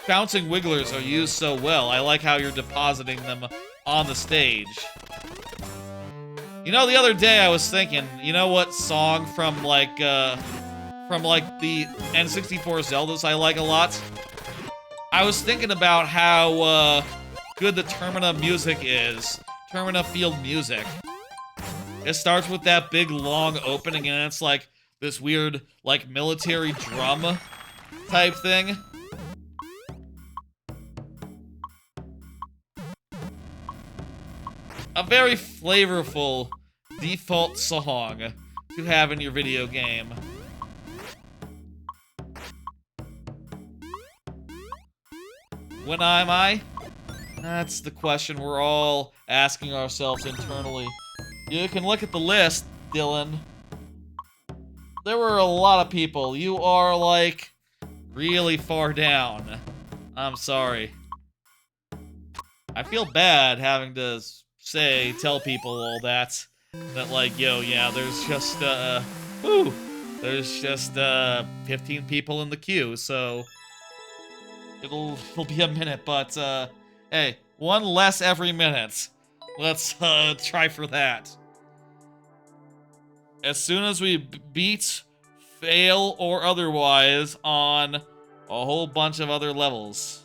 bouncing wigglers are used so well. I like how you're depositing them on the stage. You know, the other day I was thinking, you know what song from like the N64 Zeldas I like a lot? I was thinking about how, good the Termina music is. Termina Field music. It starts with that big, long opening, and it's like this weird, like, military drum type thing. A very flavorful default song to have in your video game. When am I? That's the question we're all asking ourselves internally. You can look at the list, Dylan. There were a lot of people. You are, like, really far down. I'm sorry. I feel bad having to tell people all that. That, like, yo, yeah, there's just, there's just, 15 people in the queue, so it'll be a minute, but, hey, one less every minute. Let's, try for that. As soon as we beat, fail, or otherwise on a whole bunch of other levels.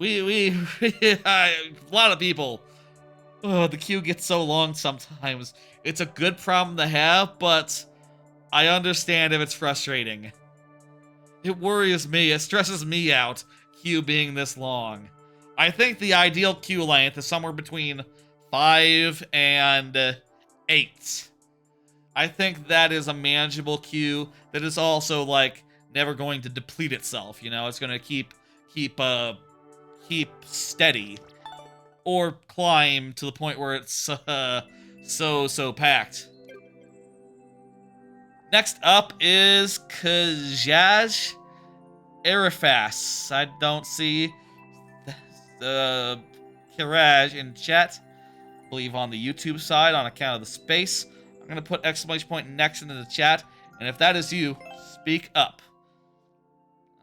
A lot of people. Oh, the queue gets so long sometimes. It's a good problem to have, but I understand if it's frustrating. It worries me, it stresses me out, queue being this long. I think the ideal queue length is somewhere between 5 and 8. I think that is a manageable queue that is also, like, never going to deplete itself, you know? It's gonna keep steady. Or climb to the point where it's, so packed. Next up is Kajaj Arifas. I don't see the Kiraj in chat. I believe on the YouTube side on account of the space. I'm gonna put exclamation point next into the chat, and if that is you, speak up.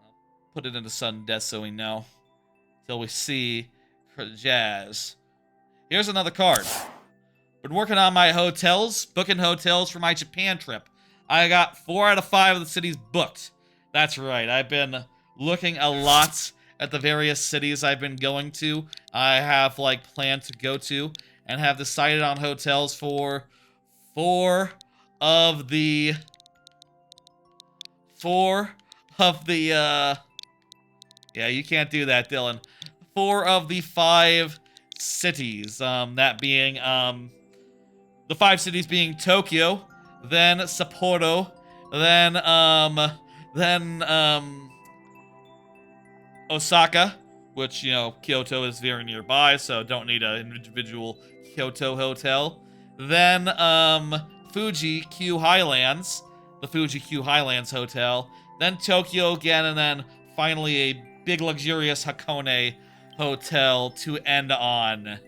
I'll put it into sudden death so we know. Till we see Jazz. Here's another card. been working on my hotels, booking hotels for my Japan trip. I got 4 out of 5 of the cities booked. That's right, I've been looking a lot at the various cities I've been going to. I have, like, planned to go to, and have decided on hotels for 4 of the... Yeah, you can't do that, Dylan. 4 of the 5 cities. That being, the 5 cities being Tokyo, then Sapporo, then Osaka, which, you know, Kyoto is very nearby, so don't need an individual Kyoto hotel. Then, Fuji Q Highlands, the Fuji Q Highlands Hotel. Then Tokyo again, and then finally a big luxurious Hakone hotel to end on.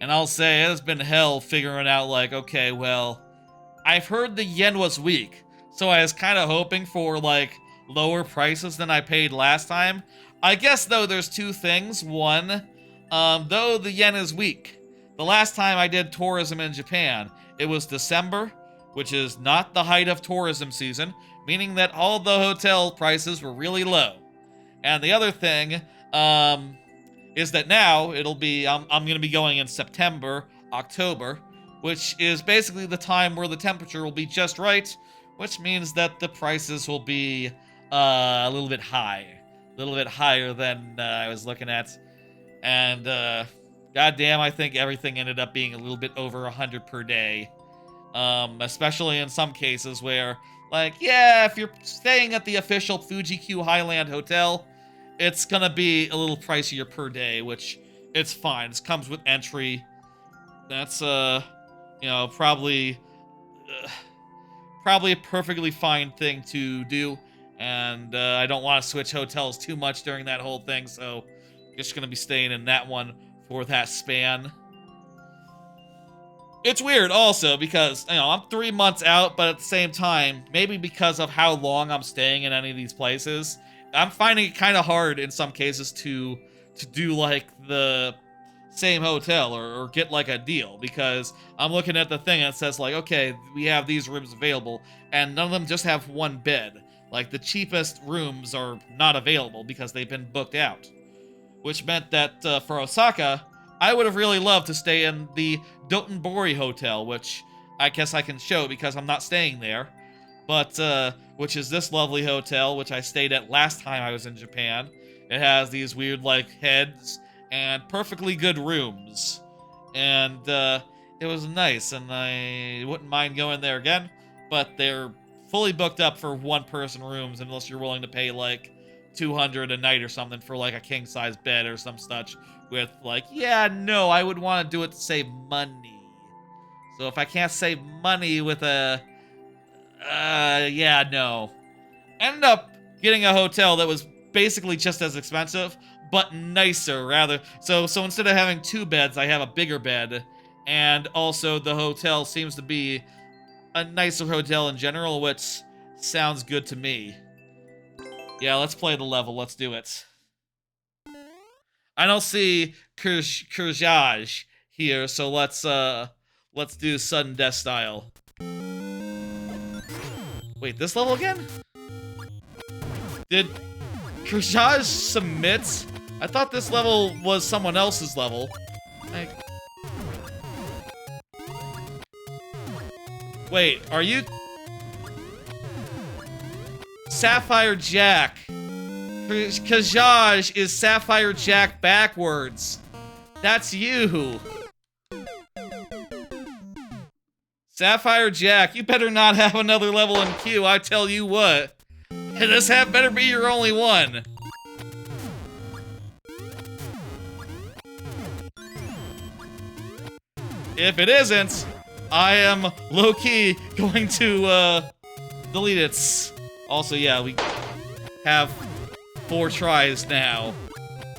And I'll say, it has been hell figuring out, like, okay, well, I've heard the yen was weak, so I was kind of hoping for, like, lower prices than I paid last time. I guess, though, there's 2 things. One, though the yen is weak, the last time I did tourism in Japan, it was December, which is not the height of tourism season, meaning that all the hotel prices were really low. And the other thing, is that now it'll be, I'm going to be going in September, October, which is basically the time where the temperature will be just right, which means that the prices will be a little bit high. A little bit higher than I was looking at. And, goddamn, I think everything ended up being a little bit over 100 per day. Especially in some cases where, like, yeah, if you're staying at the official Fuji Q Highland Hotel, it's gonna be a little pricier per day, which it's fine. It comes with entry. That's, you know, probably a perfectly fine thing to do. And I don't want to switch hotels too much during that whole thing, so I'm just gonna be staying in that one for that span. It's weird also because, you know, I'm 3 months out, but at the same time, maybe because of how long I'm staying in any of these places, I'm finding it kind of hard in some cases to do, like, the same hotel or get, like, a deal, because I'm looking at the thing and it says, like, okay, we have these rooms available, and none of them just have 1 bed. Like, the cheapest rooms are not available because they've been booked out. Which meant that, for Osaka, I would have really loved to stay in the Dotonbori Hotel, which I guess I can show because I'm not staying there. But, which is this lovely hotel, which I stayed at last time I was in Japan. It has these weird, like, heads and perfectly good rooms. And, it was nice, and I wouldn't mind going there again, but they're fully booked up for 1-person rooms unless you're willing to pay, like, $200 a night or something for, like, a king-size bed or some such with, like, yeah, no, I would want to do it to save money. So if I can't save money with a... yeah, no. Ended up getting a hotel that was basically just as expensive, but nicer, rather. So instead of having 2 beds, I have a bigger bed, and also the hotel seems to be a nicer hotel in general, which sounds good to me. Yeah, let's play the level. Let's do it. I don't see Kurjaj here, so let's do sudden death style. Wait, this level again? Did Kurjaj submit? I thought this level was someone else's level. Like... Wait, are you... Sapphire Jack. Kajaj is Sapphire Jack backwards. That's you. Sapphire Jack, you better not have another level in queue, I tell you what. This better be your only one. If it isn't, I am low-key going to, delete it. Also, yeah, we have 4 tries now.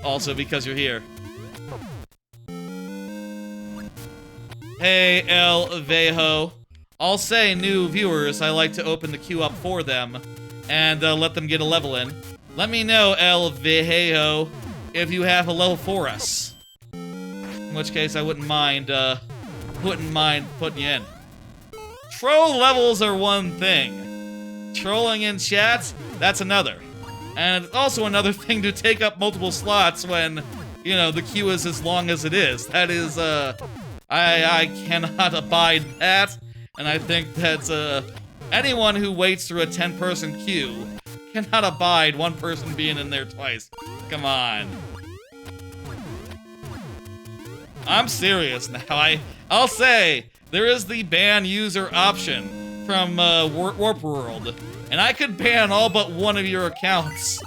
Also, because you're here. Hey, El Vejo. I'll say, new viewers, I like to open the queue up for them and let them get a level in. Let me know, El Vejo, if you have a level for us. In which case, I wouldn't mind wouldn't mind putting you in. Troll levels are one thing. Trolling in chats, that's another. And it's also another thing to take up multiple slots when, you know, the queue is as long as it is. That is, I cannot abide that. And I think that, anyone who waits through a 10-person queue cannot abide one person being in there twice. Come on. I'm serious now. I'll say, there is the ban user option from Warp World, and I could ban all but one of your accounts,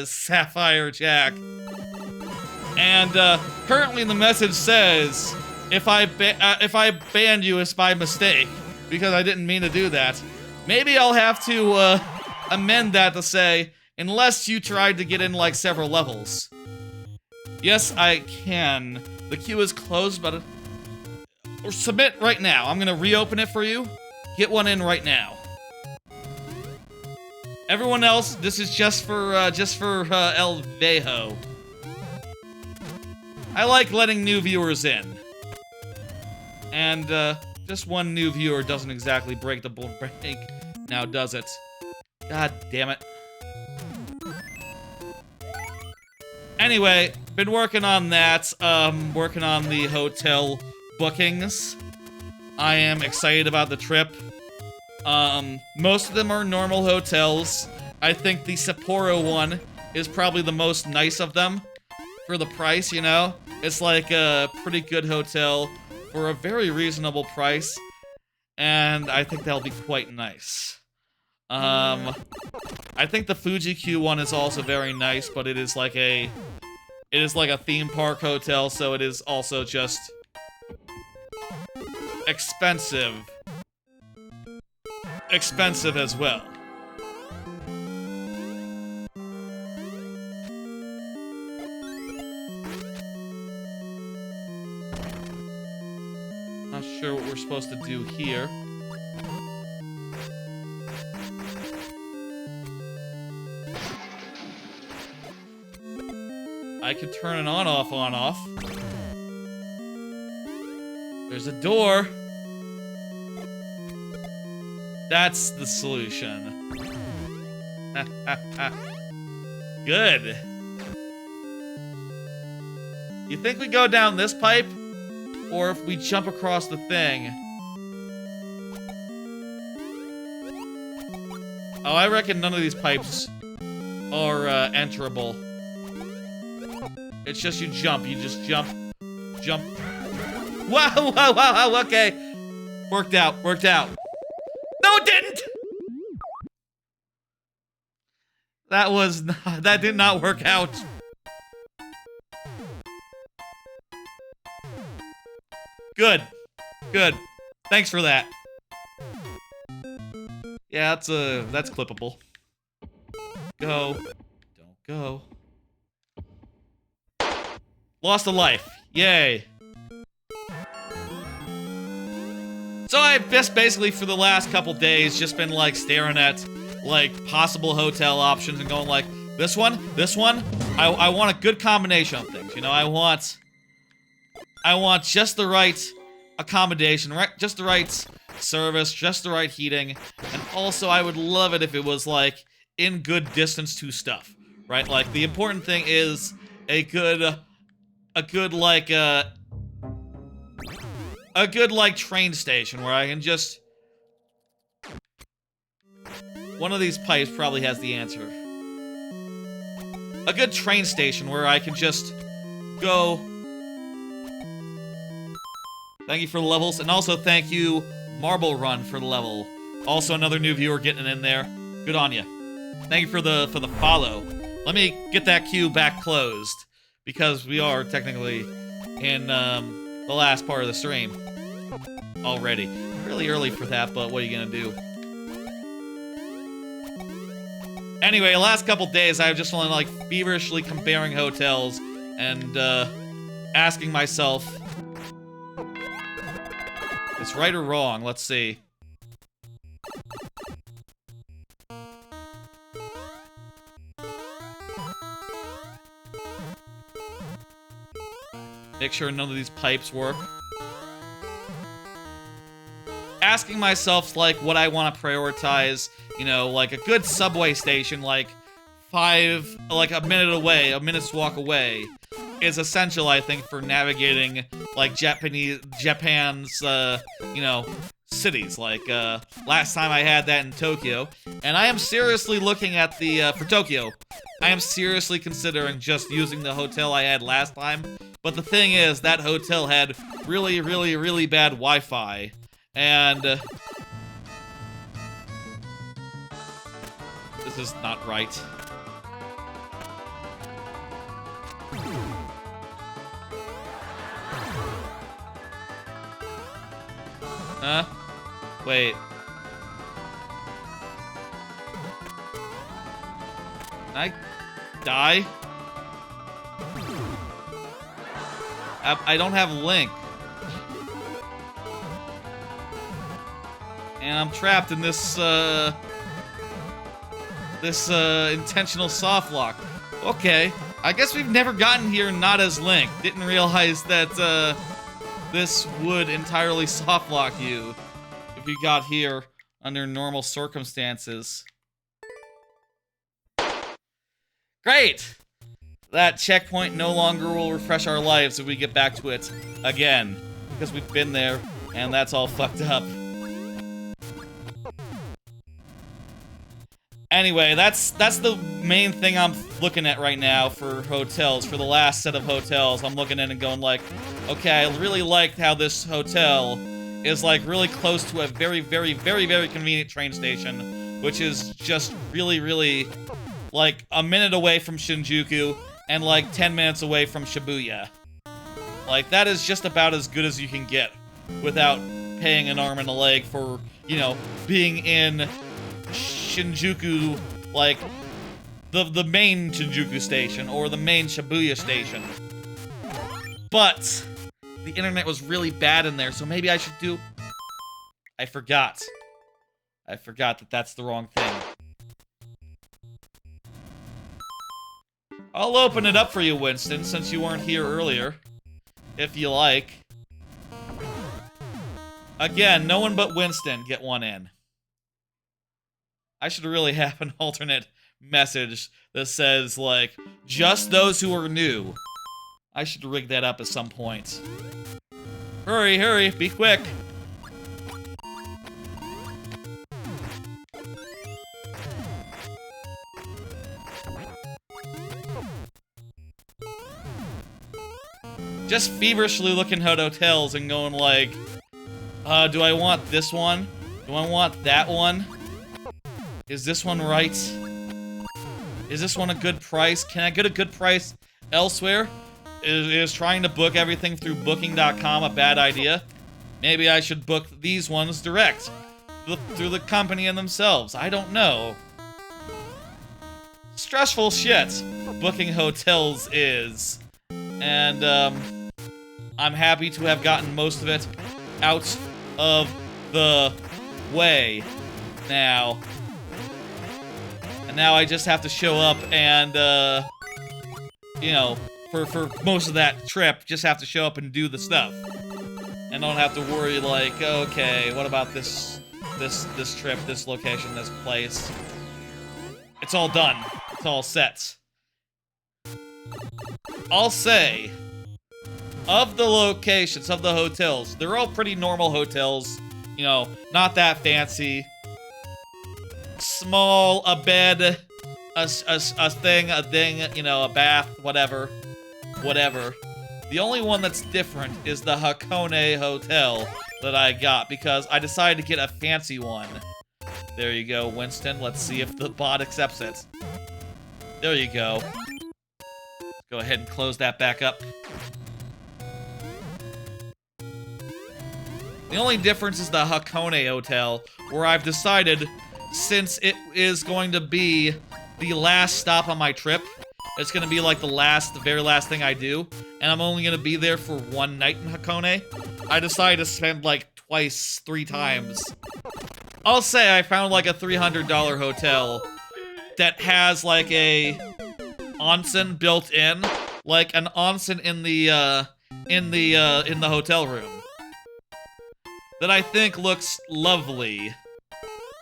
Sapphire Jack. And currently the message says, if I banned you, it's by mistake, because I didn't mean to do that. Maybe I'll have to amend that to say, unless you tried to get in like several levels. Yes, I can. The queue is closed, but or submit right now. I'm gonna reopen it for you. Get one in right now. Everyone else, this is just for El Vejo. I like letting new viewers in. And just one new viewer doesn't exactly break the bank, now does it? God damn it. Anyway, been working on that, working on the hotel bookings. I am excited about the trip. Most of them are normal hotels. I think the Sapporo one is probably the most nice of them for the price, you know? It's like a pretty good hotel for a very reasonable price, and I think that'll be quite nice. I think the Fuji Q one is also very nice, but it is like a theme park hotel, so it is also just expensive. Expensive as well. Not sure what we're supposed to do here. I could turn it on, off. There's a door. That's the solution. Good. You think we go down this pipe? Or if we jump across the thing? Oh, I reckon none of these pipes are enterable. It's just you jump. You just jump. Jump. Wow, okay. Worked out. No, it didn't! That did not work out. Good. Thanks for that. Yeah, that's clippable. Go. Don't go. Lost a life. Yay. So I've just basically for the last couple days just been like staring at like possible hotel options and going like, this one. I want a good combination of things, you know. I want just the right accommodation, right? Just the right service, just the right heating, and also I would love it if it was like in good distance to stuff, right? Like the important thing is a good train station where I can just... One of these pipes probably has the answer. A good train station where I can just go... Thank you for the levels, and also thank you, Marble Run, for the level. Also another new viewer getting in there. Good on you. Thank you for the follow. Let me get that queue back closed, because we are technically in the last part of the stream already. Really early for that, but what are you gonna do? Anyway, the last couple days I've just been like feverishly comparing hotels and asking myself, it's right or wrong? Let's see. Make sure none of these pipes work. asking myself, like, what I want to prioritize, you know, like a good subway station, like a minute's walk away, is essential, I think, for navigating, like, Japan's, you know, cities. Like, last time I had that in Tokyo, and I am seriously looking at the, for Tokyo, I am seriously considering just using the hotel I had last time, but the thing is, that hotel had really, really, really bad Wi-Fi, and, this is not right. Huh? Wait. Can I die? I don't have Link. And I'm trapped in this, intentional soft lock. Okay. I guess we've never gotten here not as Link. Didn't realize that, this would entirely soft lock you if you got here under normal circumstances. Great! That checkpoint no longer will refresh our lives if we get back to it again, because we've been there, and that's all fucked up. Anyway, that's the main thing I'm looking at right now for hotels. For the last set of hotels, I'm looking at and going like, okay, I really like how this hotel is like really close to a very, very, very, very convenient train station, which is just really, really like a minute away from Shinjuku and like 10 minutes away from Shibuya. Like, that is just about as good as you can get without paying an arm and a leg for, you know, being in Shinjuku, like, the main Shinjuku station, or the main Shibuya station. But the internet was really bad in there, so maybe I should do... I forgot that that's the wrong thing. I'll open it up for you, Winston, since you weren't here earlier. If you like. Again, no one but Winston get one in. I should really have an alternate message that says, like, just those who are new. I should rig that up at some point. Hurry, hurry, be quick. Just feverishly looking at hotels and going like, do I want this one? Do I want that one? Is this one right? Is this one a good price? Can I get a good price elsewhere? Is trying to book everything through booking.com a bad idea? Maybe I should book these ones direct through the company and themselves. I don't know. Stressful shit booking hotels is. And, I'm happy to have gotten most of it out of the way now. And now I just have to show up and, you know, for most of that trip, just have to show up and do the stuff. And don't have to worry, like, okay, what about this trip, this location, this place? It's all done. It's all set. I'll say, of the locations, of the hotels, they're all pretty normal hotels. You know, not that fancy. Small, a bed, a thing, you know, a bath, whatever. Whatever. The only one that's different is the Hakone Hotel that I got, because I decided to get a fancy one. There you go, Winston. Let's see if the bot accepts it. There you go. Go ahead and close that back up. The only difference is the Hakone Hotel, where I've decided, since it is going to be the last stop on my trip, it's going to be like the very last thing I do, and I'm only going to be there for one night in Hakone, I decided to spend like twice, 3 times. I'll say I found like a $300 hotel that has like a onsen built in, like an onsen in the hotel room. that I think looks lovely.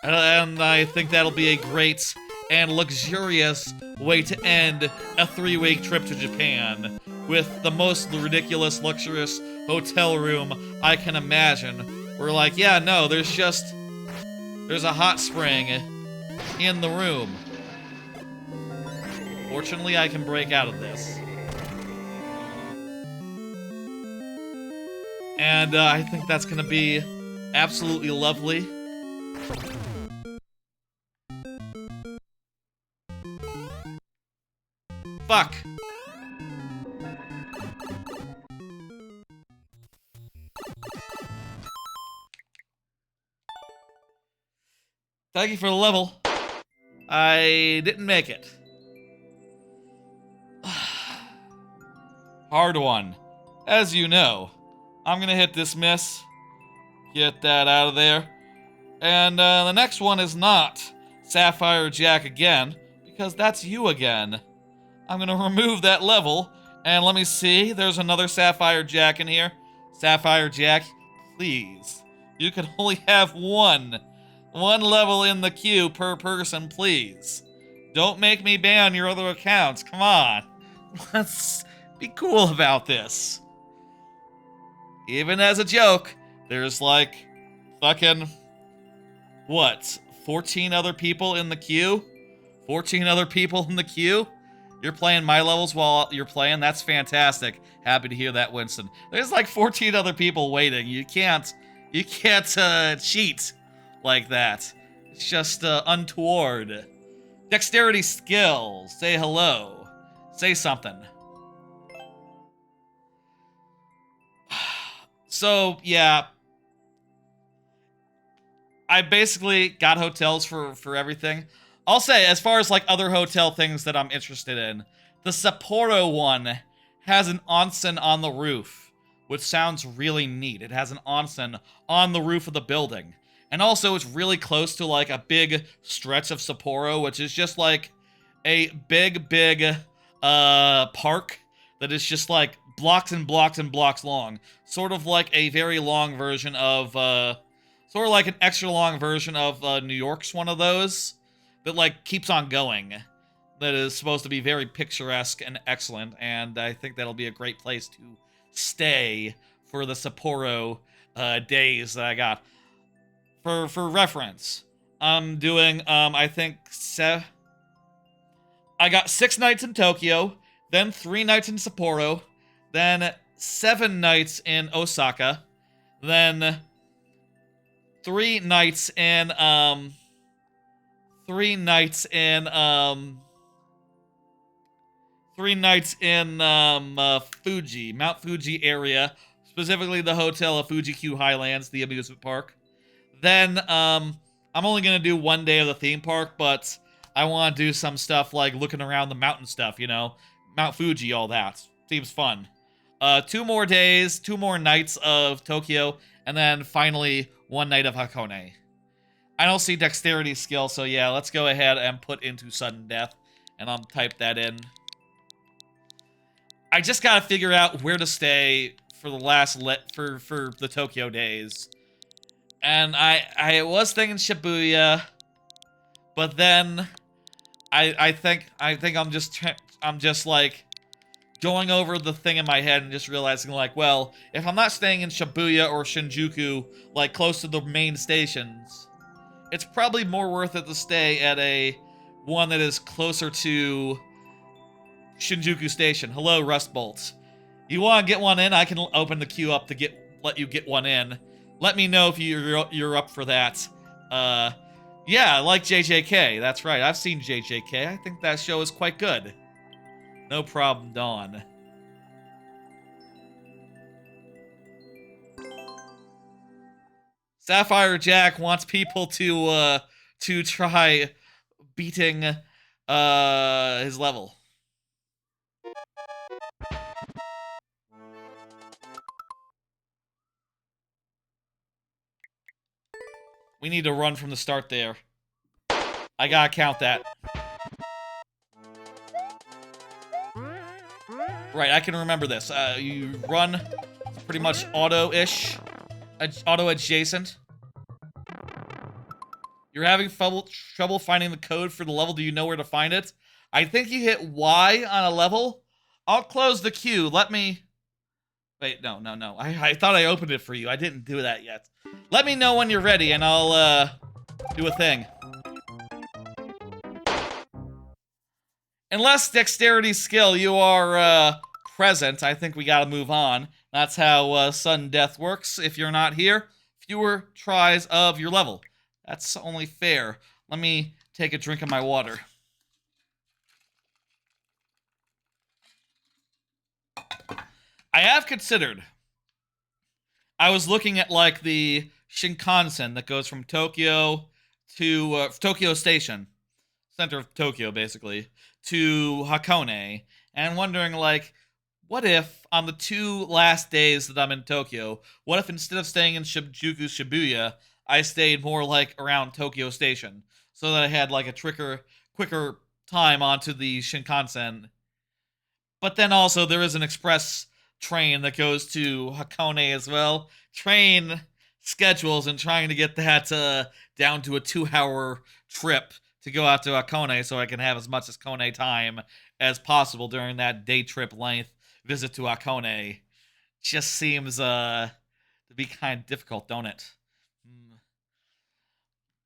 And I think that'll be a great and luxurious way to end a 3-week trip to Japan with the most ridiculous, luxurious hotel room I can imagine. We're like, yeah, no, there's a hot spring in the room. Fortunately, I can break out of this. And I think that's gonna be absolutely lovely. Fuck. Thank you for the level. I didn't make it. Hard one. As you know, I'm gonna hit dismiss. Get that out of there. And the next one is not Sapphire Jack again, because that's you again. I'm gonna remove that level, and let me see, there's another Sapphire Jack in here. Sapphire Jack, please. You can only have one level in the queue per person, please. Don't make me ban your other accounts, come on. Let's be cool about this. Even as a joke, there's like, fucking, what, 14 other people in the queue? 14 other people in the queue? You're playing my levels while you're playing? That's fantastic. Happy to hear that, Winston. There's like 14 other people waiting. You can't cheat like that. It's just untoward. Dexterity skills. Say hello. Say something. So, yeah. I basically got hotels for everything. I'll say, as far as like other hotel things that I'm interested in, the Sapporo one has an onsen on the roof, which sounds really neat. It has an onsen on the roof of the building. And also, it's really close to like a big stretch of Sapporo, which is just like a big park that is just like blocks and blocks and blocks long. Sort of like a very long version of, sort of like an extra long version of New York's one of those that like keeps on going. That is supposed to be very picturesque and excellent, and I think that'll be a great place to stay for the Sapporo days that I got. For reference, I'm doing I think I got 6 nights in Tokyo, then 3 nights in Sapporo, then 7 nights in Osaka, then 3 nights in Fuji, Mount Fuji area, specifically the hotel of Fuji Q Highlands, the amusement park. Then I'm only gonna do 1 day of the theme park, but I want to do some stuff like looking around the mountain stuff, you know, Mount Fuji, all that seems fun. 2 more days, 2 more nights of Tokyo, and then finally 1 night of Hakone. I don't see dexterity skill, so yeah, let's go ahead and put into sudden death, and I'll type that in. I just gotta figure out where to stay for the last for the Tokyo days, and I was thinking Shibuya, but then I think I'm just like going over the thing in my head and just realizing like, well, if I'm not staying in Shibuya or Shinjuku, like close to the main stations, it's probably more worth it to stay at a one that is closer to Shinjuku Station. Hello, Rust Bolts. You want to get one in? I can open the queue up to let you get one in. Let me know if you're up for that. Yeah, I like JJK. That's right. I've seen JJK. I think that show is quite good. No problem, Dawn. Sapphire Jack wants people to try beating his level. We need to run from the start there. I gotta count that. Right, I can remember this. You run, it's pretty much auto-ish. auto adjacent. You're having trouble finding the code for the level. Do you know where to find it? I think you hit Y on a level. I'll close the queue. Let me... Wait, no. I thought I opened it for you. I didn't do that yet. Let me know when you're ready, and I'll, do a thing. Unless dexterity skill, you are, present, I think we gotta move on. That's how, sudden death works. If you're not here, fewer tries of your level. That's only fair. Let me take a drink of my water. I have considered. I was looking at, like, the Shinkansen that goes from Tokyo to Tokyo Station, center of Tokyo, basically, to Hakone, and wondering, like, what if, on the 2 last days that I'm in Tokyo, what if instead of staying in Shinjuku Shibuya, I stayed more, like, around Tokyo Station, so that I had, like, a quicker time onto the Shinkansen. But then also, there is an express train that goes to Hakone as well. Train schedules and trying to get that down to a 2-hour trip to go out to Hakone so I can have as much Hakone time as possible during that day trip length visit to Hakone. Just seems to be kind of difficult, don't it?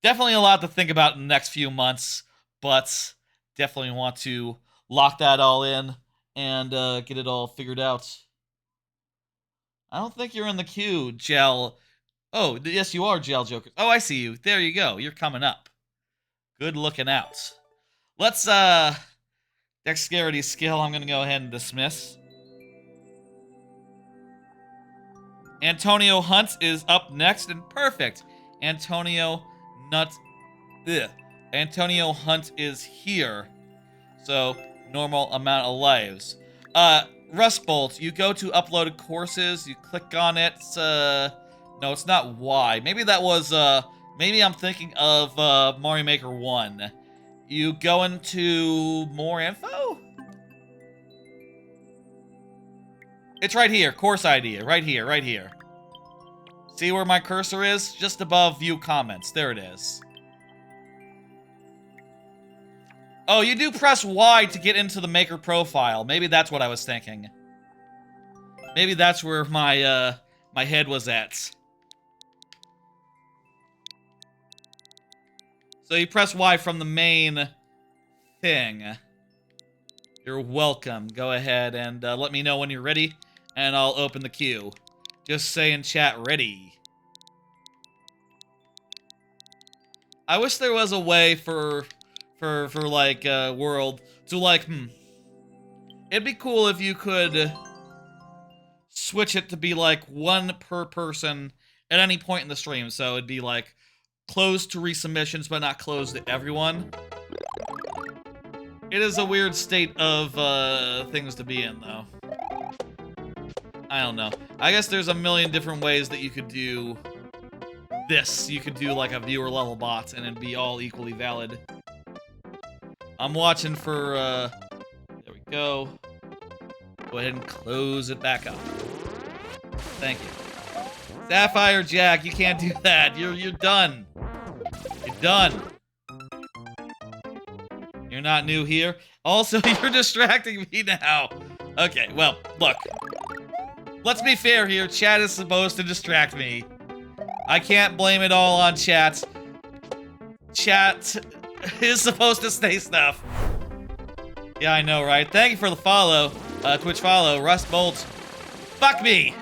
Definitely a lot to think about in the next few months, but definitely want to lock that all in and get it all figured out. I don't think you're in the queue, Gel. Oh, yes, you are, Gel Joker. Oh, I see you. There you go. You're coming up. Good looking out. Let's, dexterity skill, I'm gonna go ahead and dismiss. Antonio Hunt is up next, and perfect. Antonio Hunt is here. So, normal amount of lives. Rust Bolt, you go to uploaded courses, you click on it, no, it's not Y. Maybe that was, maybe I'm thinking of, Mario Maker 1. You go into more info? It's right here, course ID, right here. See where my cursor is? Just above view comments, there it is. Oh, you do press Y to get into the maker profile. Maybe that's what I was thinking. Maybe that's where my, my head was at. So you press Y from the main thing. You're welcome. Go ahead and let me know when you're ready, and I'll open the queue. Just say in chat, ready. I wish there was a way for like, World to, like, it'd be cool if you could switch it to be, like, 1 per person at any point in the stream. So it'd be, like, closed to resubmissions, but not closed to everyone. It is a weird state of, things to be in, though. I don't know. I guess there's a million different ways that you could do this. You could do, like, a viewer level bot, and it'd be all equally valid. I'm watching for, there we go. Go ahead and close it back up. Thank you. Sapphire Jack, you can't do that. You're done. You're done. You're not new here. Also, you're distracting me now. Okay, well, look. Let's be fair here. Chat is supposed to distract me. I can't blame it all on chat. Chat is supposed to say stuff. Yeah, I know, right? Thank you for the follow. Twitch follow. Rust Bolt. Fuck me!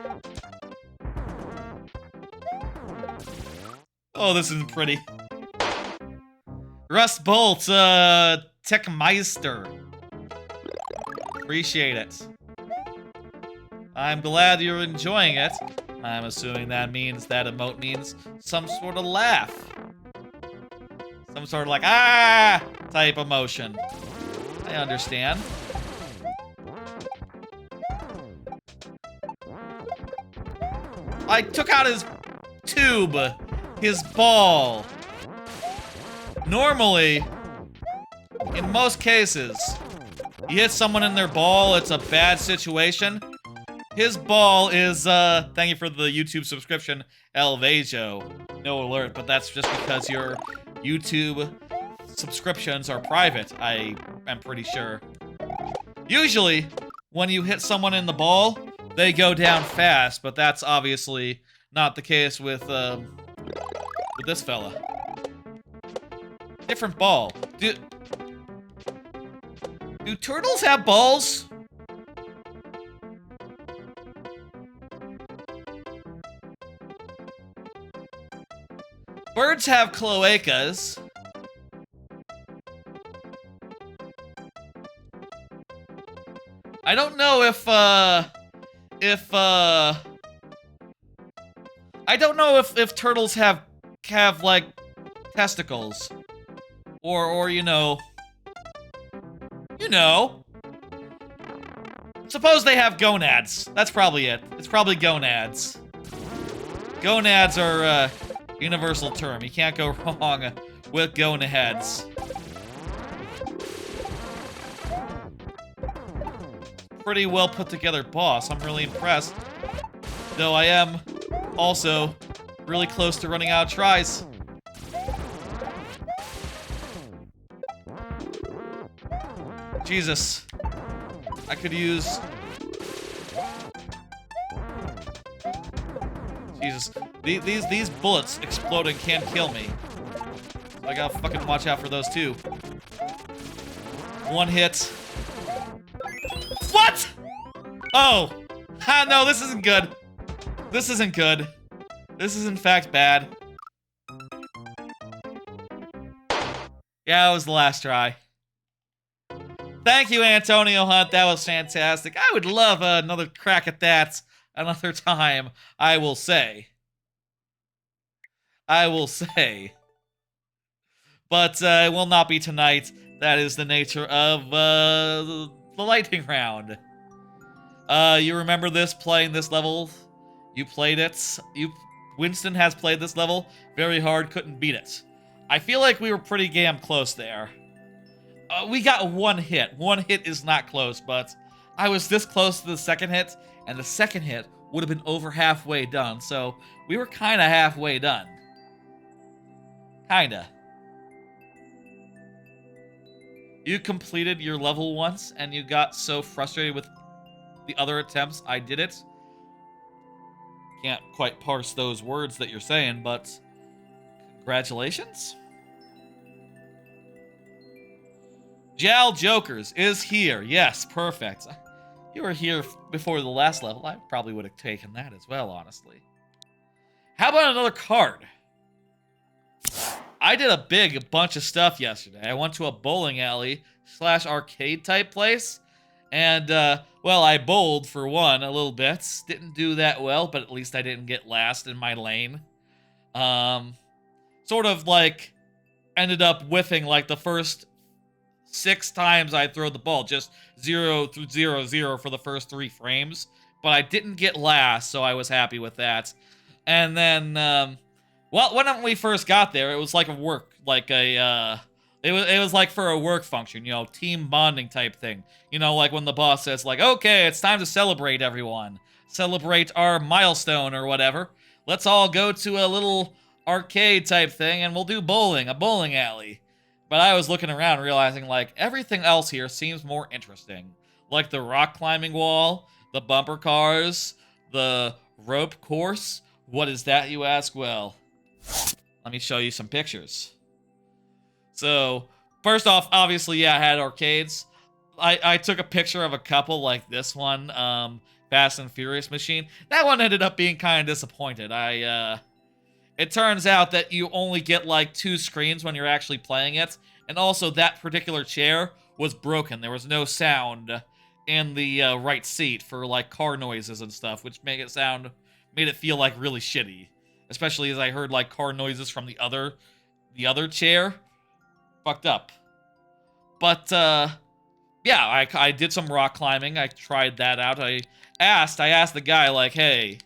Oh, this isn't pretty. Rust Bolt, Techmeister. Appreciate it. I'm glad you're enjoying it. I'm assuming that means that emote means some sort of laugh. Some sort of like, ah, type emotion. I understand. I took out his tube, his ball. Normally, in most cases, you hit someone in their ball, it's a bad situation. His ball is, thank you for the YouTube subscription, Elvajo. No alert, but that's just because your YouTube subscriptions are private, I am pretty sure. Usually, when you hit someone in the ball, they go down fast, but that's obviously not the case with this fella. Different ball. Do turtles have balls? Birds have cloacas. I don't know if I don't know if turtles have like testicles or you know. Suppose they have gonads. That's probably it. It's probably gonads. Gonads are a universal term. You can't go wrong with gonads. Pretty well put together boss. I'm really impressed. Though I am also really close to running out of tries. Jesus. I could use... Jesus. These bullets exploding can't kill me. I gotta fucking watch out for those too. One hit. What? Oh. Ha, no, this isn't good. This isn't good. This is in fact bad. Yeah, it was the last try. Thank you, Antonio Hunt. That was fantastic. I would love another crack at that another time, I will say. I will say. But it will not be tonight. That is the nature of the lightning round. You remember this, playing this level? You played it. Winston has played this level very hard, couldn't beat it. I feel like we were pretty damn close there. We got one hit. One hit is not close, but I was this close to the second hit, and the second hit would have been over halfway done, so we were kind of halfway done. Kinda. You completed your level once, and you got so frustrated with the other attempts I did it. Can't quite parse those words that you're saying, but congratulations. Jal Jokers is here. Yes, perfect. You were here before the last level. I probably would have taken that as well, honestly. How about another card? I did a bunch of stuff yesterday. I went to a bowling alley / arcade type place. And, well, I bowled for one a little bit. Didn't do that well, but at least I didn't get last in my lane. Sort of like ended up whiffing like the first 6 times I throw the ball, just 0 through 0, 0 for the first 3 frames. But I didn't get last, so I was happy with that. And then, well, when we first got there, it was like a work, like a, it was like for a work function, you know, team bonding type thing. You know, like when the boss says, like, okay, it's time to celebrate, everyone. Celebrate our milestone or whatever. Let's all go to a little arcade type thing, and we'll do bowling, a bowling alley. But I was looking around realizing, like, everything else here seems more interesting. Like the rock climbing wall, the bumper cars, the rope course. What is that, you ask? Well, let me show you some pictures. So, first off, obviously, yeah, I had arcades. I took a picture of a couple like this one, Fast and Furious machine. That one ended up being kind of disappointed. It turns out that you only get like 2 screens when you're actually playing it, and also that particular chair was broken. There was no sound in the right seat for like car noises and stuff, which made it feel like really shitty. Especially as I heard like car noises from the other chair. Fucked up. But yeah, I did some rock climbing. I tried that out. I asked the guy, like, hey,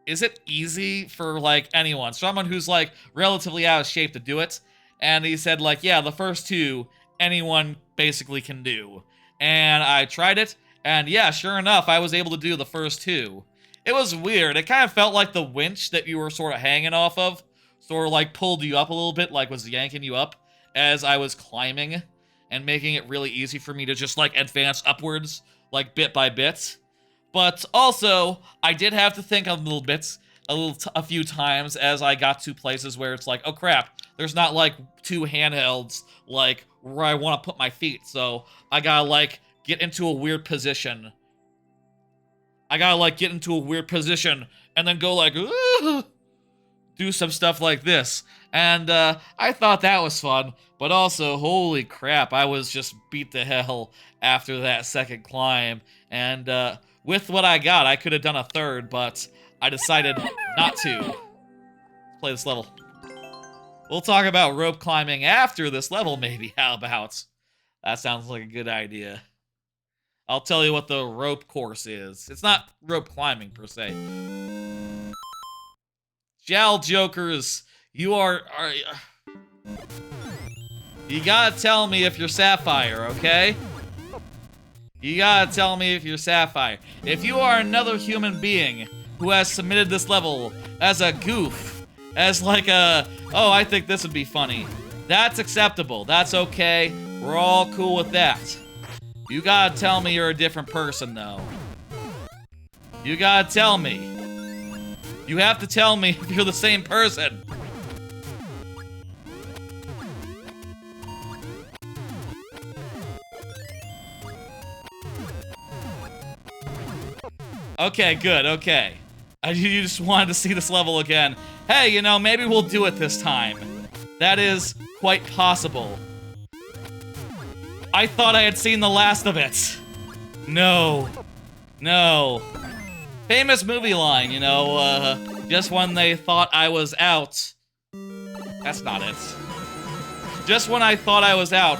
is it easy for, like, anyone, someone who's, like, relatively out of shape to do it? And he said, like, yeah, the first 2, anyone basically can do. And I tried it, And yeah, sure enough, I was able to do the first two. It was weird. It kind of felt like the winch that you were sort of hanging off of sort of like pulled you up a little bit, like was yanking you up as I was climbing and making it really easy for me to just like advance upwards, like bit by bit. But also, I did have to think a little bit, a few times as I got to places where it's like, oh crap, there's not like two handhelds like where I want to put my feet, so I gotta like get into a weird position. I gotta like get into a weird position and then go like, ooh, do some stuff like this. And I thought that was fun, but also, holy crap, I was just beat to hell after that second climb. And with what I got, I could have done a third, but I decided not to. Let's play this level. We'll talk about rope climbing after this level, maybe. How about? That sounds like a good idea. I'll tell you what the rope course is. It's not rope climbing, per se. Jal Jokers, you are... You gotta tell me if you're Sapphire, okay? You gotta tell me if you're Sapphire. If you are another human being who has submitted this level as a goof, as like a, oh, I think this would be funny, that's acceptable. That's okay. We're all cool with that. You gotta tell me you're a different person, though. You gotta tell me. You have to tell me if you're the same person. Okay, good, okay. You just wanted to see this level again. Hey, you know, maybe we'll do it this time. That is quite possible. I thought I had seen the last of it. No. No. Famous movie line, you know, just when they thought I was out. That's not it. Just when I thought I was out,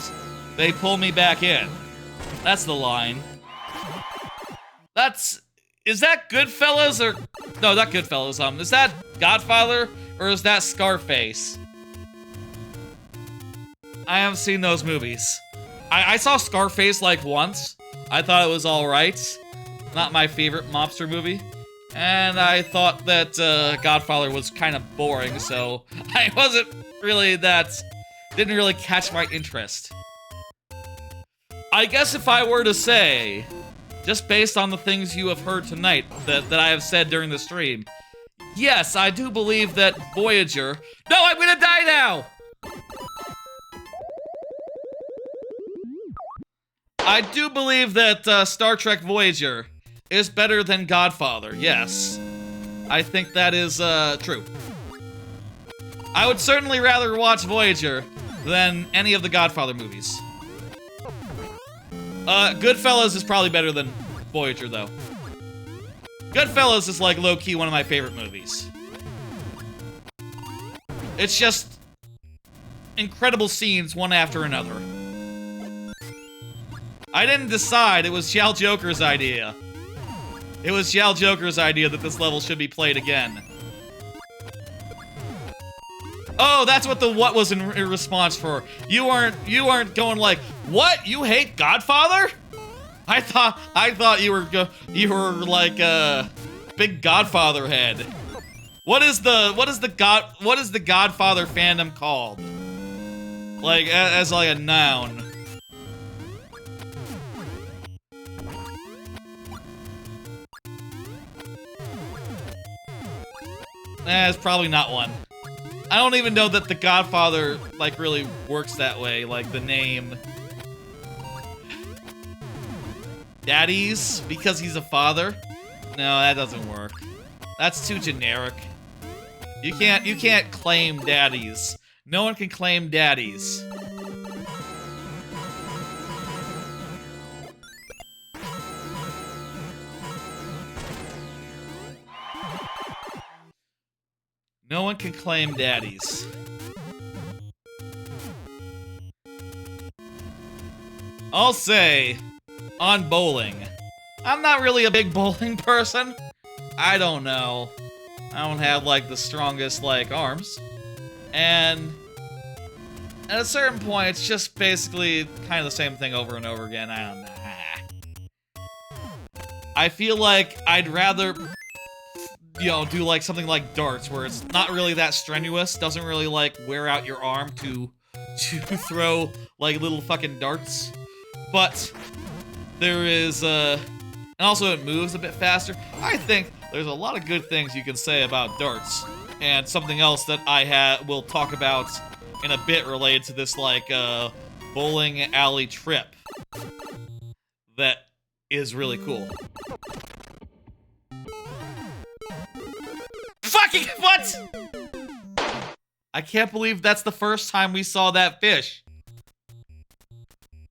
they pull me back in. That's the line. Is that Goodfellas or... No, not Goodfellas, is that Godfather or is that Scarface? I haven't seen those movies. I saw Scarface like once. I thought it was alright. Not my favorite mobster movie. And I thought that Godfather was kind of boring, so I wasn't really that... Didn't really catch my interest. I guess if I were to say, just based on the things you have heard tonight that I have said during the stream, yes, I do believe that Voyager... No, I'm gonna die now! I do believe that Star Trek Voyager is better than Godfather, yes. I think that is true. I would certainly rather watch Voyager than any of the Godfather movies. Goodfellas is probably better than Voyager, though. Goodfellas is like low-key one of my favorite movies. It's just incredible scenes one after another. I didn't decide, it was Jal Joker's idea. It was Jal Joker's idea that this level should be played again. Oh, that's what the what was in response for. You aren't going like, what? You hate Godfather? I thought you were like a big Godfather head. What is the Godfather fandom called? Like as like a noun. It's probably not one. I don't even know that the Godfather, like, really works that way, like, the name. Daddies? Because he's a father? No, that doesn't work. That's too generic. You can't claim daddies. No one can claim daddies. No one can claim daddies. I'll say, on bowling, I'm not really a big bowling person. I don't know. I don't have, like, the strongest, like, arms. And at a certain point, it's just basically kind of the same thing over and over again. I don't know. I feel like I'd rather, you know, do like something like darts, where it's not really that strenuous, doesn't really like wear out your arm to throw like little fucking darts. But there is, and also it moves a bit faster. I think there's a lot of good things you can say about darts. And something else that I will talk about in a bit related to this, like, bowling alley trip that is really cool. Fucking what? I can't believe that's the first time we saw that fish.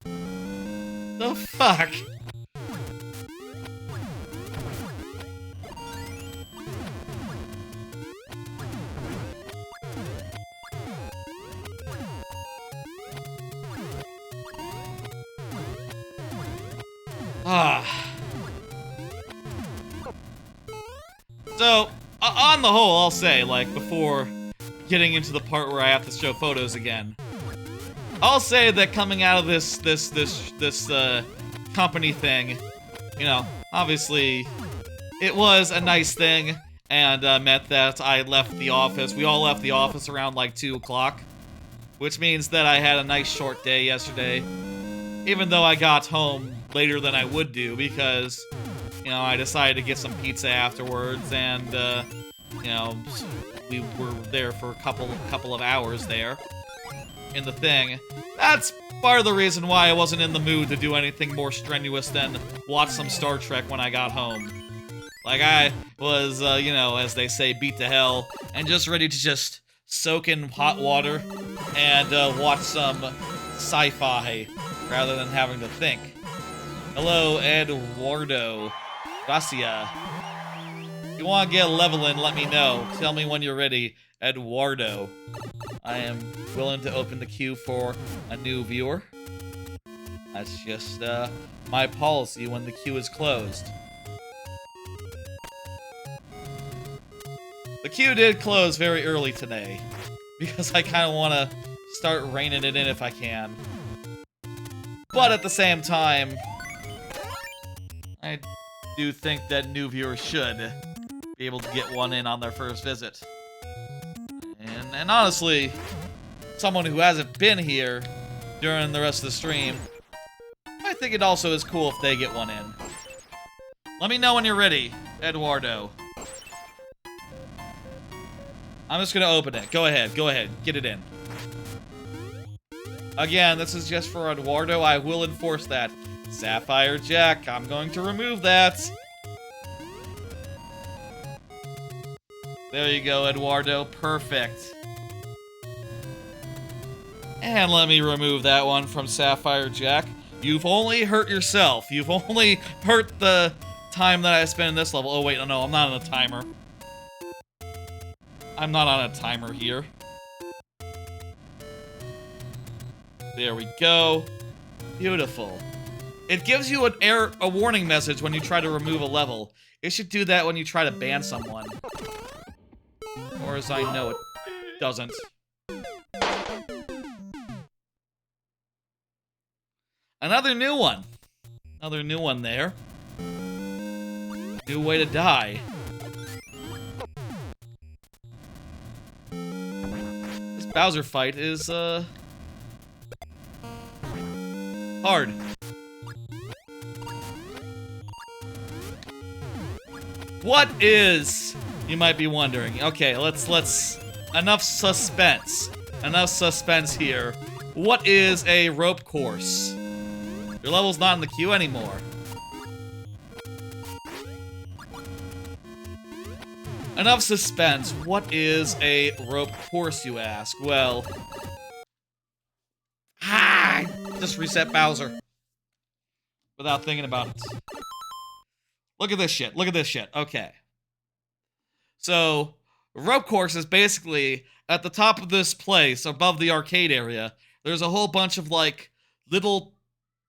The fuck? So, on the whole, I'll say, like, before getting into the part where I have to show photos again, I'll say that coming out of this company thing, you know, obviously, it was a nice thing, and meant that I left the office. We all left the office around, like, 2 o'clock, which means that I had a nice short day yesterday, even though I got home later than I would do, because, you know, I decided to get some pizza afterwards, and, you know, we were there for a couple of hours there in the thing. That's part of the reason why I wasn't in the mood to do anything more strenuous than watch some Star Trek when I got home. Like, I was, you know, as they say, beat to hell, and just ready to just soak in hot water and watch some sci-fi rather than having to think. Hello, Eduardo. Gracia. If you want to get a level in, let me know. Tell me when you're ready, Eduardo. I am willing to open the queue for a new viewer. That's just my policy when the queue is closed. The queue did close very early today, because I kind of want to start reining it in if I can. But at the same time, I do think that new viewers should be able to get one in on their first visit. And honestly, someone who hasn't been here during the rest of the stream, I think it also is cool if they get one in. Let me know when you're ready, Eduardo. I'm just gonna open it. Go ahead, get it in. Again, this is just for Eduardo. I will enforce that. Sapphire Jack, I'm going to remove that. There you go, Eduardo. Perfect. And let me remove that one from Sapphire Jack. You've only hurt yourself. You've only hurt the time that I spent in this level. Oh, wait, no, I'm not on a timer. I'm not on a timer here. There we go. Beautiful. It gives you a warning message when you try to remove a level. It should do that when you try to ban someone. Or as I know, it doesn't. Another new one. Another new one there. New way to die. This Bowser fight is, hard. What is, you might be wondering. Okay, let's, enough suspense. Enough suspense here. What is a rope course? Your level's not in the queue anymore. Enough suspense. What is a rope course, you ask? Well, just reset Bowser. Without thinking about it. Look at this shit. Look at this shit. Okay. So, rope course is basically at the top of this place, above the arcade area, there's a whole bunch of, like, little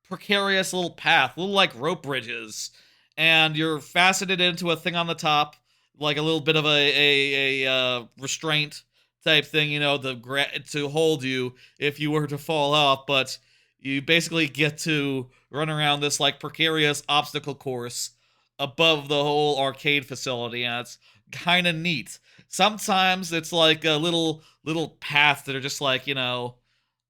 precarious little path, little, like, rope bridges. And you're faceted into a thing on the top, like a little bit of a restraint type thing, you know, to hold you if you were to fall off, but you basically get to run around this, like, precarious obstacle course above the whole arcade facility, and it's kind of neat. Sometimes it's like a little paths that are just like,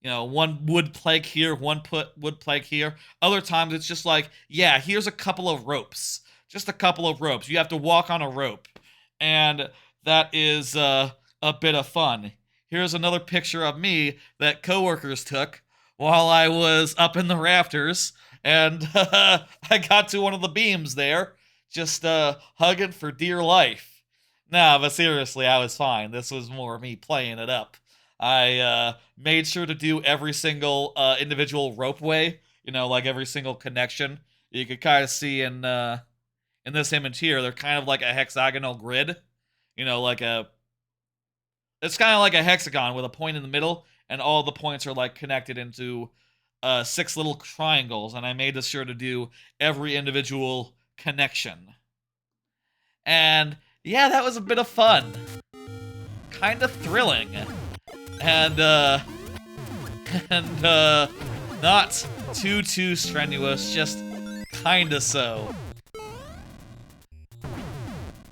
one wood plank here, wood plank here. Other times it's just like, yeah, here's a couple of ropes. Just a couple of ropes. You have to walk on a rope. And that is a bit of fun. Here's another picture of me that coworkers took while I was up in the rafters. And I got to one of the beams there, just hugging for dear life. Nah, but seriously, I was fine. This was more me playing it up. I made sure to do every single individual ropeway, like every single connection. You could kind of see in this image here, they're kind of like a hexagonal grid. It's kind of like a hexagon with a point in the middle, and all the points are like connected into 6 little triangles, and I made sure to do every individual connection. And yeah, that was a bit of fun. Kind of thrilling. And not too strenuous, just kinda so.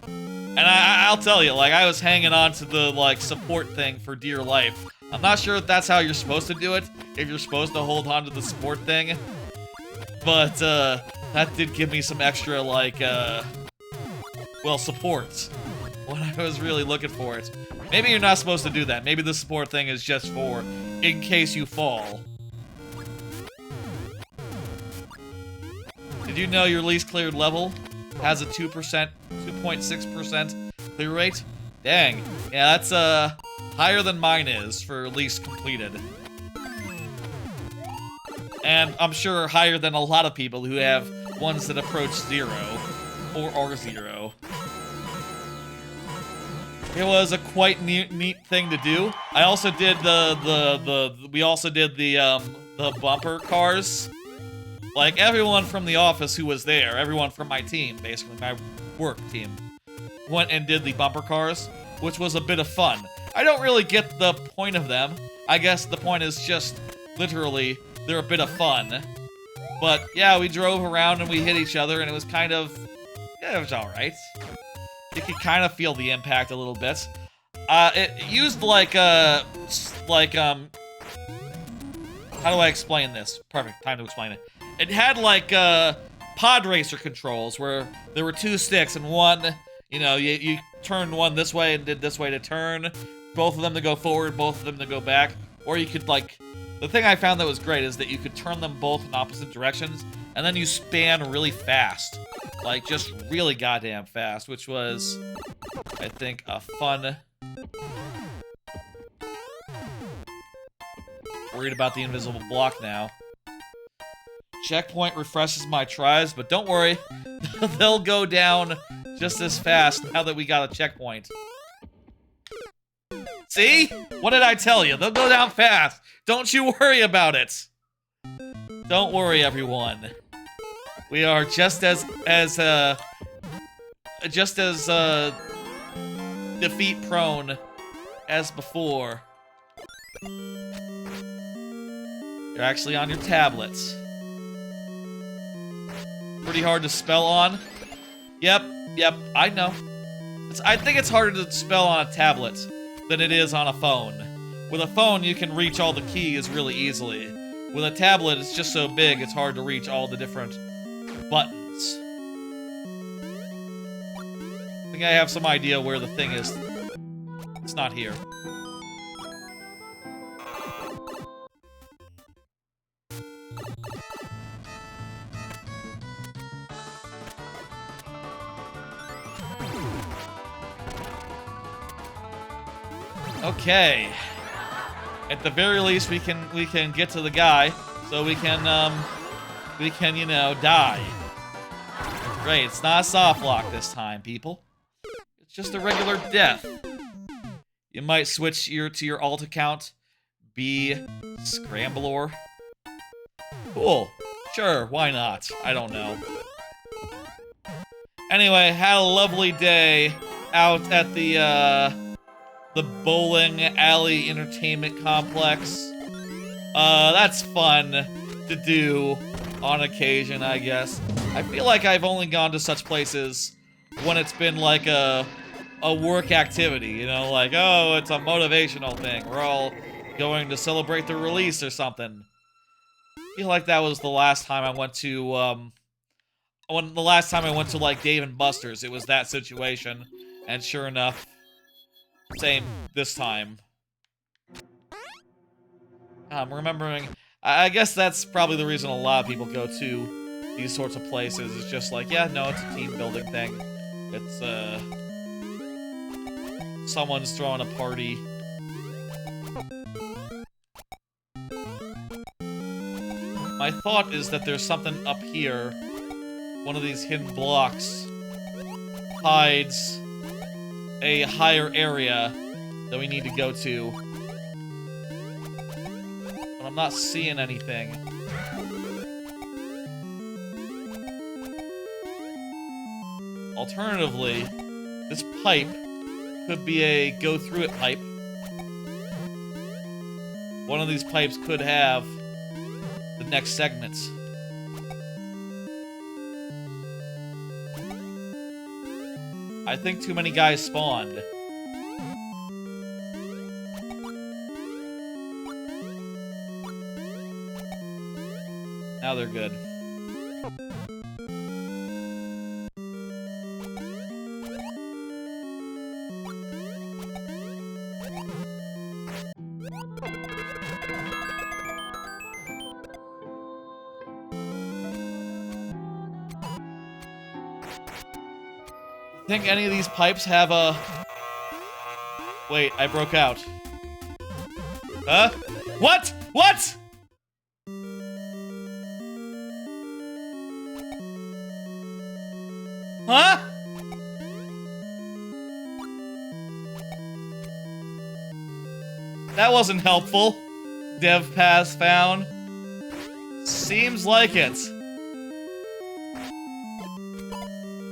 And I'll tell you, like, I was hanging on to the, like, support thing for dear life. I'm not sure if that's how you're supposed to do it, if you're supposed to hold on to the support thing. But, that did give me some extra, like, support when I was really looking for it. Maybe you're not supposed to do that. Maybe the support thing is just for in case you fall. Did you know your least cleared level has a 2.6% clear rate? Dang. Yeah, that's higher than mine is for least completed. And I'm sure higher than a lot of people who have ones that approach 0 or are 0. It was a quite neat thing to do. I also did we also did the bumper cars. Like, everyone from the office who was there, everyone from my team, basically, my work team, went and did the bumper cars, which was a bit of fun. I don't really get the point of them. I guess the point is just, literally, they're a bit of fun. But, yeah, we drove around and we hit each other, and it was kind of, yeah, it was alright. You could kind of feel the impact a little bit. It used like, how do I explain this? Perfect, time to explain it. It had like, pod racer controls where there were 2 sticks and one, you turned one this way and did this way to turn. Both of them to go forward, both of them to go back. Or you could like, the thing I found that was great is that you could turn them both in opposite directions and then you span really fast. Like, just really goddamn fast, which was, I think, a fun... Worried about the invisible block now. Checkpoint refreshes my tries, but don't worry. They'll go down just as fast now that we got a checkpoint. See? What did I tell you? They'll go down fast. Don't you worry about it. Don't worry, everyone. We are just as defeat prone as before. You're actually on your tablets. Pretty hard to spell on. Yep, I know. I think it's harder to spell on a tablet than it is on a phone. With a phone, you can reach all the keys really easily. With a tablet, it's just so big, it's hard to reach all the different buttons. I think I have some idea where the thing is. It's not here. Okay. At the very least, we can get to the guy, so we can die. Great, it's not a soft lock this time, people. It's just a regular death. You might switch to your alt account. Be Scrambler. Cool. Sure, why not? I don't know. Anyway, had a lovely day out at the bowling alley entertainment complex. That's fun to do on occasion, I guess. I feel like I've only gone to such places when it's been like a work activity, you know, like, oh, it's a motivational thing. We're all going to celebrate the release or something. I feel like that was the last time I went to, like, Dave & Buster's, it was that situation. And sure enough, same this time. I'm remembering, I guess that's probably the reason a lot of people go to these sorts of places. It's just like, yeah, no, it's a team building thing. It's, someone's throwing a party. My thought is that there's something up here. One of these hidden blocks hides a higher area that we need to go to. But I'm not seeing anything. Alternatively, this pipe could be a go-through-it pipe. One of these pipes could have the next segment. I think too many guys spawned. Now they're good. Think any of these pipes have a... Wait, I broke out. Huh? What? What? Huh? That wasn't helpful. Dev pass found. Seems like it.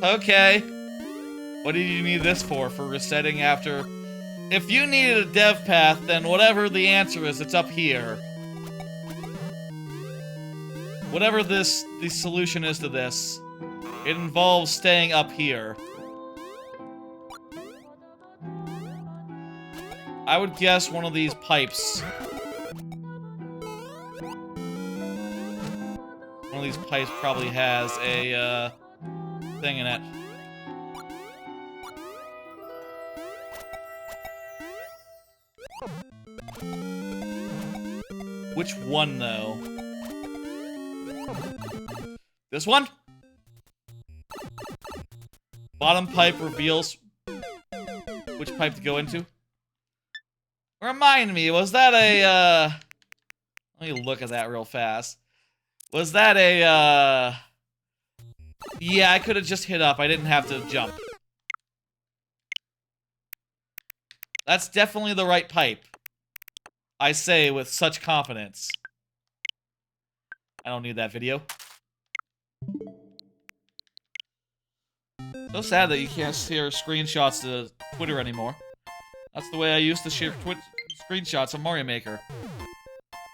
Okay. What did you need this for resetting after... If you needed a dev path, then whatever the answer is, it's up here. Whatever the solution is to this, it involves staying up here. I would guess one of these pipes. One of these pipes probably has a, thing in it. Which one, though? This one? Bottom pipe reveals which pipe to go into. Remind me, was that a, let me look at that real fast. Was that a, yeah, I could have just hit up. I didn't have to jump. That's definitely the right pipe. I say with such confidence. I don't need that video. So sad that you can't share screenshots to Twitter anymore. That's the way I used to share screenshots of Mario Maker.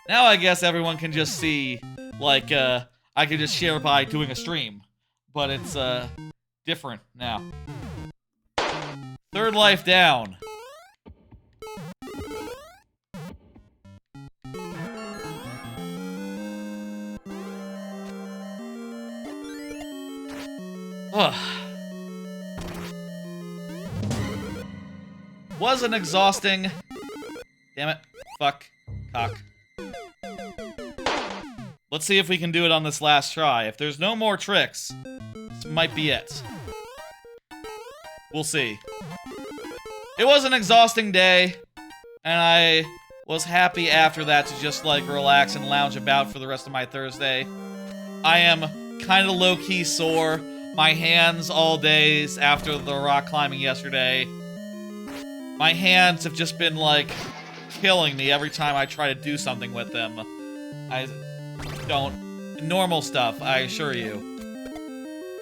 Now I guess everyone can just see, like, I can just share by doing a stream. But it's, different now. Third life down. Wasn't exhausting. Damn it. Fuck. Cock. Let's see if we can do it on this last try. If there's no more tricks, this might be it. We'll see. It was an exhausting day, and I was happy after that to just, like, relax and lounge about for the rest of my Thursday. I am kind of low-key sore. My hands all days after the rock climbing yesterday. My hands have just been, like, killing me every time I try to do something with them. I don't... Normal stuff, I assure you.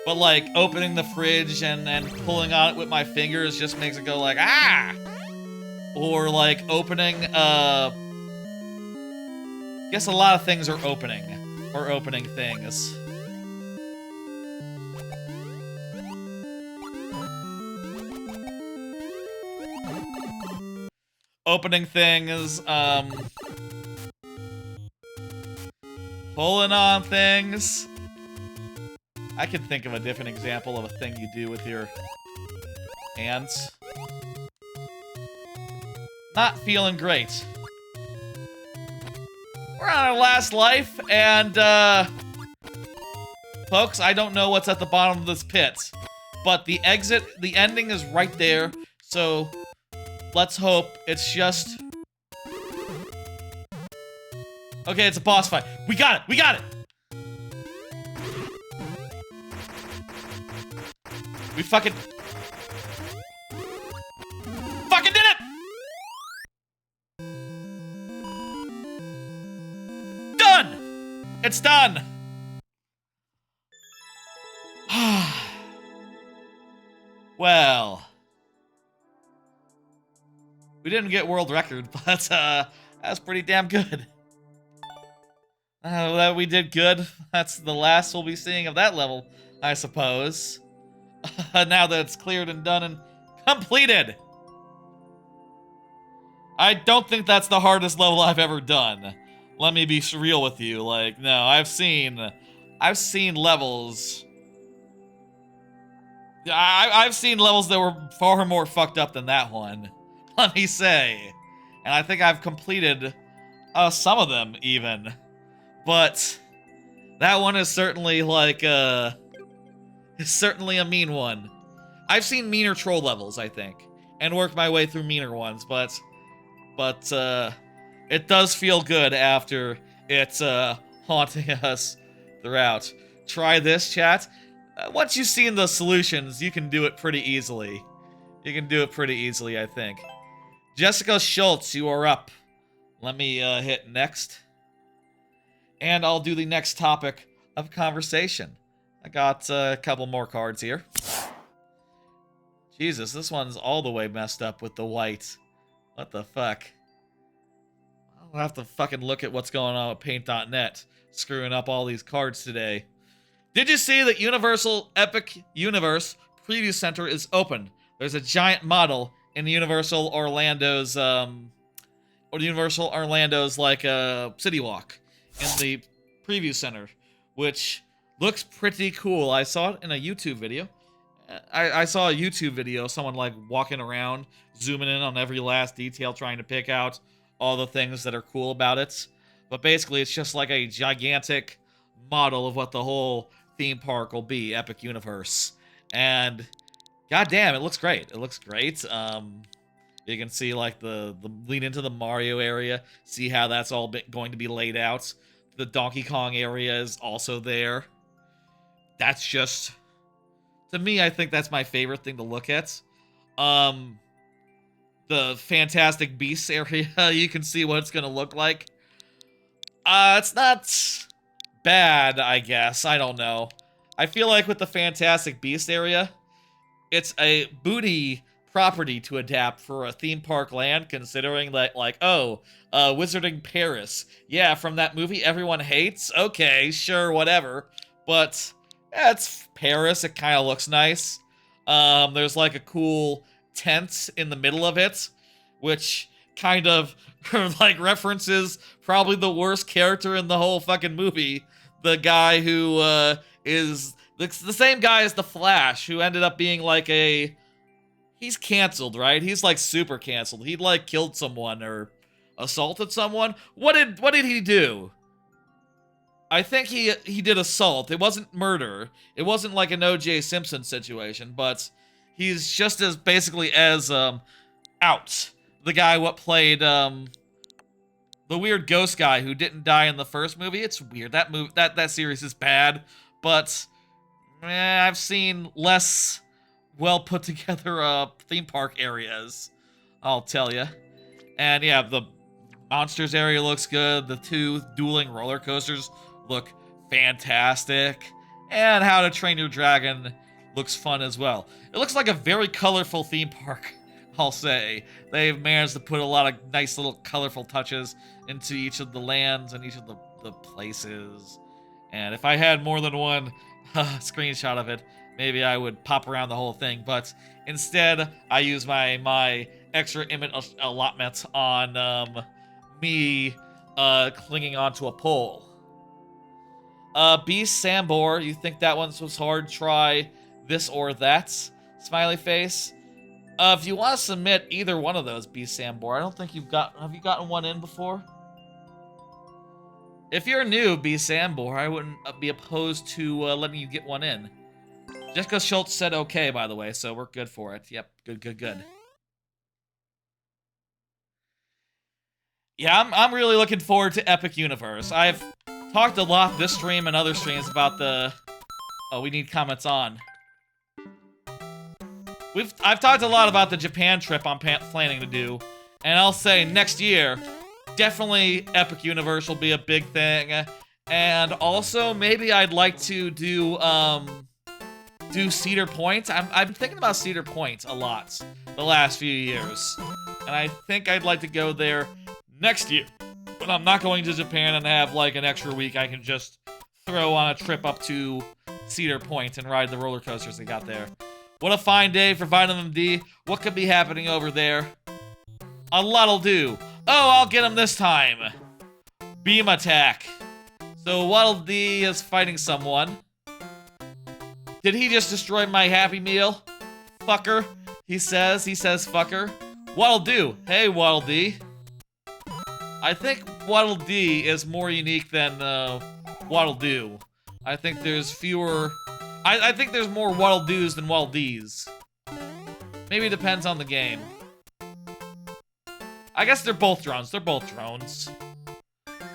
But, like, opening the fridge and pulling on it with my fingers just makes it go like, ah! Or, like, opening, guess a lot of things are opening. Or opening things. opening things, pulling on things. I can think of a different example of a thing you do with your hands. Not feeling great. We're on our last life, and, folks, I don't know what's at the bottom of this pit, but the ending is right there, so let's hope it's just... Okay, it's a boss fight. We got it! We got it! We fucking did it! Done! It's done! Well, we didn't get world record, but that's pretty damn good. That we did good. That's the last we'll be seeing of that level, I suppose. Now that it's cleared and done and completed. I don't think that's the hardest level I've ever done. Let me be real with you. Like, no, I've seen levels. I've seen levels that were far more fucked up than that one. Let me say. And I think I've completed some of them even. But that one is certainly like is certainly a mean one. I've seen meaner troll levels, I think, and worked my way through meaner ones, but it does feel good after it's haunting us throughout. Try this, chat. Once you've seen the solutions, you can do it pretty easily. You can do it pretty easily, I think. Jessica Schultz, you are up. Let me hit next. And I'll do the next topic of conversation. I got a couple more cards here. Jesus, this one's all the way messed up with the white. What the fuck? I'll have to fucking look at what's going on with Paint.net. Screwing up all these cards today. Did you see that Universal Epic Universe Preview Center is open? There's a giant model in Universal Orlando's, like, City Walk in the Preview Center, which looks pretty cool. I saw it in a YouTube video. I saw a YouTube video, someone like walking around, zooming in on every last detail, trying to pick out all the things that are cool about it. But basically, it's just like a gigantic model of what the whole theme park will be, Epic Universe. And goddamn, it looks great. It looks great. You can see like the lead into the Mario area, see how that's all going to be laid out. The Donkey Kong area is also there. That's just, to me, I think that's my favorite thing to look at. The Fantastic Beasts area, you can see what it's gonna look like. It's not bad, I guess. I don't know. I feel like with the Fantastic Beasts area, it's a booty property to adapt for a theme park land, considering that, like, oh, Wizarding Paris. Yeah, from that movie everyone hates? Okay, sure, whatever. But, yeah, it's Paris. It kind of looks nice. There's, like, a cool tent in the middle of it, which kind of, like, references probably the worst character in the whole fucking movie. The guy who, is the same guy as the Flash, who ended up being, like, he's canceled, right? He's, like, super canceled. He, like, killed someone or assaulted someone. What did he do? I think he did assault. It wasn't murder. It wasn't like an O.J. Simpson situation, but he's just as basically as out. The guy what played the weird ghost guy who didn't die in the first movie. It's weird. That series is bad, but I've seen less well put together theme park areas, I'll tell you. And yeah, the monsters area looks good. The two dueling roller coasters look fantastic. And How to Train Your Dragon looks fun as well. It looks like a very colorful theme park, I'll say. They've managed to put a lot of nice little colorful touches into each of the lands and each of the places. And if I had more than one screenshot of it, maybe I would pop around the whole thing. But instead, I use my extra image allotment on me clinging onto a pole. Beast Sambor, you think that one was hard? Try this or that? Smiley face. If you want to submit either one of those, Beast Sambor, I don't think have you gotten one in before? If you're new, Beast Sambor, I wouldn't be opposed to letting you get one in. Jessica Schultz said okay, by the way, so we're good for it. Yep, good. Yeah, I'm really looking forward to Epic Universe. I've talked a lot this stream and other streams about the... Oh, we need comments on. I've talked a lot about the Japan trip I'm planning to do, and I'll say next year, definitely Epic Universe will be a big thing, and also maybe I'd like to do Cedar Point. I've been thinking about Cedar Point a lot the last few years, and I think I'd like to go there next year. But I'm not going to Japan and have like an extra week I can just throw on a trip up to Cedar Point and ride the roller coasters they got there. What a fine day for Vitamin D. What could be happening over there? A lot'll do. Oh, I'll get him this time. Beam attack. So Waddle Dee is fighting someone. Did he just destroy my Happy Meal? Fucker. He says fucker. Waddle Doo. Hey, Waddle Dee. I think Waddle Dee is more unique than Waddle Doo. I think there's fewer... I think there's more Waddle Doos than Waddle Dees. Maybe it depends on the game. I guess they're both drones. They're both drones.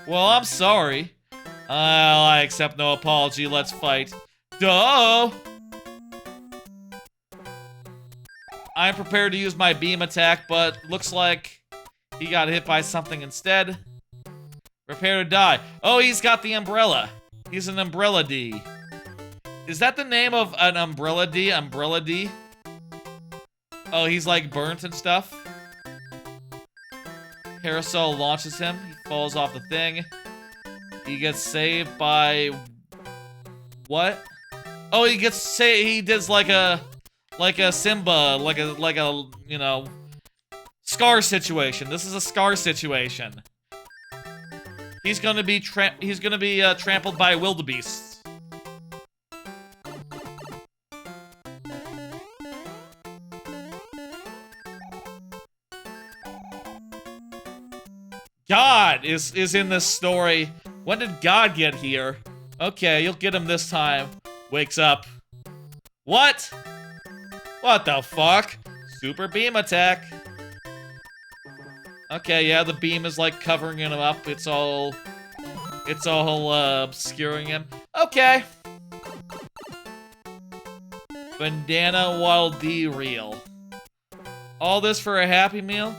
Well, I'm sorry. I accept no apology. Let's fight. Duh! I'm prepared to use my beam attack, but looks like he got hit by something instead. Prepare to die. Oh, he's got the umbrella. He's an Umbrella D. Is that the name of an Umbrella D? Umbrella D? Oh, he's like burnt and stuff. Parasol launches him. He falls off the thing. He gets saved by... What? Oh, he gets saved. He does like a Simba, like a, you know, Scar situation. This is a Scar situation. He's gonna be trampled by wildebeests. God is in this story. When did God get here? Okay, you'll get him this time. Wakes up. What? What the fuck? Super beam attack. Okay, yeah, the beam is like covering him up. It's all obscuring him. Okay. Bandana Waddle Dee reel. All this for a Happy Meal?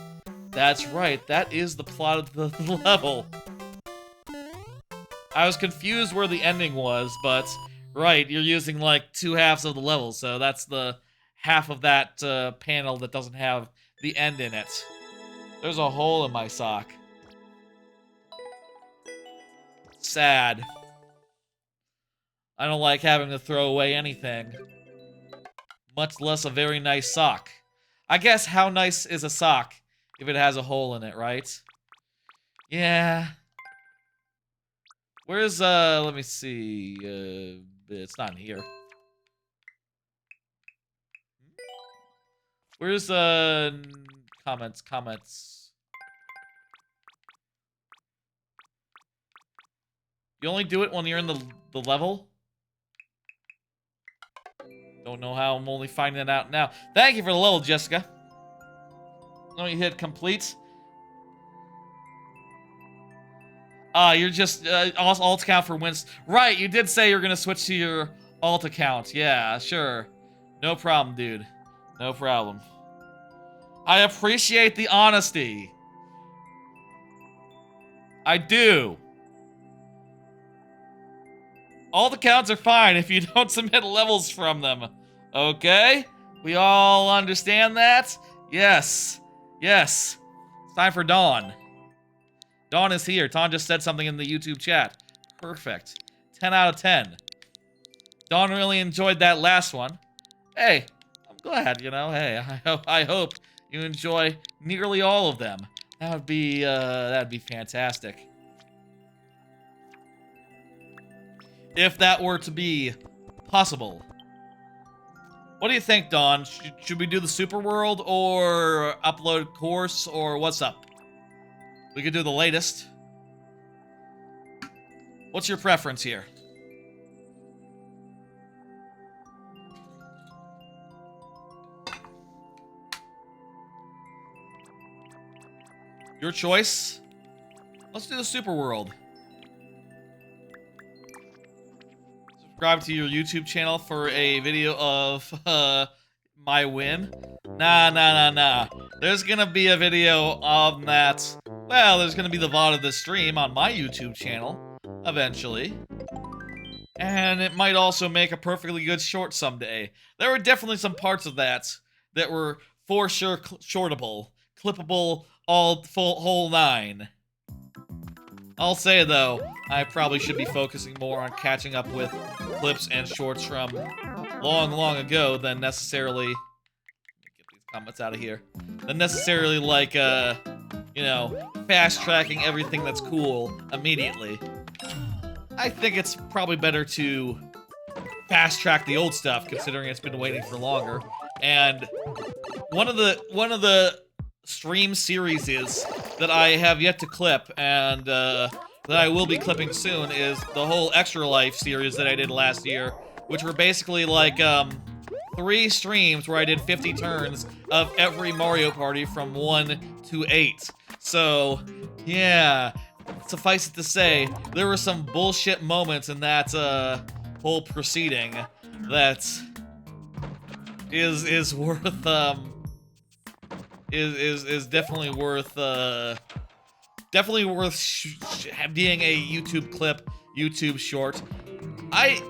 That's right, that is the plot of the level. I was confused where the ending was, but right, you're using like 2/2 of the level, so that's the half of that panel that doesn't have the end in it. There's a hole in my sock. Sad. I don't like having to throw away anything. Much less a very nice sock. I guess how nice is a sock if it has a hole in it, right? Yeah. Where's, let me see. It's not in here. Where's, comments? You only do it when you're in the level? Don't know how, I'm only finding it out now. Thank you for the level, Jessica. Let me hit complete. You're just, alt account for wins. Right, you did say you're gonna switch to your alt account. Yeah, sure. No problem, dude. No problem. I appreciate the honesty. I do. Alt accounts are fine if you don't submit levels from them. Okay? We all understand that? Yes. Yes. It's time for Dawn. Dawn is here. Dawn just said something in the YouTube chat. Perfect. 10 out of 10. Dawn really enjoyed that last one. Hey, I'm glad, you know. Hey, I hope you enjoy nearly all of them. That'd be fantastic. If that were to be possible. What do you think, Dawn? Should we do the Super World or upload course or what's up? We could do the latest. What's your preference here? Your choice. Let's do the Super World. Subscribe to your YouTube channel for a video of my win. Nah. There's gonna be a video of that. Well, there's gonna be the VOD of the stream on my YouTube channel eventually. And it might also make a perfectly good short someday. There were definitely some parts of that that were for sure shortable, clippable, whole nine. I'll say though, I probably should be focusing more on catching up with clips and shorts from long ago than necessarily. Let me get these comments out of here. Than necessarily like you know, fast tracking everything that's cool immediately. I think it's probably better to fast track the old stuff, considering it's been waiting for longer. And one of the stream series that I have yet to clip, and that I will be clipping soon, is the whole Extra Life series that I did last year, which were basically like 3 streams where I did 50 turns of every Mario Party from 1 to 8. So, yeah. Suffice it to say, there were some bullshit moments in that whole proceeding that is worth is definitely worth being a YouTube clip, YouTube short. I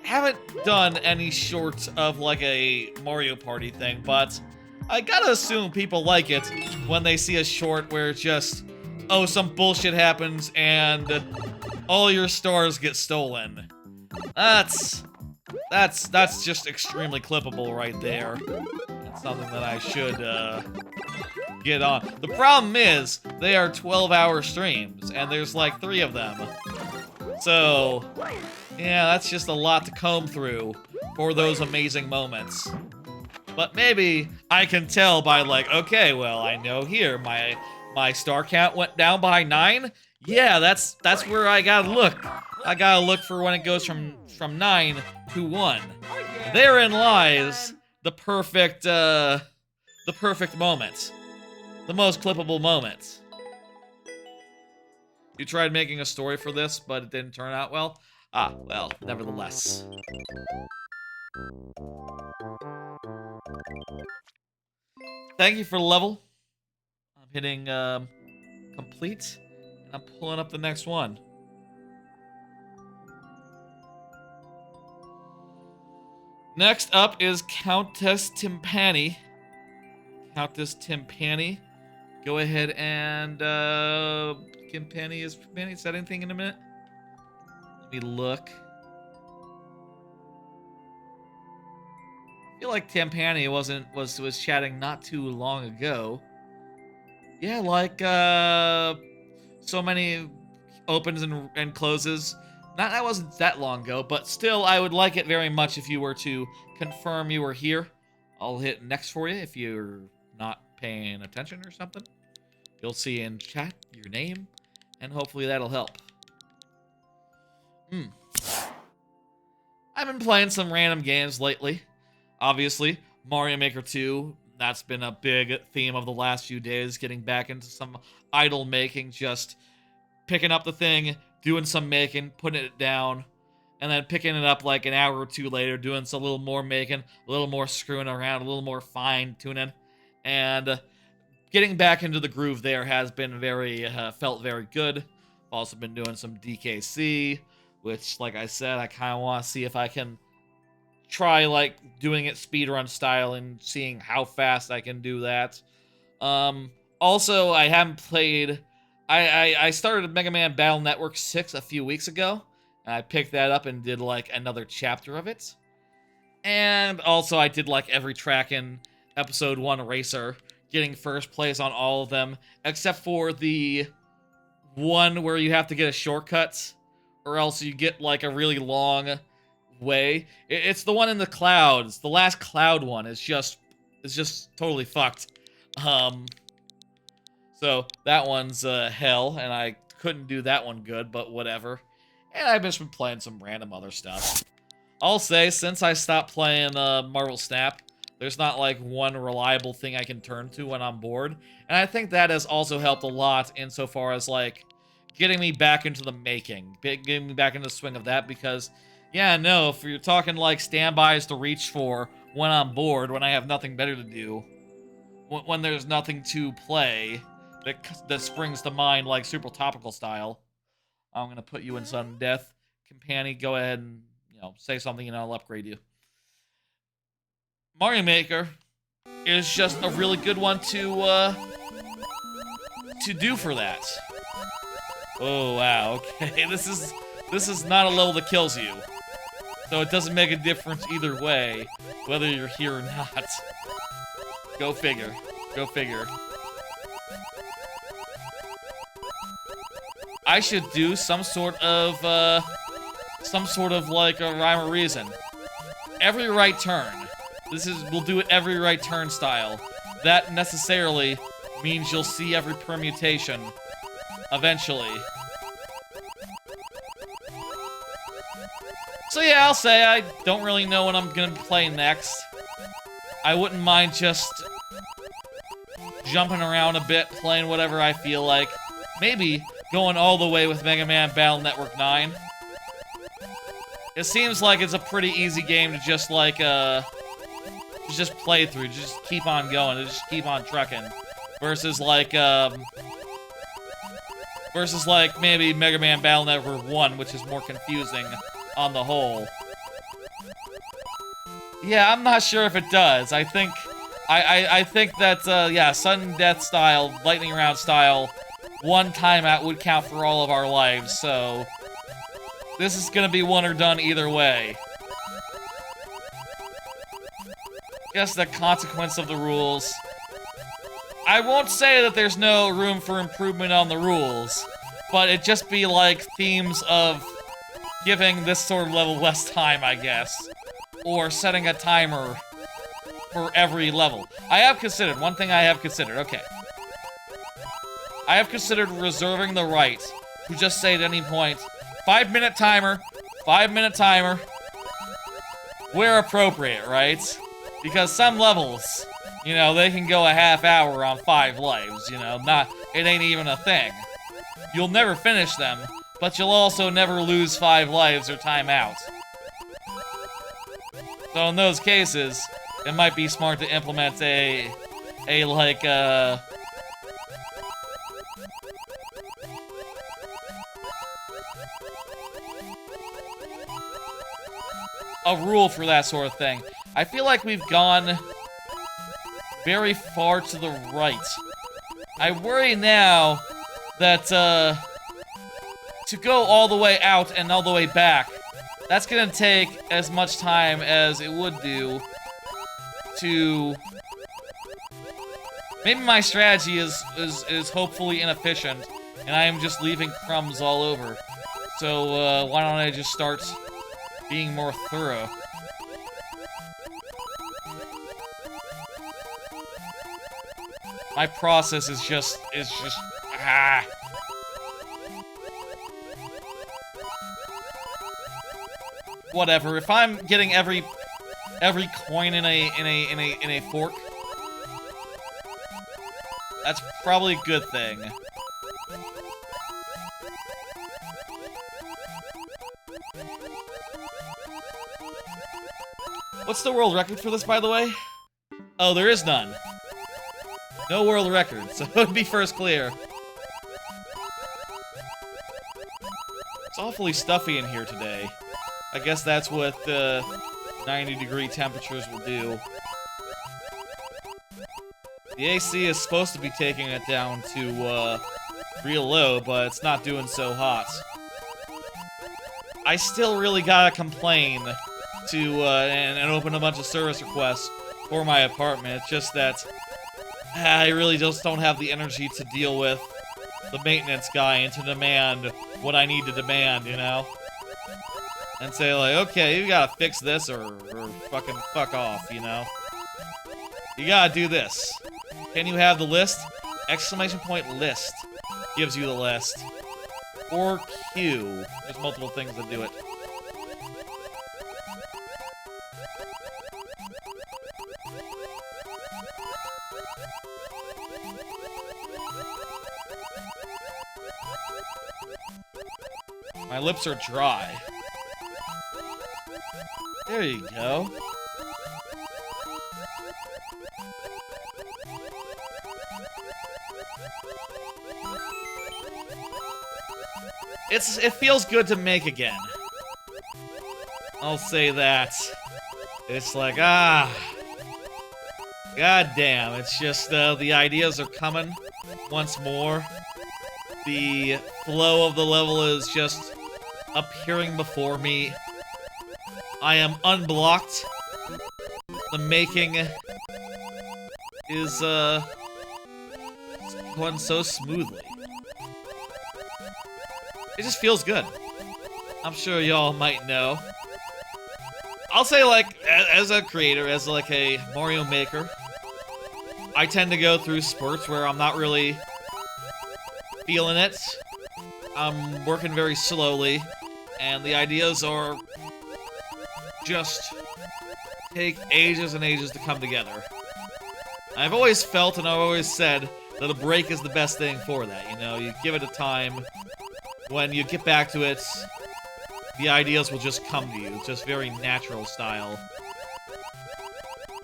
haven't done any shorts of like a Mario Party thing, but I gotta assume people like it when they see a short where it's just, oh, some bullshit happens and all your stars get stolen. That's just extremely clippable right there. That's something that I should get on. The problem is they are 12-hour streams and there's like 3 of them. So, yeah, that's just a lot to comb through for those amazing moments. But maybe I can tell by like, okay, well, I know here my star count went down by 9. Yeah, that's where I gotta look. I gotta look for when it goes from 9 to 1. Therein lies the perfect moment. The most clippable moment. You tried making a story for this, but it didn't turn out well? Ah, well, nevertheless. Thank you for the level. I'm hitting complete, and I'm pulling up the next one. Next up is Countess Timpani. Countess Timpani. Go ahead and Timpani is said anything in a minute? Let me look. I feel like Timpani was chatting not too long ago. Yeah, like so many opens and closes. That wasn't that long ago, but still, I would like it very much if you were to confirm you were here. I'll hit next for you if you're not paying attention or something. You'll see in chat your name, and hopefully that'll help. I've been playing some random games lately. Obviously, Mario Maker 2, that's been a big theme of the last few days, getting back into some idle making, just picking up the thing, doing some making, putting it down, and then picking it up like an hour or 2 later, doing some little more making, a little more screwing around, a little more fine-tuning, and getting back into the groove there has been felt very good. I've also been doing some DKC, which, like I said, I kind of want to see if I can try, like, doing it speedrun style and seeing how fast I can do that. Also, I haven't played... I started Mega Man Battle Network 6 a few weeks ago, And I picked that up and did like another chapter of it. And also I did like every track in episode 1 Racer, getting first place on all of them, except for the one where you have to get a shortcut, or else you get like a really long way. It's the one in the clouds. The last cloud one is just totally fucked. So that one's hell, and I couldn't do that one good, but whatever. And I've just been playing some random other stuff. I'll say, since I stopped playing Marvel Snap, there's not like one reliable thing I can turn to when I'm bored. And I think that has also helped a lot insofar as like getting me back into the making, getting me back into the swing of that, because yeah, no, if you're talking like standbys to reach for when I'm bored, when I have nothing better to do, when there's nothing to play that springs to mind like Super Topical style, I'm gonna put you in sudden death. Companion, go ahead and, you know, say something and I'll upgrade you. Mario Maker is just a really good one to do for that. Oh wow, okay, this is not a level that kills you, so it doesn't make a difference either way, whether you're here or not. Go figure. Go figure. I should do some sort of like a rhyme or reason. Every right turn. We'll do it every right turn style. That necessarily means you'll see every permutation eventually. So yeah, I'll say I don't really know what I'm gonna play next. I wouldn't mind just jumping around a bit, playing whatever I feel like. Maybe going all the way with Mega Man Battle Network 9. It seems like it's a pretty easy game to just like just play through, just keep on going, just keep on trucking. Versus like maybe Mega Man Battle Network 1, which is more confusing on the whole. Yeah, I'm not sure if it does. I think that yeah, sudden death style, lightning round style, one timeout would count for all of our lives, so this is gonna be one or done either way. Guess the consequence of the rules. I won't say that there's no room for improvement on the rules, but it'd just be like themes of giving this sort of level less time, I guess. Or setting a timer for every level. I have considered, one thing I have considered, okay. I have considered reserving the right to just say at any point, 5-minute timer, 5-minute timer, where appropriate, right? Because some levels, you know, they can go a half hour on 5 lives, you know, it ain't even a thing. You'll never finish them, but you'll also never lose 5 lives or time out. So in those cases, it might be smart to implement a rule for that sort of thing. I feel like we've gone very far to the right. I worry now that, to go all the way out and all the way back, that's gonna take as much time as it would do to... Maybe my strategy is hopefully inefficient, and I am just leaving crumbs all over. So, why don't I just start being more thorough? My process is just, ah. Whatever. If I'm getting every coin in a fork, that's probably a good thing. What's the world record for this, by the way? Oh, there is none. No world record, so it would be first clear. It's awfully stuffy in here today. I guess that's what 90-degree temperatures will do. The AC is supposed to be taking it down to real low, but it's not doing so hot. I still really gotta complain to, and open a bunch of service requests for my apartment. It's just that I really just don't have the energy to deal with the maintenance guy and to demand what I need to demand, you know? And say, like, okay, you gotta fix this or fucking fuck off, you know? You gotta do this. Can you have the list? Exclamation point list gives you the list. Or Q. There's multiple things that do it. My lips are dry. There you go. It feels good to make again. I'll say that. It's like, god damn, it's just, the ideas are coming once more. The flow of the level is just appearing before me. I am unblocked. The making is, going so smoothly. It just feels good. I'm sure y'all might know. I'll say, like, as a creator, as like a Mario maker, I tend to go through spurts where I'm not really feeling it. I'm working very slowly, and the ideas are just take ages and ages to come together. I've always felt and I've always said that a break is the best thing for that, you know? You give it a time. When you get back to it, the ideas will just come to you, just very natural style.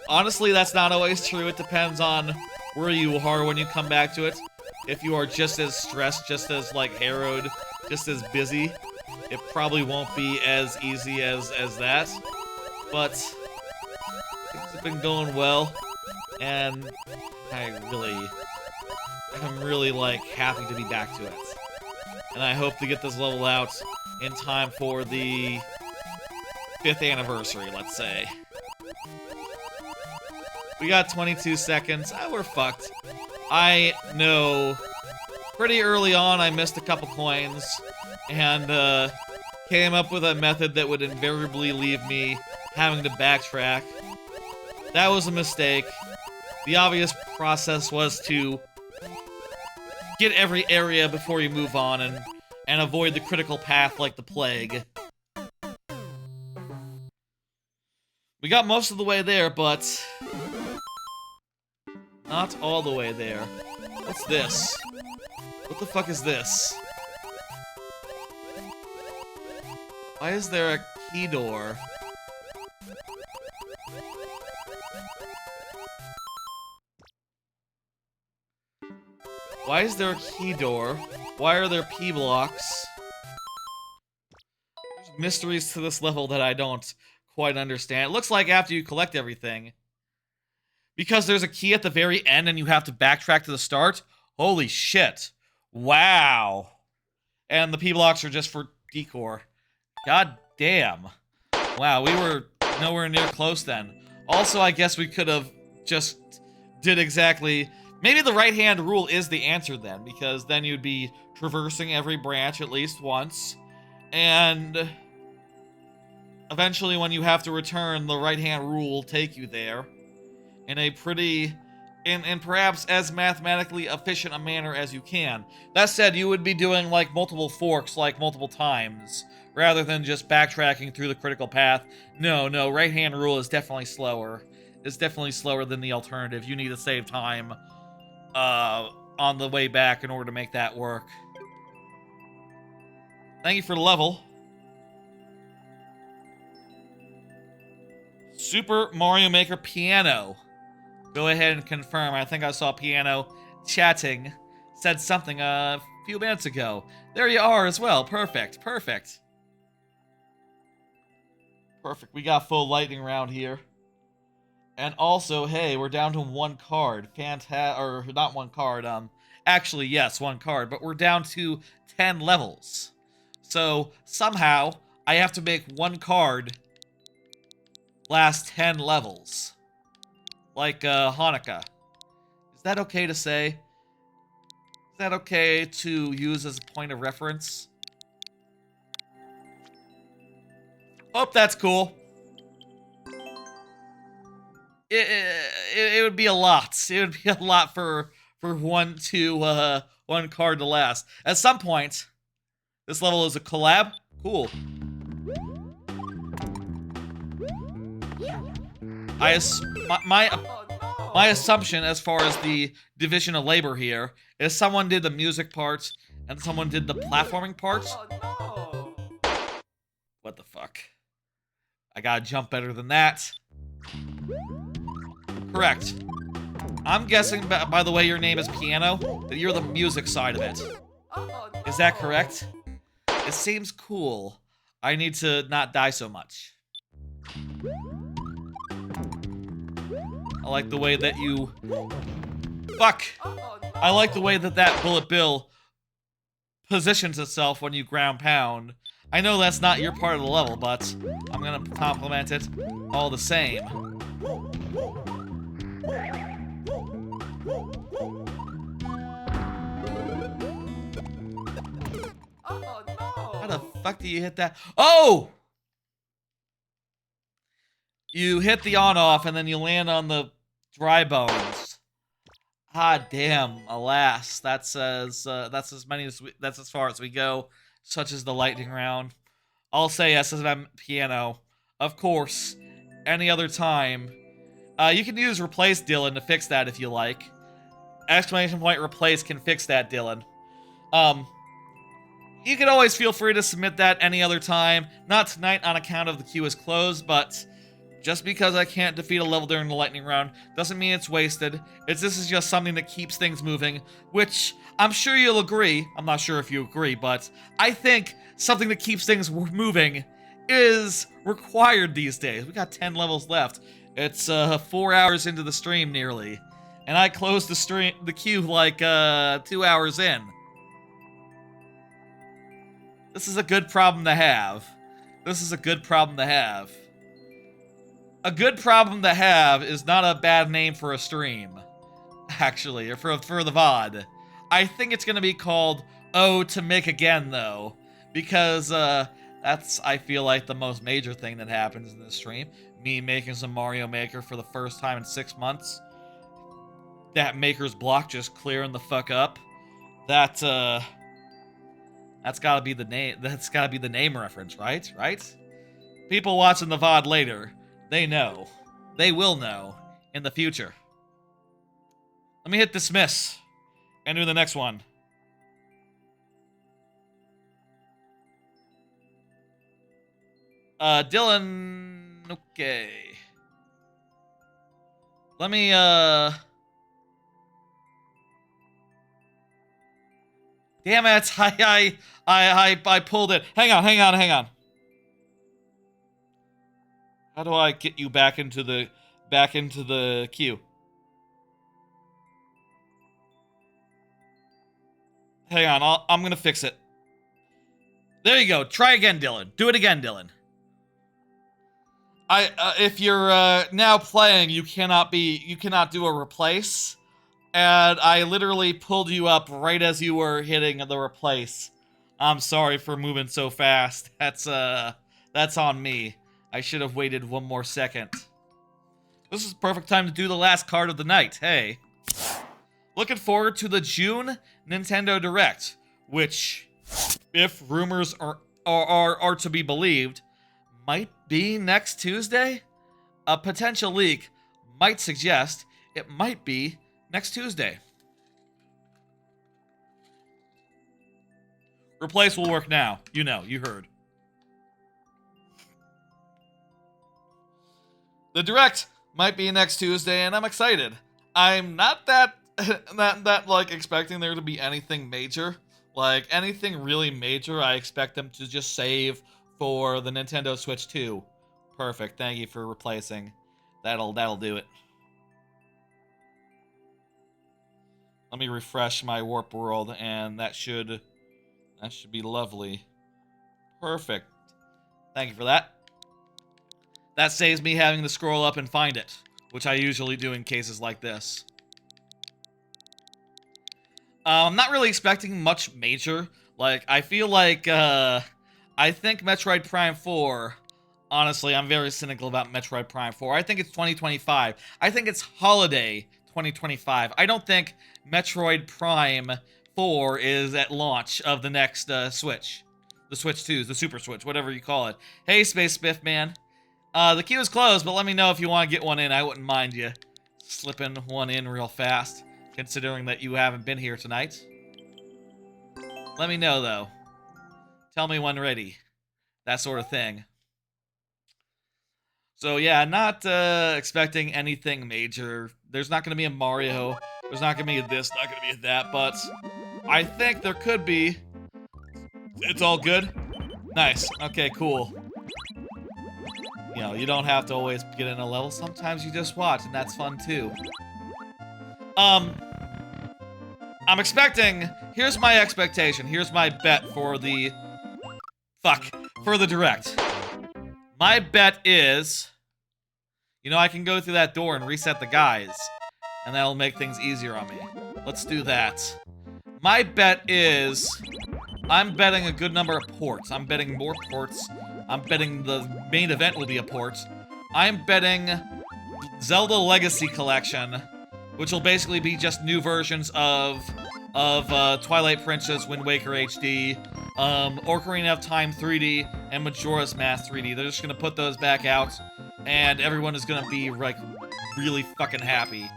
Honestly, that's not always true. It depends on where you are when you come back to it. If you are just as stressed, just as, like, harrowed, just as busy, it probably won't be as easy as that. But things have been going well, and I'm really, like, happy to be back to it. And I hope to get this level out in time for the 5th anniversary, let's say. We got 22 seconds. We're fucked. I know pretty early on I missed a couple coins and came up with a method that would invariably leave me having to backtrack. That was a mistake. The obvious process was to get every area before you move on and avoid the critical path like the plague. We got most of the way there, but not all the way there. What's this? What the fuck is this? Why is there a key door? Why is there a key door? Why are there P blocks? There's mysteries to this level that I don't quite understand. It looks like after you collect everything, because there's a key at the very end and you have to backtrack to the start. Holy shit. Wow. And the P blocks are just for decor. God damn. Wow, we were nowhere near close then. Also, I guess we could have just did exactly... Maybe the right-hand rule is the answer then, because then you'd be traversing every branch at least once, and eventually when you have to return, the right-hand rule will take you there in a pretty, in perhaps as mathematically efficient a manner as you can. That said, you would be doing, like, multiple forks, like, multiple times, rather than just backtracking through the critical path. No, right-hand rule is definitely slower. It's definitely slower than the alternative. You need to save time on the way back in order to make that work. Thank you for the level. Super Mario Maker Piano. Go ahead and confirm. I think I saw Piano chatting. Said something a few minutes ago. There you are as well. Perfect. Perfect. Perfect. We got full lightning round here. And also, hey, we're down to one card. Or not one card, actually, yes, one card, but we're down to 10 levels. So, somehow, I have to make one card last 10 levels. Like, Hanukkah. Is that okay to say? Is that okay to use as a point of reference? Hope that's cool. It would be a lot. It would be a lot for one card to last. At some point, this level is a collab. Cool. My assumption as far as the division of labor here is someone did the music part and someone did the platforming part. What the fuck? I gotta jump better than that. Correct. I'm guessing, by the way your name is Piano, that you're the music side of it. Is that correct? It seems cool. I need to not die so much. I like the way that you... Fuck! I like the way that that Bullet Bill positions itself when you ground pound. I know that's not your part of the level, but I'm gonna compliment it all the same. How the fuck do you hit that? Oh! You hit the on-off and then you land on the dry bones. Ah, damn. Alas, that's as far as we go, such as the lightning round. I'll say SMM Piano. Of course, any other time. You can use replace Dylan to fix that if you like. Exclamation point replace can fix that, Dylan. You can always feel free to submit that any other time. Not tonight on account of the queue is closed, but just because I can't defeat a level during the lightning round doesn't mean it's wasted. This is just something that keeps things moving, which I'm sure you'll agree. I'm not sure if you agree, but I think something that keeps things moving is required these days. We got 10 levels left. It's 4 hours into the stream nearly, and I closed the queue like 2 hours in. This is a good problem to have. This is a good problem to have. A good problem to have is not a bad name for a stream, actually, or for the VOD. I think it's gonna be called Oh to Make Again, though, because that's, I feel like, the most major thing that happens in this stream. Me making some Mario Maker for the first time in 6 months. That Maker's block just clearing the fuck up. That's gotta be the name. That's gotta be the name reference, right? Right? People watching the VOD later, they know. They will know in the future. Let me hit dismiss and do the next one. Dylan, okay. Let me, damn it, I pulled it. Hang on. How do I get you back into the queue? Hang on, I'm gonna fix it. There you go. Try again, Dylan. Do it again, Dylan. If you're now playing, you cannot do a replace. And I literally pulled you up right as you were hitting the replace. I'm sorry for moving so fast. That's on me. I should have waited one more second. This is the perfect time to do the last card of the night. Hey. Looking forward to the June Nintendo Direct, which, if rumors are to be believed, might be next Tuesday? A potential leak might suggest it might be next Tuesday. Replace will work now. You know, you heard. The Direct might be next Tuesday, and I'm excited. I'm not that like expecting there to be anything major. Like anything really major, I expect them to just save for the Nintendo Switch 2. Perfect. Thank you for replacing. That'll do it. Let me refresh my Warp World, and that should be lovely. Perfect. Thank you for that. That saves me having to scroll up and find it, which I usually do in cases like this. I'm not really expecting much major. Like, I feel like, I think Metroid Prime 4, honestly, I'm very cynical about Metroid Prime 4. I think it's 2025. I think it's holiday 2025. I don't think Metroid Prime 4 is at launch of the next, Switch. The Switch 2s, the Super Switch, whatever you call it. Hey, Space Spiff Man. The queue is closed, but let me know if you want to get one in. I wouldn't mind you slipping one in real fast, considering that you haven't been here tonight. Let me know, though. Tell me when ready. That sort of thing. So, yeah, not expecting anything major. There's not going to be a Mario. There's not going to be a this, not going to be a that, but I think there could be. It's all good? Nice. Okay, cool. You know, you don't have to always get in a level. Sometimes you just watch, and that's fun, too. I'm expecting... Here's my expectation. Here's my bet for the... For the Direct. My bet is... You know, I can go through that door and reset the guys. And that'll make things easier on me. Let's do that. My bet is... I'm betting a good number of ports. I'm betting more ports. I'm betting the main event will be a port. I'm betting Zelda Legacy Collection, which will basically be just new versions of Twilight Princess, Wind Waker HD, Ocarina of Time 3D, and Majora's Mask 3D. They're just gonna put those back out, and everyone is gonna be, like, really fucking happy.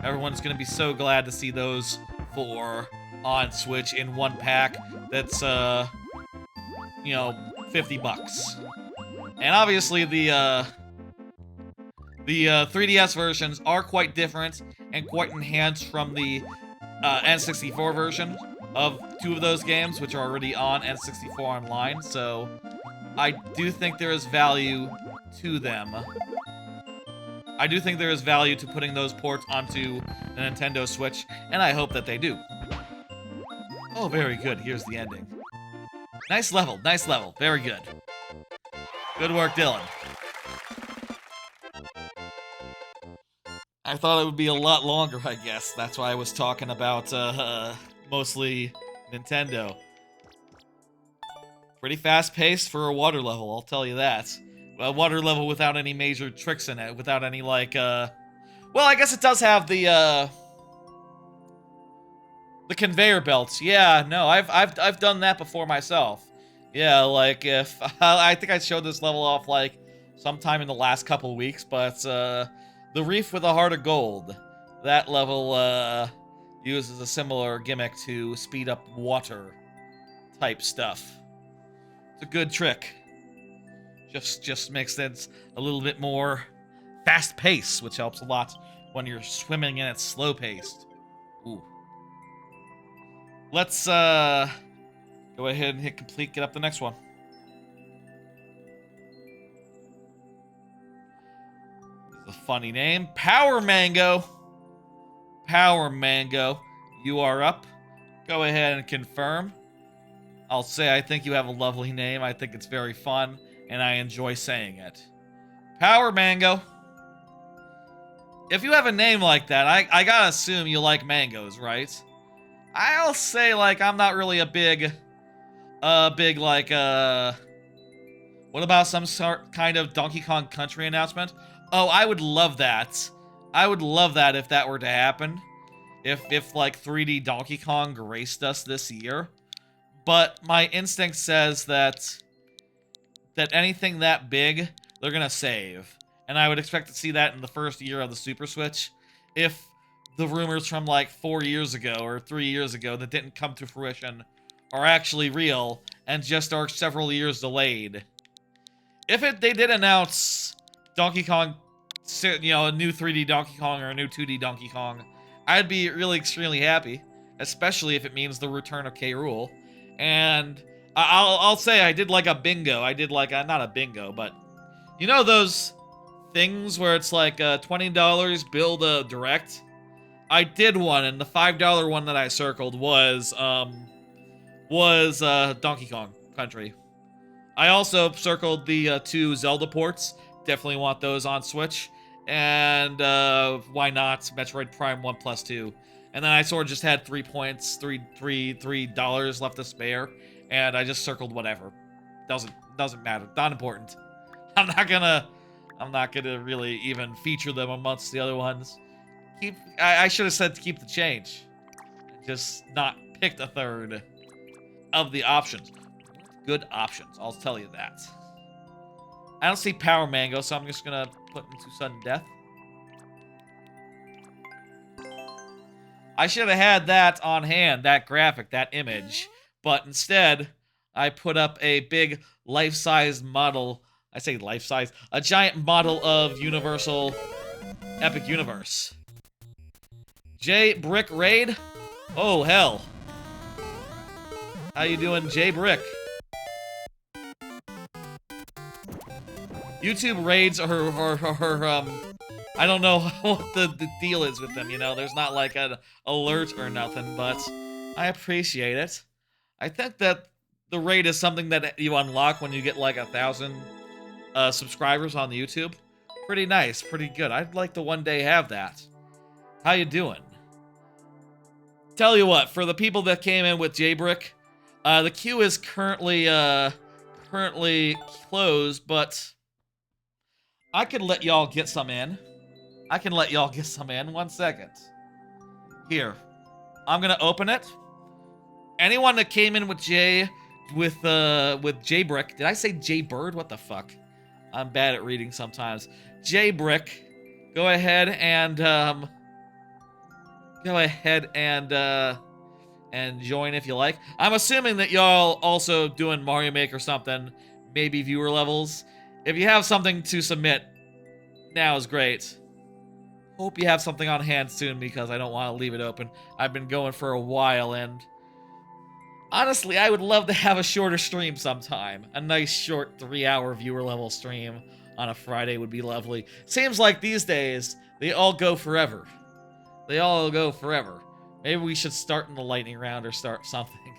Everyone's gonna be so glad to see those four on Switch in one pack that's, you know, $50. And obviously the 3DS versions are quite different and quite enhanced from the N64 version of two of those games, which are already on N64 Online, so I do think there is value to them. I do think there is value to putting those ports onto the Nintendo Switch, and I hope that they do. Oh, very good. Here's the ending. Nice level, nice level. Very good. Good work, Dylan. I thought it would be a lot longer, I guess. That's why I was talking about, mostly Nintendo. Pretty fast-paced for a water level, I'll tell you that. A water level without any major tricks in it, without any, like, Well, I guess it does have the conveyor belts. Yeah, no, I've done that before myself. Yeah, like, if... I think I showed this level off, like, sometime in the last couple weeks, but, the Reef with a Heart of Gold. That level, uses a similar gimmick to speed up water type stuff. It's a good trick. Just makes things a little bit more fast-paced, which helps a lot when you're swimming and it's slow-paced. Ooh. Let's, go ahead and hit complete, get up the next one. This is a funny name. Power Mango! Power Mango. You are up. Go ahead and confirm. I'll say I think you have a lovely name. I think it's very fun, and I enjoy saying it. Power Mango. If you have a name like that, I gotta assume you like mangoes, right? I'll say, like, I'm not really a big, like, what about some sort kind of Donkey Kong Country announcement? Oh, I would love that. I would love that if that were to happen. If like, 3D Donkey Kong graced us this year. But my instinct says that anything that big, they're gonna save. And I would expect to see that in the first year of the Super Switch. If the rumors from like 4 years ago or 3 years ago that didn't come to fruition are actually real and just are several years delayed. If they did announce Donkey Kong, you know, a new 3D Donkey Kong or a new 2D Donkey Kong, I'd be really extremely happy, especially if it means the return of K. Rool. And I'll say I did like a bingo. I did like not a bingo, but you know those things where it's like $20 build a direct. I did one, and the $5 one that I circled was Donkey Kong Country. I also circled the 2 Zelda ports. Definitely want those on Switch. And why not Metroid Prime 1+2? And then I sort of just had 3 points, $3 left to spare, and I just circled whatever. Doesn't matter. Not important. I'm not gonna really even feature them amongst the other ones. I should have said to keep the change. Just not pick the third of the options. Good options, I'll tell you that. I don't see Power Mango, so I'm just gonna put into Sudden Death. I should have had that on hand, that graphic, that image. But instead, I put up a big life-size model. I say life-size. A giant model of Universal Epic Universe. J Brick Raid? Oh, hell. How you doing, J Brick? YouTube raids are I don't know what the deal is with them, you know? There's not like an alert or nothing, but I appreciate it. I think that the raid is something that you unlock when you get like 1,000 subscribers on the YouTube. Pretty nice, pretty good. I'd like to one day have that. How you doing? Tell you what, for the people that came in with J-Brick, the queue is currently closed, but I could let y'all get some in. I can let y'all get some in. 1 second. Here. I'm gonna open it. Anyone that came in with J-Brick. Did I say J-Bird? What the fuck? I'm bad at reading sometimes. J-Brick. Go ahead and join if you like. I'm assuming that y'all also doing Mario Maker something, maybe viewer levels. If you have something to submit, now is great. Hope you have something on hand soon because I don't want to leave it open. I've been going for a while and honestly, I would love to have a shorter stream sometime. A nice short 3-hour viewer level stream on a Friday would be lovely. Seems like these days, they all go forever. They all go forever. Maybe we should start in the lightning round or start something.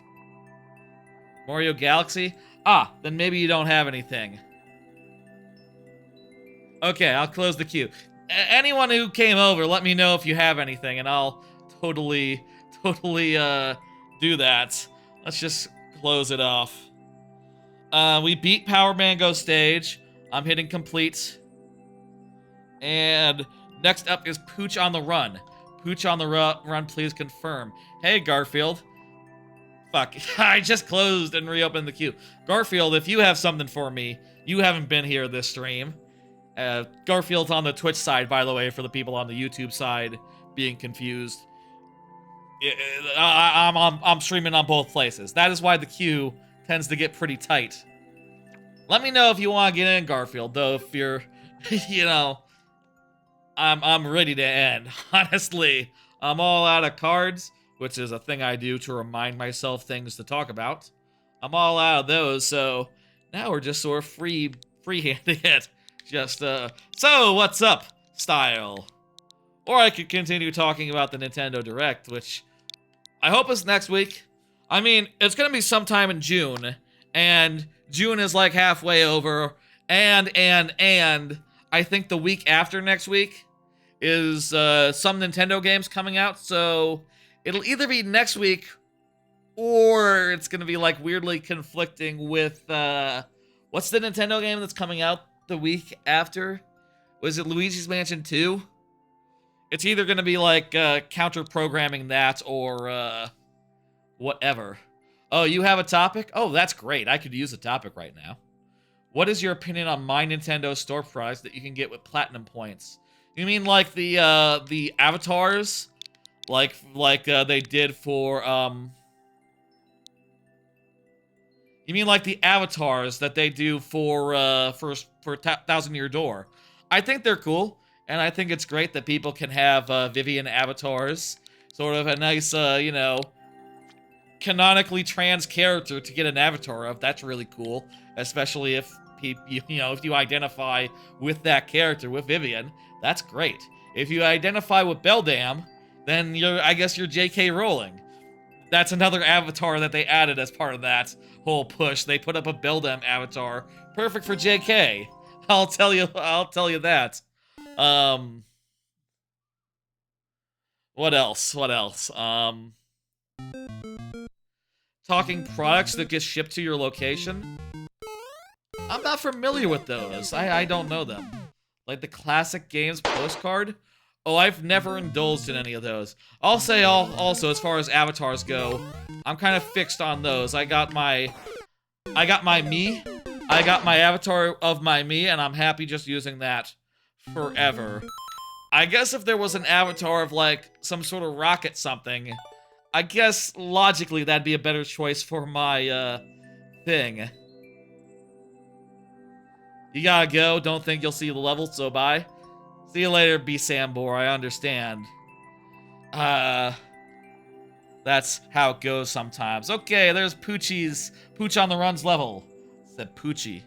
Mario Galaxy? Ah, then maybe you don't have anything. Okay, I'll close the queue. Anyone who came over, let me know if you have anything, and I'll totally do that. Let's just close it off. We beat Power Mango stage. I'm hitting complete. And next up is Pooch on the Run. Pooch on the run, please confirm. Hey, Garfield. Fuck, I just closed and reopened the queue. Garfield, if you have something for me, you haven't been here this stream. Garfield's on the Twitch side, by the way, for the people on the YouTube side being confused. I'm streaming on both places. That is why the queue tends to get pretty tight. Let me know if you want to get in, Garfield, though, if you're, you know, I'm ready to end. Honestly, I'm all out of cards, which is a thing I do to remind myself things to talk about. I'm all out of those, so now we're just sort of freehanding it. Just, so what's up, style? Or I could continue talking about the Nintendo Direct, which I hope is next week. I mean, it's gonna be sometime in June, and June is like halfway over, and I think the week after next week is some Nintendo games coming out, so it'll either be next week or it's gonna be like weirdly conflicting with what's the Nintendo game that's coming out the week after? Was it Luigi's Mansion 2? It's either gonna be like counter-programming that or whatever. Oh, you have a topic? Oh, that's great. I could use a topic right now. What is your opinion on My Nintendo store prize that you can get with platinum points? You mean like the avatars? Like they did for You mean like the avatars that they do for 1,000 Year Door? I think they're cool, and I think it's great that people can have Vivian avatars. Sort of a nice, you know, canonically trans character to get an avatar of. That's really cool, especially if if you identify with that character, with Vivian. That's great. If you identify with Beldam, then I guess you're J.K. Rowling. That's another avatar that they added as part of that whole push. They put up a Build Em avatar, perfect for JK. I'll tell you that. What else? What else? Talking products that get shipped to your location. I'm not familiar with those. I don't know them. Like the classic games postcard? Oh, I've never indulged in any of those. I'll say also, as far as avatars go, I'm kind of fixed on those. I got my me. I got my avatar of my me, and I'm happy just using that forever. I guess if there was an avatar of, like, some sort of rocket something, I guess logically that'd be a better choice for my, thing. You gotta go. Don't think you'll see the level, so bye. See you later, B. Sambor. I understand. That's how it goes sometimes. Okay, there's Pooch on the Runs level. Said Poochie.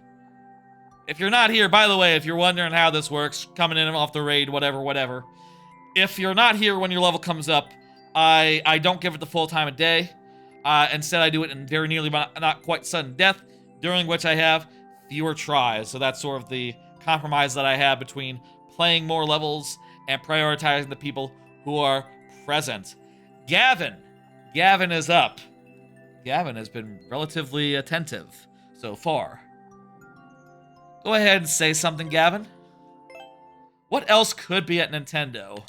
If you're not here, by the way, if you're wondering how this works, coming in off the raid, whatever. If you're not here when your level comes up, I don't give it the full time of day. Instead, I do it in very nearly but not quite sudden death, during which I have fewer tries. So that's sort of the compromise that I have between playing more levels and prioritizing the people who are present. Gavin is up. Gavin has been relatively attentive so far. Go ahead and say something, Gavin. What else could be at Nintendo?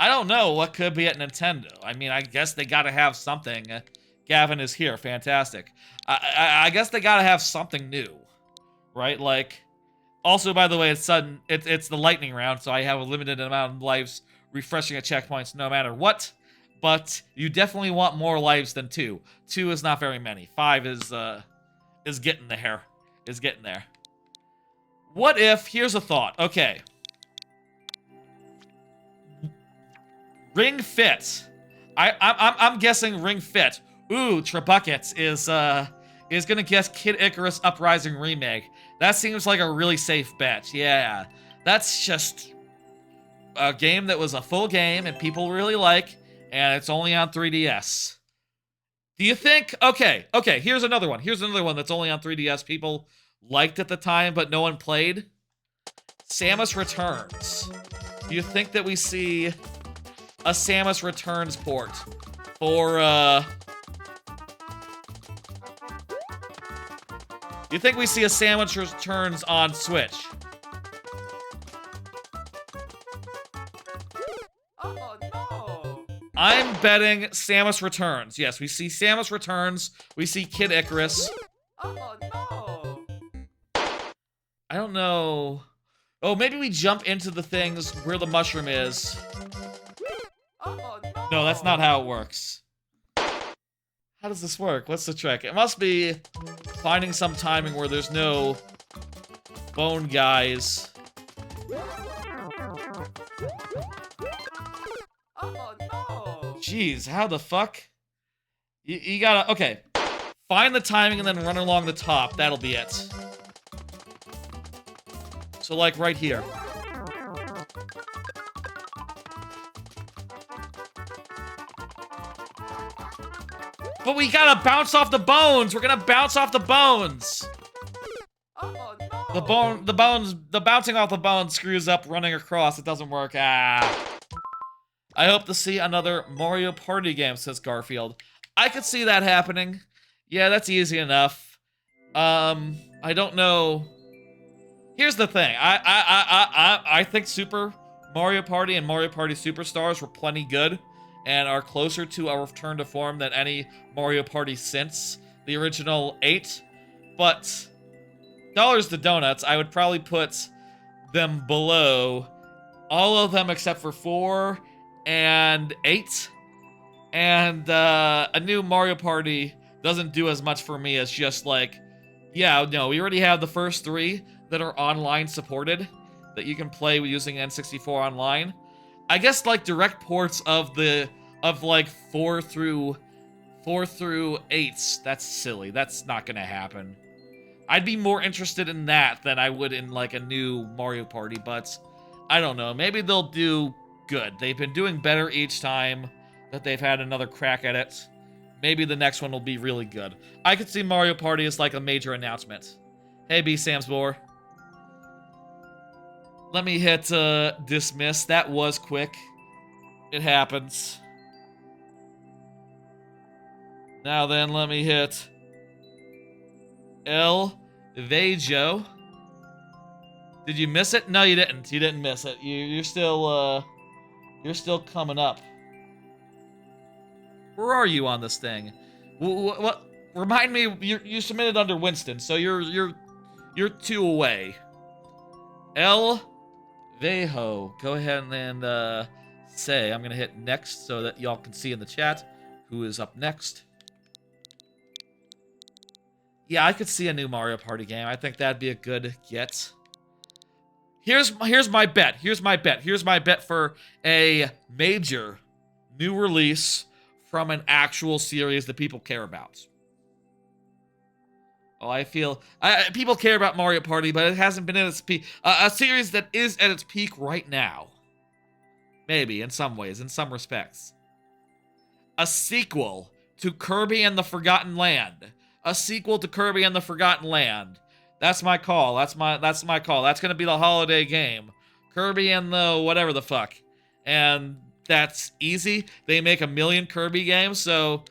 I don't know what could be at Nintendo. I mean, I guess they gotta have something. Gavin is here. Fantastic. I guess they gotta have something new. Right? Like, also, by the way, it's sudden. It's the lightning round, so I have a limited amount of lives refreshing at checkpoints no matter what. But you definitely want more lives than 2. 2 is not very many. 5 is getting there. Is getting there. What if, here's a thought. Okay. Ring Fit. I'm guessing Ring Fit. Ooh, Trebuckets is gonna guess Kid Icarus Uprising Remake. That seems like a really safe bet. Yeah. That's just a game that was a full game and people really like, and it's only on 3DS. Do you think... Okay, here's another one. Here's another one that's only on 3DS. People liked at the time, but no one played. Samus Returns. Do you think that we see a Samus Returns port for, Do you think we see a Samus Returns on Switch? Oh, no. I'm betting Samus Returns. Yes, we see Samus Returns. We see Kid Icarus. Oh, no. I don't know. Oh, maybe we jump into the things where the mushroom is. Oh, no. No, that's not how it works. How does this work? What's the trick? It must be finding some timing where there's no bone guys. Oh, no. Jeez, how the fuck? You gotta... Okay. Find the timing and then run along the top. That'll be it. So, like, right here. But we gotta bounce off the bones! We're gonna bounce off the bones! Oh, no. The bouncing off the bones screws up running across. It doesn't work. Ah. I hope to see another Mario Party game, says Garfield. I could see that happening. Yeah, that's easy enough. I don't know. Here's the thing. I think Super Mario Party and Mario Party Superstars were plenty good and are closer to a return to form than any Mario Party since the original 8. But dollars to donuts, I would probably put them below all of them except for 4 and 8. And a new Mario Party doesn't do as much for me as just like, yeah, no, we already have the first 3 that are online supported that you can play using N64 online. I guess like direct ports of like 4 through 8. That's silly. That's not gonna happen. I'd be more interested in that than I would in like a new Mario Party, but I don't know. Maybe they'll do good. They've been doing better each time. that they've had another crack at it. Maybe the next one will be really good. I could see Mario Party as like a major announcement. Hey, B. Samsbor. Let me hit dismiss. That was quick. It happens. Now then, let me hit El Vejo. Did you miss it? No, you didn't. You didn't miss it. You're still coming up. Where are you on this thing? What? Remind me. You submitted under Winston, so you're 2 away. El Vejo. Go ahead and say I'm gonna hit next so that y'all can see in the chat who is up next. Yeah, I could see a new Mario Party game. I think that'd be a good get. Here's my bet. Here's my bet for a major new release from an actual series that people care about. Oh, I feel people care about Mario Party, but it hasn't been at its peak. A series that is at its peak right now. Maybe, in some ways, in some respects. A sequel to Kirby and the Forgotten Land. A sequel to Kirby and the Forgotten Land. That's my call. That's my call. That's gonna be the holiday game. Kirby and the whatever the fuck. And that's easy. They make 1 million Kirby games, so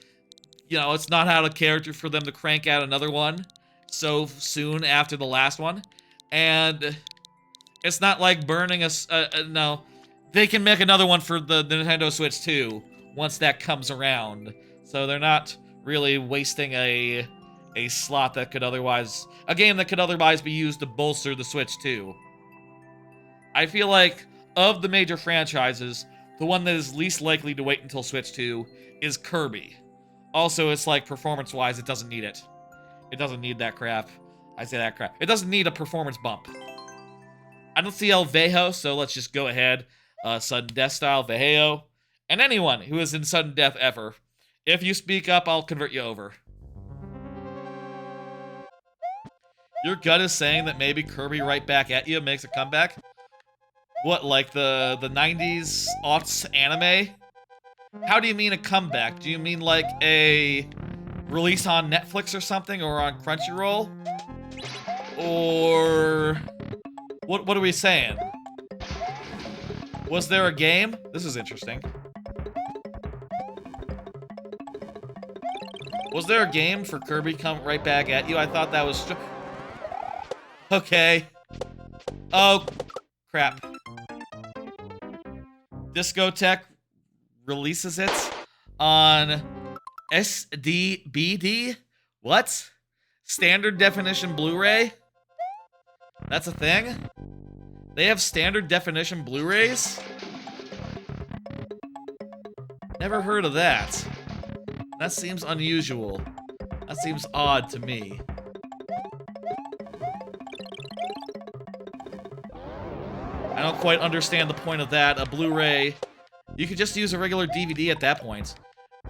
you know, it's not out of character for them to crank out another one so soon after the last one. And it's not like burning no. They can make another one for the Nintendo Switch too once that comes around. So they're not really wasting a slot that could otherwise, a game that could otherwise be used to bolster the Switch too. I feel like of the major franchises, the one that is least likely to wait until Switch 2 is Kirby. Also, it's like performance-wise, it doesn't need it. It doesn't need that crap. I say that crap. It doesn't need a performance bump. I don't see El Vejo, so let's just go ahead. Sudden Death style, Vejo. And anyone who is in Sudden Death ever. If you speak up, I'll convert you over. Your gut is saying that maybe Kirby Right Back at You makes a comeback? What, like the 90s aughts anime? How do you mean a comeback? Do you mean like a release on Netflix or something, or on Crunchyroll? Or what are we saying? Was there a game? This is interesting. Was there a game for Kirby Come Right Back at You? I thought that was... Okay. Oh, crap. Discotech releases it on SDBD? What? Standard definition Blu-ray? That's a thing? They have standard definition Blu-rays? Never heard of that. That seems unusual. That seems odd to me. I don't quite understand the point of that. A Blu-ray... You could just use a regular DVD at that point.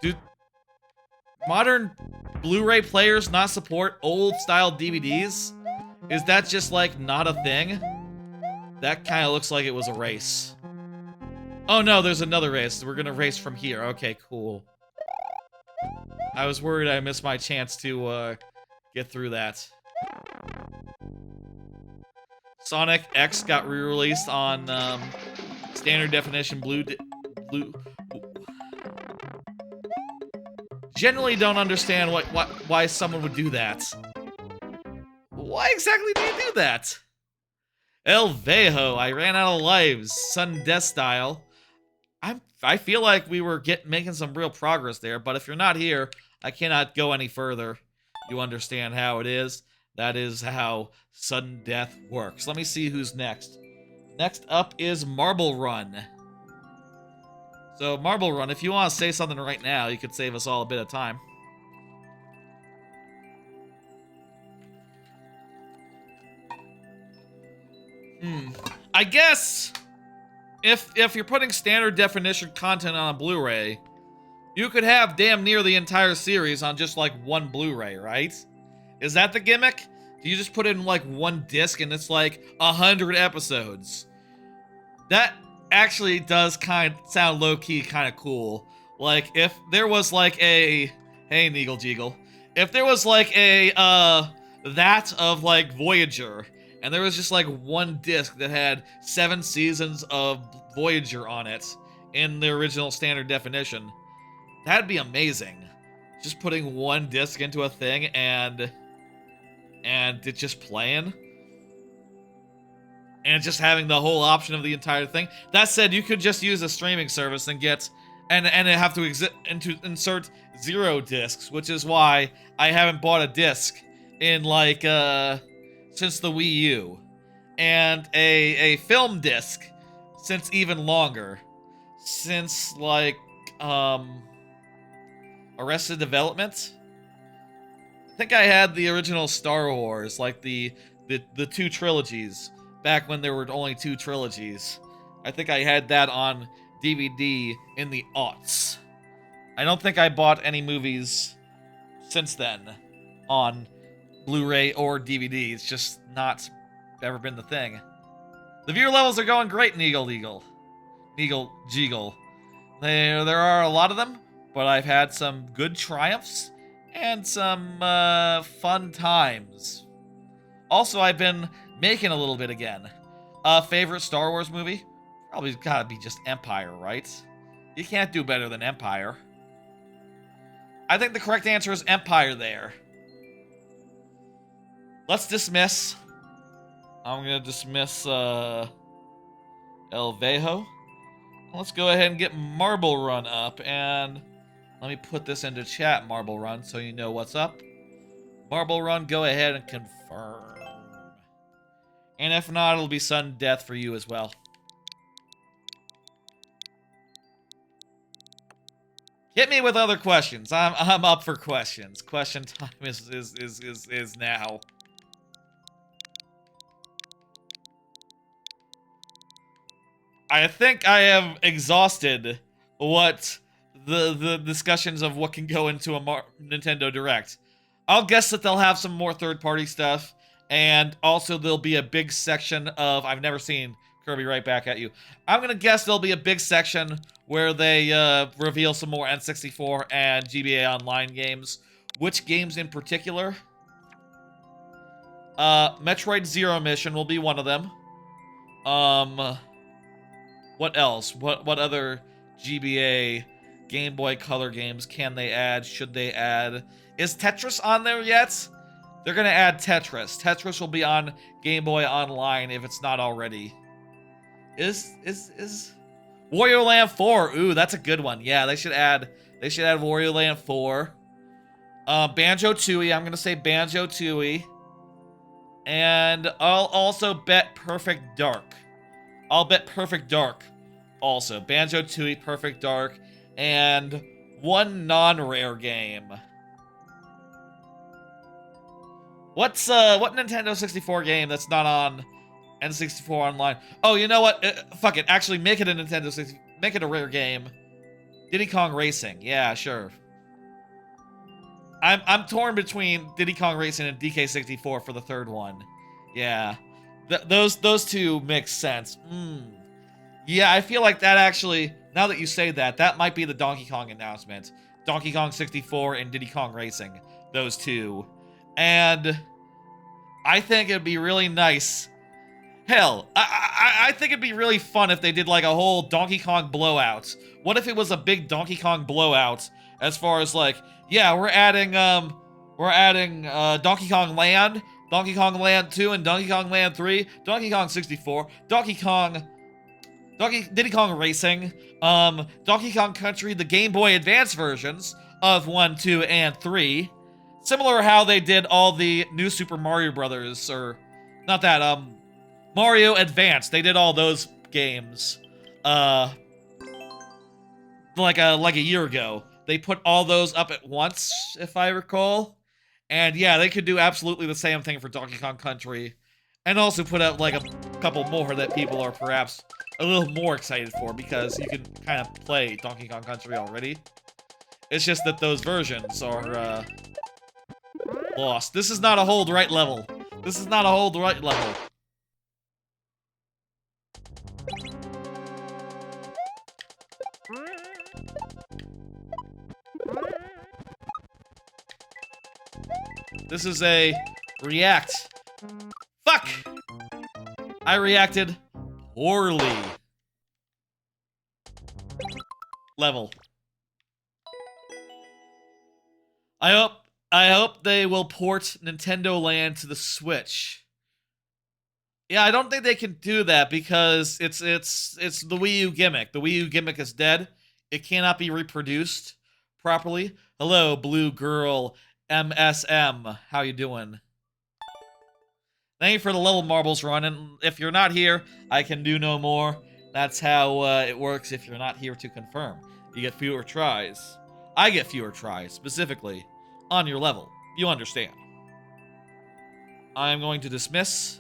Do modern Blu-ray players not support old-style DVDs? Is that just, like, not a thing? That kind of looks like it was a race. Oh no, there's another race. We're gonna race from here. Okay, cool. I was worried I missed my chance to, get through that. Sonic X got re-released on, standard definition blue. Generally don't understand why someone would do that. Why exactly do you do that? El Vejo, I ran out of lives, sudden death style. I feel like we were making some real progress there, but if you're not here, I cannot go any further. You understand how it is. That is how sudden death works. Let me see who's next. Next up is Marble Run. So, Marble Run, if you want to say something right now, you could save us all a bit of time. I guess if you're putting standard definition content on a Blu-ray, you could have damn near the entire series on just like one Blu-ray, right? Is that the gimmick? Do you just put in like one disc and it's like 100 episodes? That actually does sound low-key kind of cool. Like, if there was like a... Hey, Neagle Jeagle. If there was like a, that of like Voyager, and there was just like one disc that had 7 seasons of Voyager on it in the original standard definition, that'd be amazing. Just putting one disc into a thing and it just playing. And just having the whole option of the entire thing. That said, you could just use a streaming service and get and have to insert 0 discs, which is why I haven't bought a disc in like since the Wii U, and a film disc since even longer, since like Arrested Development. I think I had the original Star Wars, like the 2 trilogies. Back when there were only 2 trilogies. I think I had that on DVD in the aughts. I don't think I bought any movies since then on Blu-ray or DVD. It's just not ever been the thing. The viewer levels are going great, Neagle Jeagle. There are a lot of them, but I've had some good triumphs and some fun times. Also, I've been making a little bit again. Favorite Star Wars movie? Probably gotta be just Empire, right? You can't do better than Empire. I think the correct answer is Empire there. Let's dismiss. I'm gonna dismiss El Vejo. Let's go ahead and get Marble Run up, and let me put this into chat, Marble Run, so you know what's up. Marble Run, go ahead and confirm. And if not, it'll be sudden death for you as well. Hit me with other questions. I'm up for questions. Question time is now. I think I have exhausted what the discussions of what can go into a Nintendo Direct. I'll guess that they'll have some more third-party stuff. And also, there'll be a big section of... I've never seen Kirby right back at you. I'm going to guess there'll be a big section where they reveal some more N64 and GBA Online games. Which games in particular? Metroid Zero Mission will be one of them. What else? What other GBA Game Boy Color games can they add? Should they add? Is Tetris on there yet? They're gonna add Tetris. Tetris will be on Game Boy Online if it's not already. Is Wario Land 4? Ooh, that's a good one. Yeah, they should add Wario Land 4. Banjo-Tooie. I'm gonna say Banjo-Tooie. And I'll also bet Perfect Dark. I'll bet Perfect Dark also. Banjo-Tooie, Perfect Dark, and one non-rare game. What Nintendo 64 game that's not on N64 Online? Oh, you know what? Fuck it. Actually, make it a Nintendo 60. Make it a rare game. Diddy Kong Racing. Yeah, sure. I'm torn between Diddy Kong Racing and DK64 for the third one. Yeah, those two make sense. Yeah, I feel like that actually. Now that you say that, that might be the Donkey Kong announcement. Donkey Kong 64 and Diddy Kong Racing. Those two. And I think it'd be really nice. Hell, I think it'd be really fun if they did like a whole Donkey Kong blowout. What if it was a big Donkey Kong blowout as far as like, yeah, we're adding Donkey Kong Land, Donkey Kong Land 2 and Donkey Kong Land 3, Donkey Kong 64, Diddy Kong Racing, Donkey Kong Country, the Game Boy Advance versions of 1, 2, and 3. Similar how they did all the new Super Mario Brothers, or not that, Mario Advance. They did all those games, like a year ago. They put all those up at once, if I recall. And yeah, they could do absolutely the same thing for Donkey Kong Country, and also put out like a couple more that people are perhaps a little more excited for, because you can kind of play Donkey Kong Country already. It's just that those versions are, lost. This is not a hold right level. This is not a hold right level. This is a react. Fuck! I reacted poorly. Level. I hope they will port Nintendo Land to the Switch. Yeah, I don't think they can do that because it's the Wii U gimmick. The Wii U gimmick is dead. It cannot be reproduced properly. Hello, Blue Girl MSM. How you doing? Thank you for the level marbles run, and if you're not here, I can do no more. That's how it works if you're not here to confirm. You get fewer tries. I get fewer tries, specifically, on your level. You understand. I am going to dismiss,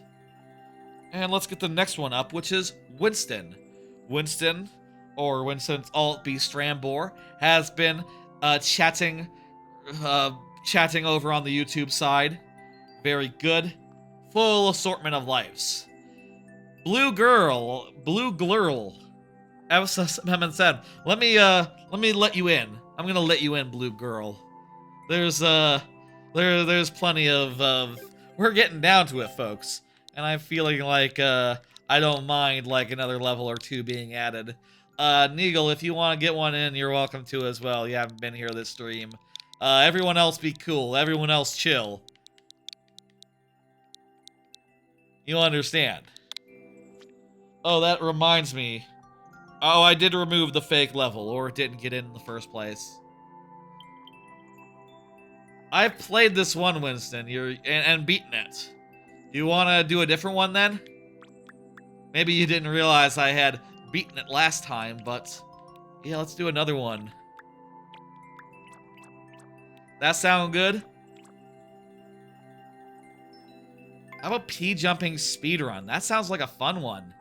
and let's get the next one up, which is Winston. Winston, or Winston's alt beast Strambor, has been chatting over on the YouTube side. Very good. Full assortment of lives. Blue Glurl, SMM2. Let me let you in. I'm gonna let you in, Blue Girl. There's plenty of we're getting down to it, folks, and I'm feeling like I don't mind like another level or two being added. Neagle, if you want to get one in, you're welcome to as well. You haven't been here this stream. Everyone else be cool. Everyone else chill. You understand. Oh, that reminds me. Oh, I did remove the fake level, or it didn't get in the first place. I've played this one, Winston, and beaten it. You want to do a different one then? Maybe you didn't realize I had beaten it last time, but yeah, let's do another one. That sound good? How about P-jumping speedrun? That sounds like a fun one.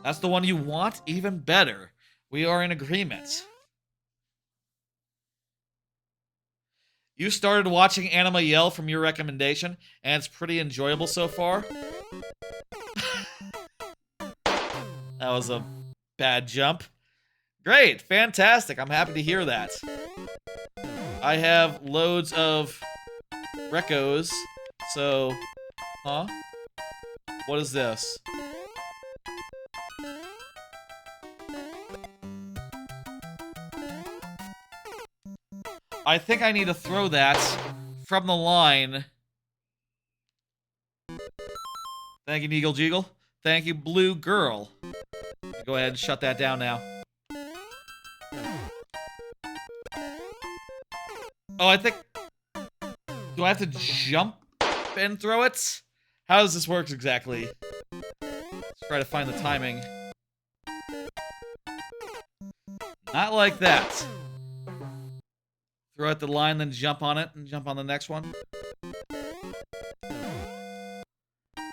That's the one you want? Even better. We are in agreement. You started watching Anima Yell from your recommendation, and it's pretty enjoyable so far. That was a bad jump. Great, fantastic. I'm happy to hear that. I have loads of recos, so... Huh? What is this? I think I need to throw that from the line. Thank you, Neagle Jeagle. Thank you, Blue Girl. Go ahead and shut that down now. Oh, I think... Do I have to jump and throw it? How does this work exactly? Let's try to find the timing. Not like that. Throw at the line, then jump on it, and jump on the next one.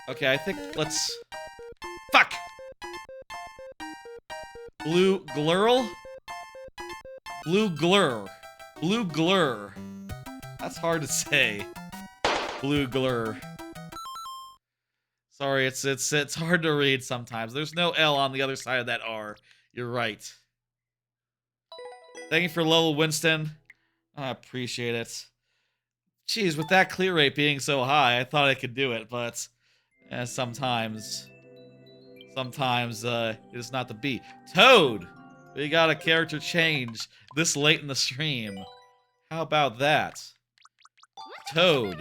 Okay, I think let's... Fuck! Blue Glurl? Blue Glur. Blue Glur. That's hard to say. Blue Glur. Sorry, it's hard to read sometimes. There's no L on the other side of that R. You're right. Thank you for level, Winston. I appreciate it. Jeez, with that clear rate being so high, I thought I could do it, but sometimes it is not the beat. Toad! We got a character change this late in the stream. How about that? Toad.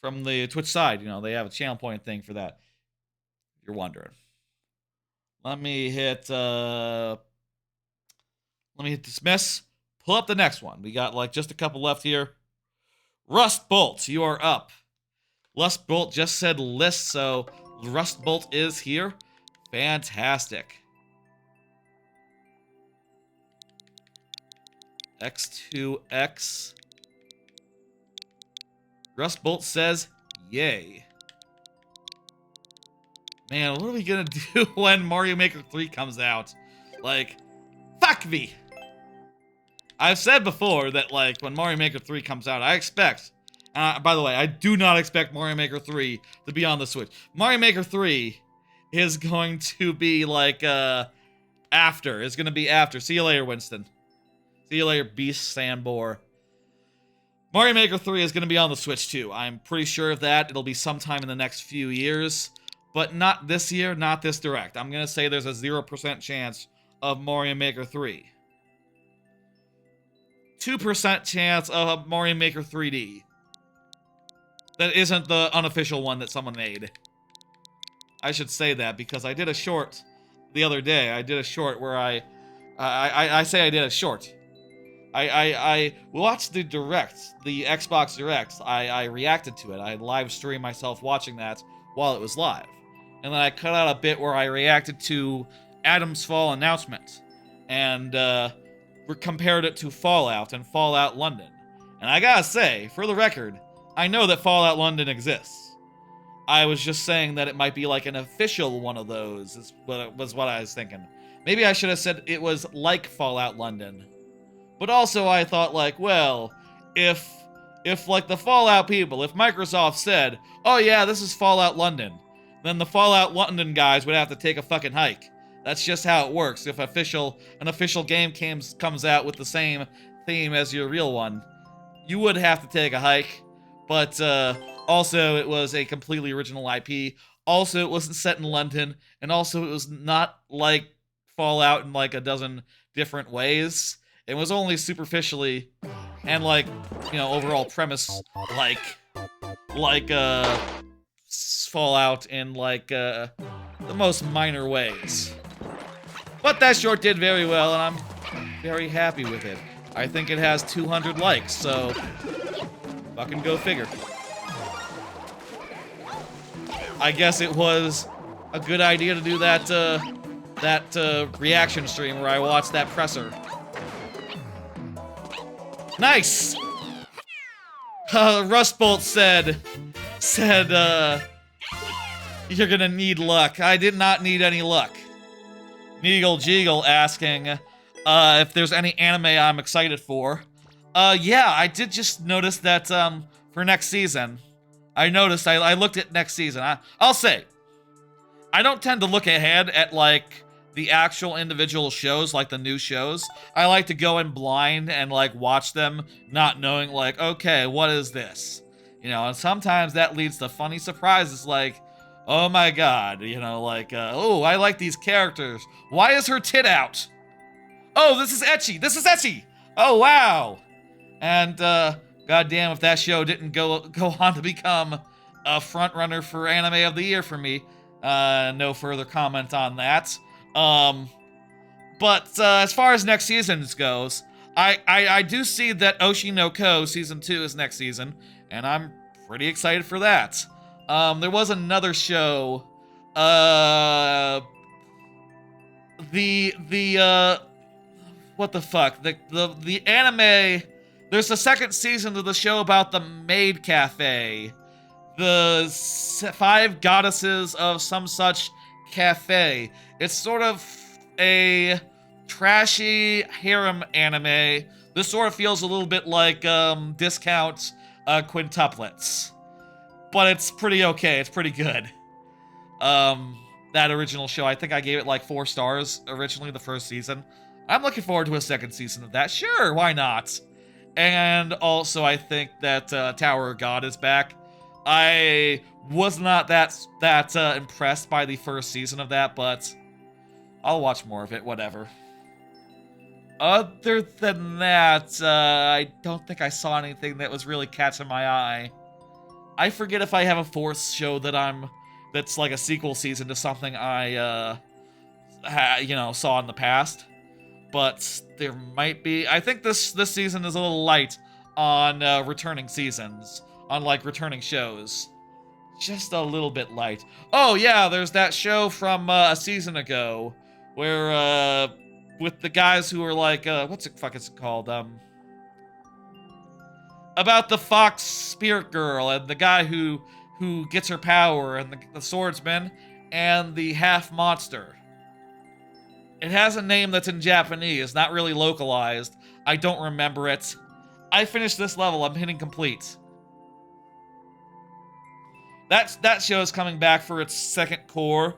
From the Twitch side, you know, they have a channel point thing for that. If you're wondering. Let me hit dismiss. Pull up the next one. We got like just a couple left here. Rust Bolt, you are up. Rust Bolt just said list, so Rust Bolt is here. Fantastic. X2X. Rust Bolt says, yay. Man, what are we gonna do when Mario Maker 3 comes out? Like, fuck me! I've said before that, like, when Mario Maker 3 comes out, I expect... by the way, I do not expect Mario Maker 3 to be on the Switch. Mario Maker 3 is going to be, like, after. It's gonna be after. See you later, Winston. See you later, Beast Sandbor. Mario Maker 3 is going to be on the Switch too. I'm pretty sure of that. It'll be sometime in the next few years. But not this year, not this direct. I'm going to say there's a 0% chance of Mario Maker 3. 2% chance of Mario Maker 3D. That isn't the unofficial one that someone made. I should say that because I did a short the other day. I did a short where I did a short. I watched the Direct, the Xbox Direct. I reacted to it. I live streamed myself watching that while it was live. And then I cut out a bit where I reacted to Adam's Fall announcement. And compared it to Fallout and Fallout London. And I gotta say, for the record, I know that Fallout London exists. I was just saying that it might be like an official one of those, was what I was thinking. Maybe I should have said it was like Fallout London. But also I thought like, well, if like the Fallout people, if Microsoft said, oh yeah, this is Fallout London, then the Fallout London guys would have to take a fucking hike. That's just how it works. If an official game comes out with the same theme as your real one, you would have to take a hike. But also, it was a completely original IP. Also, it wasn't set in London. And also, it was not like Fallout in like a dozen different ways. It was only superficially and like, you know, overall premise like Fallout in like the most minor ways. But that short did very well, and I'm very happy with it. I think it has 200 likes, so fucking go figure. I guess it was a good idea to do that reaction stream where I watched that presser. Nice! Rustbolt said, you're gonna need luck. I did not need any luck. Neagle Jeagle asking if there's any anime I'm excited for. Yeah, I did just notice that for next season. I noticed, I looked at next season. I'll say, I don't tend to look ahead at like the actual individual shows, like the new shows. I like to go in blind and like watch them, not knowing like, okay, what is this? You know, and sometimes that leads to funny surprises like, oh my god, you know, like, oh, I like these characters. Why is her tit out? Oh, this is ecchi. This is ecchi. Oh, wow. And, goddamn, if that show didn't go on to become a frontrunner for Anime of the Year for me, no further comment on that. But as far as next season goes, I do see that Oshi no Ko Season 2 is next season, and I'm pretty excited for that. There was another show, what the fuck? The anime, there's a second season of the show about the maid cafe. The 5 goddesses of some such cafe. It's sort of a trashy harem anime. This sort of feels a little bit like discount quintuplets. But it's pretty okay. It's pretty good. That original show, I think I gave it like 4 stars originally, the first season. I'm looking forward to a second season of that. Sure, why not? And also, I think that Tower of God is back. I was not that impressed by the first season of that, but I'll watch more of it, whatever. Other than that, I don't think I saw anything that was really catching my eye. I forget if I have a 4th show that's like a sequel season to something I, saw in the past. But there might be. I think this season is a little light on returning seasons, on like returning shows. Just a little bit light. Oh yeah, there's that show from a season ago where with the guys who were like what's it called? About the fox spirit girl and the guy who gets her power and the swordsman and the half monster. It has a name that's in Japanese, not really localized. I don't remember it. I finished this level. I'm hitting complete. That show is coming back for its second core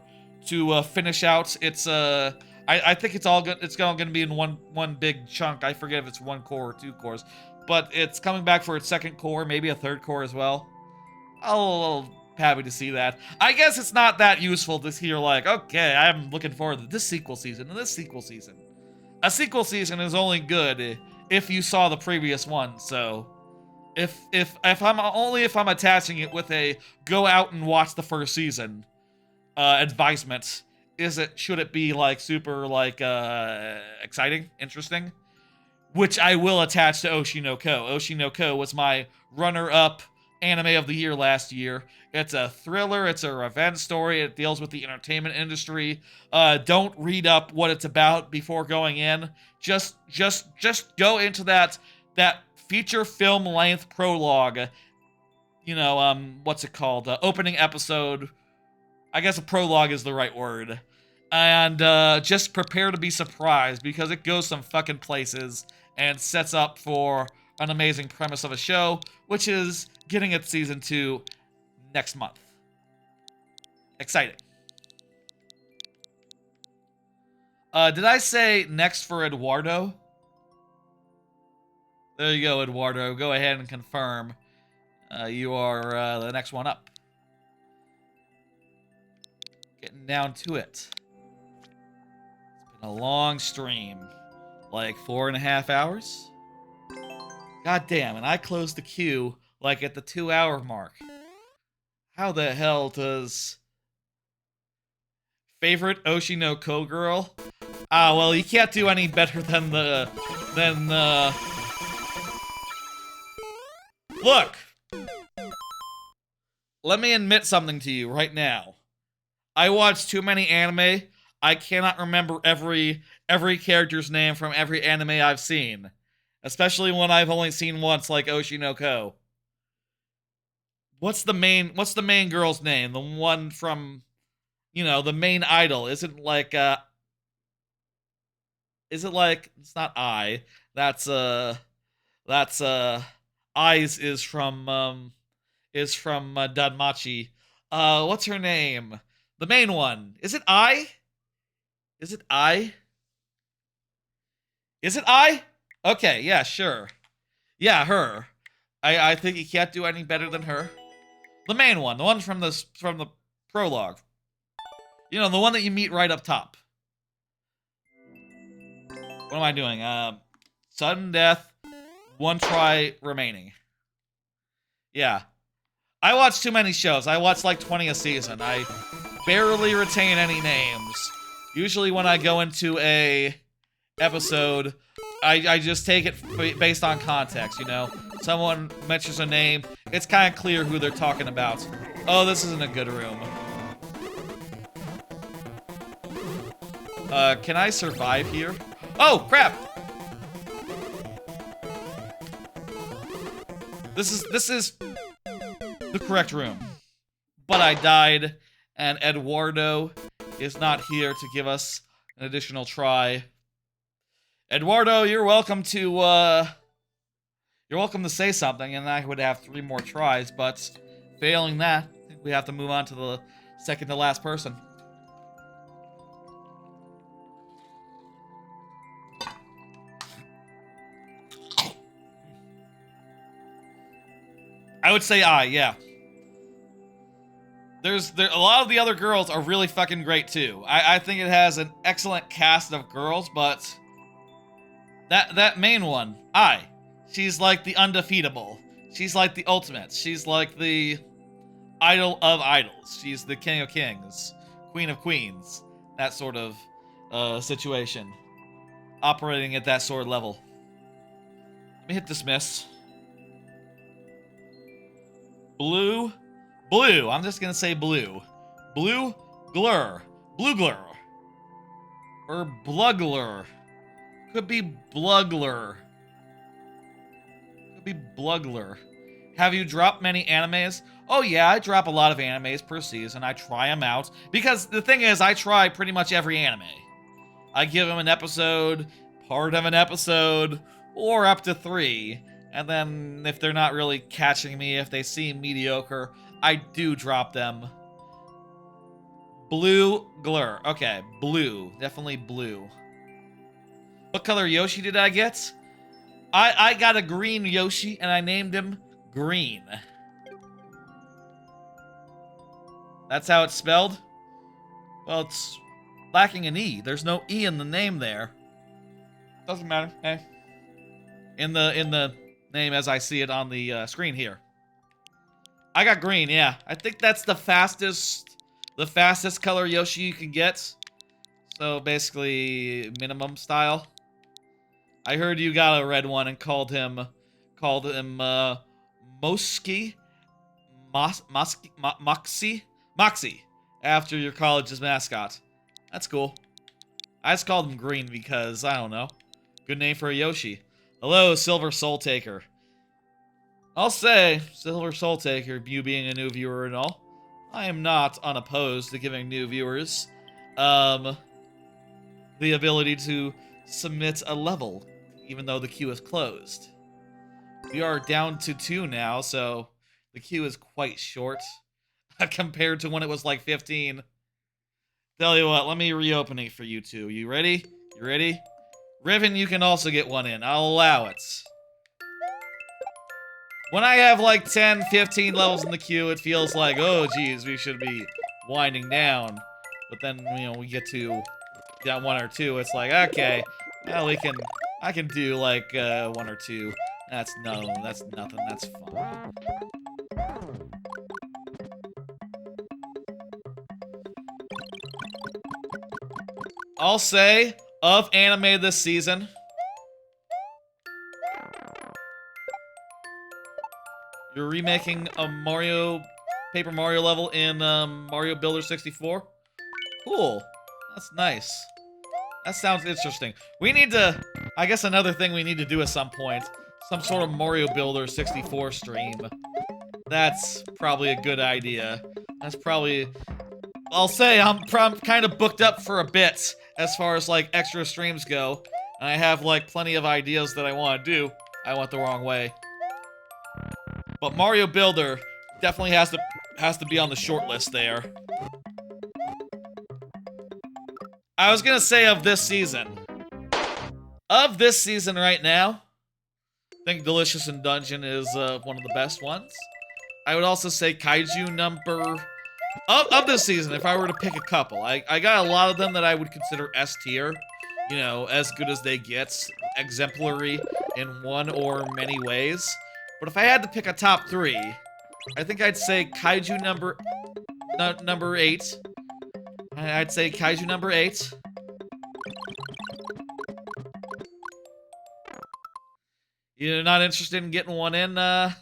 to finish out its. I think it's all good. It's going to be in one big chunk. I forget if it's 1 core or 2 cores. but it's coming back for its second core, maybe a third core as well. I'll happy to see that. I guess it's not that useful to hear like, okay, I'm looking forward to this sequel season and this sequel season. A sequel season is only good if you saw the previous one, so if I'm attaching it with a go out and watch the first season advisement, should it be like super like exciting, interesting? Which I will attach to Oshi no Ko. Oshi no Ko was my runner-up anime of the year last year. It's a thriller, it's a revenge story, it deals with the entertainment industry. Don't read up what it's about before going in. Just go into that feature film length prologue. You know, what's it called? Opening episode. I guess a prologue is the right word. And just prepare to be surprised because it goes some fucking places and sets up for an amazing premise of a show, which is getting its season 2 next month. Exciting. Did I say next for Eduardo? There you go, Eduardo. Go ahead and confirm. You are the next one up. Getting down to it. It's been a long stream. Like 4.5 hours? God damn, and I closed the queue like at the 2-hour mark. How the hell does favorite Oshi no Ko girl? Ah, well, you can't do any better than Look! Let me admit something to you right now. I watch too many anime. I cannot remember every character's name from every anime I've seen. Especially when I've only seen once, like Oshi no Ko. What's the main girl's name? The one from, you know, the main idol. Is it like, it's not I. That's Eyes is from Danmachi. What's her name? The main one. Is it I? Is it I? Is it I? Okay, yeah, sure. Yeah, her. I think you can't do any better than her. The main one, the one from the prologue. You know, the one that you meet right up top. What am I doing? Sudden death, 1 try remaining. Yeah. I watch too many shows. I watch like 20 a season. I barely retain any names. Usually when I go into a episode, I just take it based on context, you know? Someone mentions a name, it's kind of clear who they're talking about. Oh, this isn't a good room. Can I survive here? Oh, crap! This is the correct room. But I died, and Eduardo is not here to give us an additional try. Eduardo, you're welcome to say something, and I would have 3 more tries, but failing that, I think we have to move on to the second to last person. I would say yeah. A lot of the other girls are really fucking great too. I think it has an excellent cast of girls, but that main one, she's like the undefeatable. She's like the ultimate. She's like the idol of idols. She's the king of kings, queen of queens. That sort of situation. Operating at that sort of level. Let me hit dismiss. Blue. I'm just gonna say blue. Blue glur. Blue glur. Or blugler. Could be blugler. Could be blugler. Have you dropped many animes? Oh yeah, I drop a lot of animes per season. I try them out. Because the thing is, I try pretty much every anime. I give them an episode, part of an episode, or up to 3. And then, if they're not really catching me, if they seem mediocre, I do drop them. Blue glur. Okay, blue. Definitely blue. What color Yoshi did I get? I got a green Yoshi, and I named him Green. That's how it's spelled? Well, it's lacking an E. There's no E in the name there. Doesn't matter. Hey. In the name as I see it on the screen here. I got green, yeah. I think that's the fastest color Yoshi you can get. So basically minimum style. I heard you got a red one and called him Moski Moxie after your college's mascot. That's cool. I just called him Green because I don't know. Good name for a Yoshi. Hello, Silver Soul Taker. I'll say, Silver Soul Taker, you being a new viewer and all, I am not unopposed to giving new viewers the ability to submit a level, even though the queue is closed. We are down to 2 now, so the queue is quite short compared to when it was like 15. Tell you what, let me reopen it for you two. You ready? You ready? Riven, you can also get one in. I'll allow it. When I have like 10, 15 levels in the queue, it feels like, oh geez, we should be winding down. But then, you know, we get to down 1 or 2, it's like, okay, well, I can do like 1 or 2. That's nothing, that's fine. I'll say, of anime this season, you're remaking a Paper Mario level in Mario Builder 64? Cool. That's nice. That sounds interesting. We need to, I guess another thing we need to do at some point, some sort of Mario Builder 64 stream. That's probably a good idea. That's probably, I'll say I'm kind of booked up for a bit as far as like extra streams go. And I have like plenty of ideas that I want to do. I went the wrong way. But Mario Builder definitely has to be on the short list there. I was gonna say of this season. Of this season right now, I think Delicious in Dungeon is one of the best ones. I would also say Kaiju number of this season, if I were to pick a couple. I got a lot of them that I would consider S tier. You know, as good as they get, exemplary in one or many ways. But if I had to pick a top 3, I think I'd say Kaiju number 8. I'd say Kaiju number 8. You're not interested in getting one in, where'd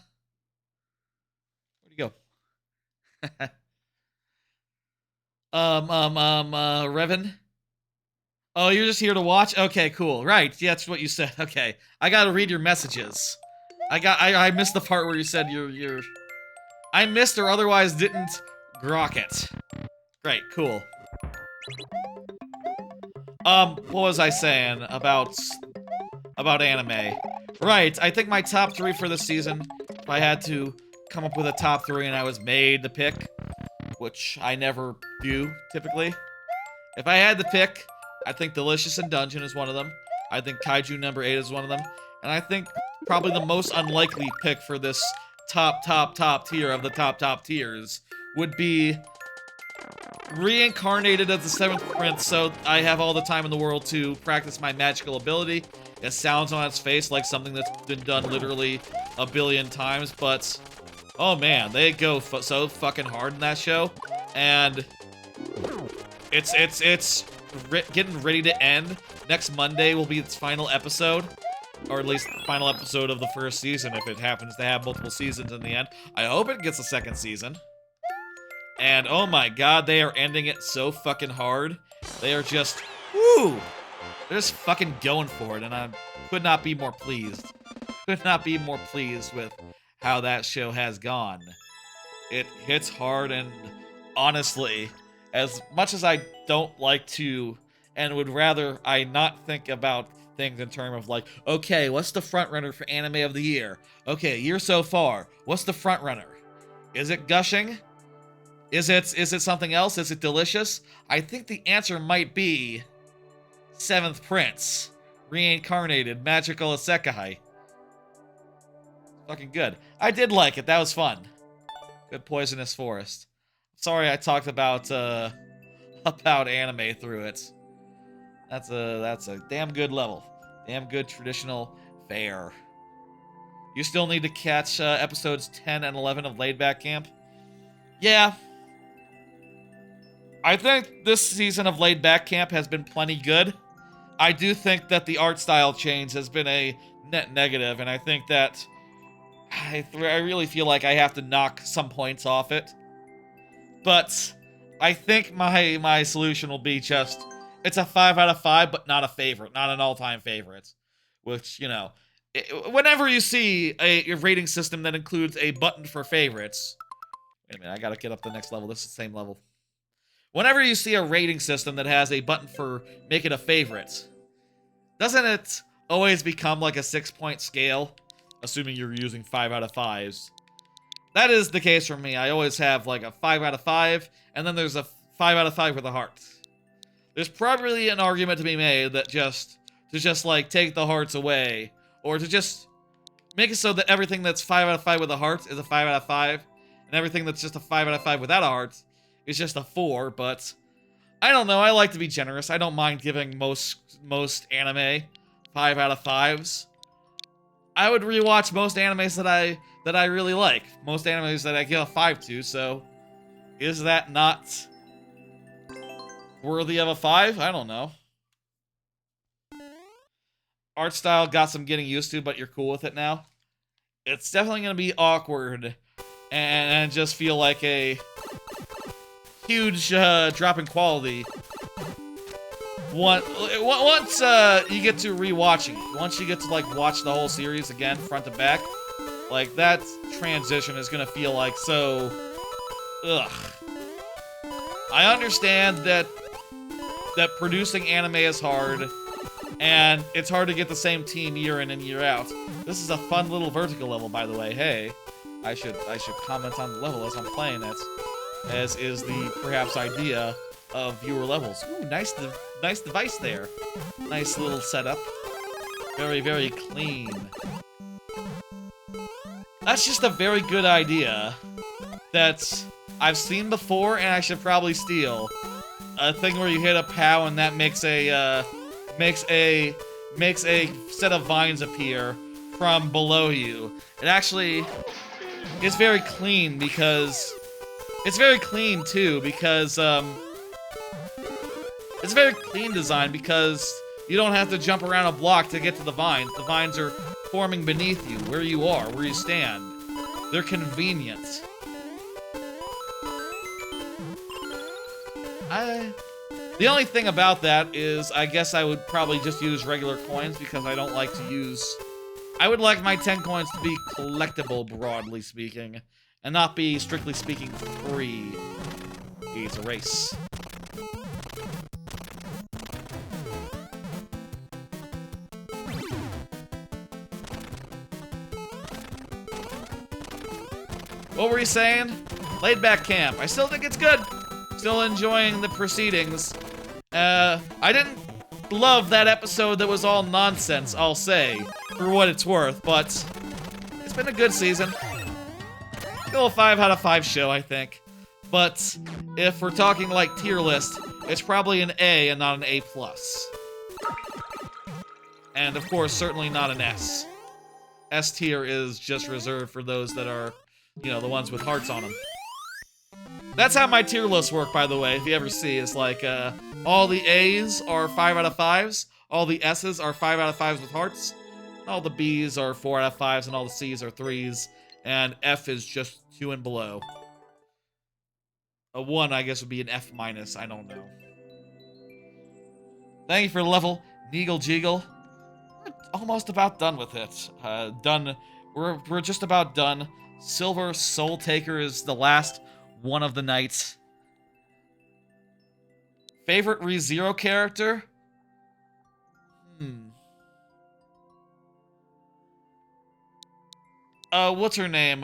you go? Revan? Oh, you're just here to watch? Okay, cool. Right, yeah, that's what you said. Okay. I gotta read your messages. I missed the part where you said you're... I missed or otherwise didn't grok it. Great, cool. What was I saying about anime? Right, I think my top 3 for this season, if I had to come up with a top 3 and I was made to pick, which I never do, typically. If I had to pick, I think Delicious in Dungeon is one of them. I think Kaiju number 8 is one of them. And I think probably the most unlikely pick for this top tier of the top tiers would be reincarnated as the 7th Prince, so I have all the time in the world to practice my magical ability. It sounds on its face like something that's been done literally a billion times, but oh man, they go so fucking hard in that show, and it's getting ready to end. Next Monday will be its final episode, or at least final episode of the first season if it happens to have multiple seasons in the end. I hope it gets a 2nd season. And oh my god, they are ending it so fucking hard. They are just, woo! They're just fucking going for it, and I could not be more pleased. Could not be more pleased with how that show has gone. It hits hard, and honestly, as much as I don't like to, and would rather I not think about things in terms of like, okay, what's the frontrunner for anime of the year? Okay, year so far, what's the frontrunner? Is it Gushing? Is it something else? Is it Delicious? I think the answer might be 7th Prince, Reincarnated Magical Isekai. Fucking good. I did like it. That was fun. Good Poisonous Forest. Sorry I talked about anime through it. That's a damn good level. Damn good traditional fare. You still need to catch episodes 10 and 11 of Laid Back Camp? Yeah. I think this season of Laid Back Camp has been plenty good. I do think that the art style change has been a net negative, and I think that I really feel like I have to knock some points off it. But I think my solution will be just, it's a 5 out of 5, but not a favorite, not an all-time favorite. Which, you know, whenever you see a rating system that includes a button for favorites... Wait a minute, I gotta get up the next level. This is the same level. Whenever you see a rating system that has a button for make it a favorite, doesn't it always become like a 6-point scale? Assuming you're using 5 out of 5s. That is the case for me. I always have like a 5 out of 5, and then there's a 5 out of 5 with a heart. There's probably an argument to be made that to just like take the hearts away, or to just make it so that everything that's 5 out of 5 with a heart is a 5 out of 5, and everything that's just a 5 out of 5 without a heart is just a 4, but I don't know, I like to be generous. I don't mind giving most anime 5 out of 5s. I would rewatch most animes that I really like. Most animes that I give a 5 to, so is that not worthy of a 5? I don't know. Art style got some getting used to, but you're cool with it now. It's definitely going to be awkward and just feel like a huge drop in quality. Once you get to rewatching, once you get to like watch the whole series again, front to back, like that transition is gonna feel like so. Ugh. I understand that producing anime is hard, and it's hard to get the same team year in and year out. This is a fun little vertical level, by the way. Hey, I should comment on the level as I'm playing it, as is the perhaps idea of viewer levels. Ooh, nice device there. Nice little setup. Very, very clean. That's just a very good idea that I've seen before, and I should probably steal. A thing where you hit a POW and that makes a set of vines appear from below you. It actually is very clean because it's very clean too because it's a very clean design because you don't have to jump around a block to get to the vines. The vines are forming beneath you, where you are, where you stand. They're convenient. The only thing about that is I guess I would probably just use regular coins because I don't like to use... I would like my 10 coins to be collectible, broadly speaking, and not be, strictly speaking, free. It's a race. What were you saying? Laid Back Camp. I still think it's good. Still enjoying the proceedings. I didn't love that episode that was all nonsense, I'll say, for what it's worth, but it's been a good season. Still a 5 out of 5 show, I think. But if we're talking like tier list, it's probably an A and not an A+. And of course, certainly not an S. S tier is just reserved for those that are, you know, the ones with hearts on them. That's how my tier lists work, by the way, if you ever see. It's like, all the A's are 5 out of 5s, all the S's are 5 out of 5s with hearts, all the B's are 4 out of 5s, and all the C's are 3s, and F is just 2 and below. A 1, I guess, would be an F-, I don't know. Thank you for the level, Neagle Jeagle. We're almost about done with it. We're just about done. Silver Soul Taker is the last one of the night. Favorite ReZero character? What's her name?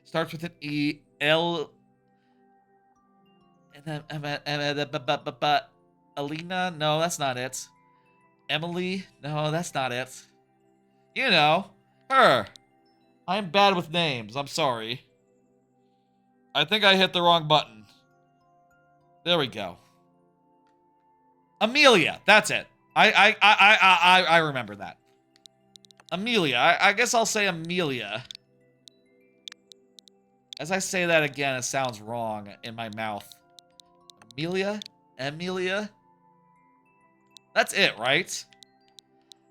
Starts with an E. Alina? No, that's not it. Emily? No, that's not it. You know, her. I'm bad with names. I'm sorry. I think I hit the wrong button. There we go. Amelia. That's it. I remember that. Amelia. I guess I'll say Amelia. As I say that again, it sounds wrong in my mouth. Amelia? Amelia? That's it, right?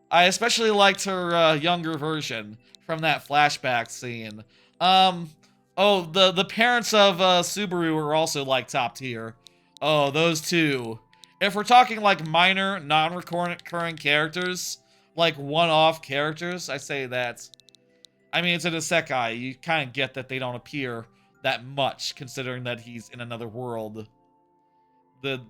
I especially liked her younger version from that flashback scene. Oh, the parents of Subaru are also like top tier. Oh, those two. If we're talking like minor, non-recurring characters, like one-off characters, I say that. I mean, it's an isekai. You kind of get that they don't appear that much, considering that he's in another world. The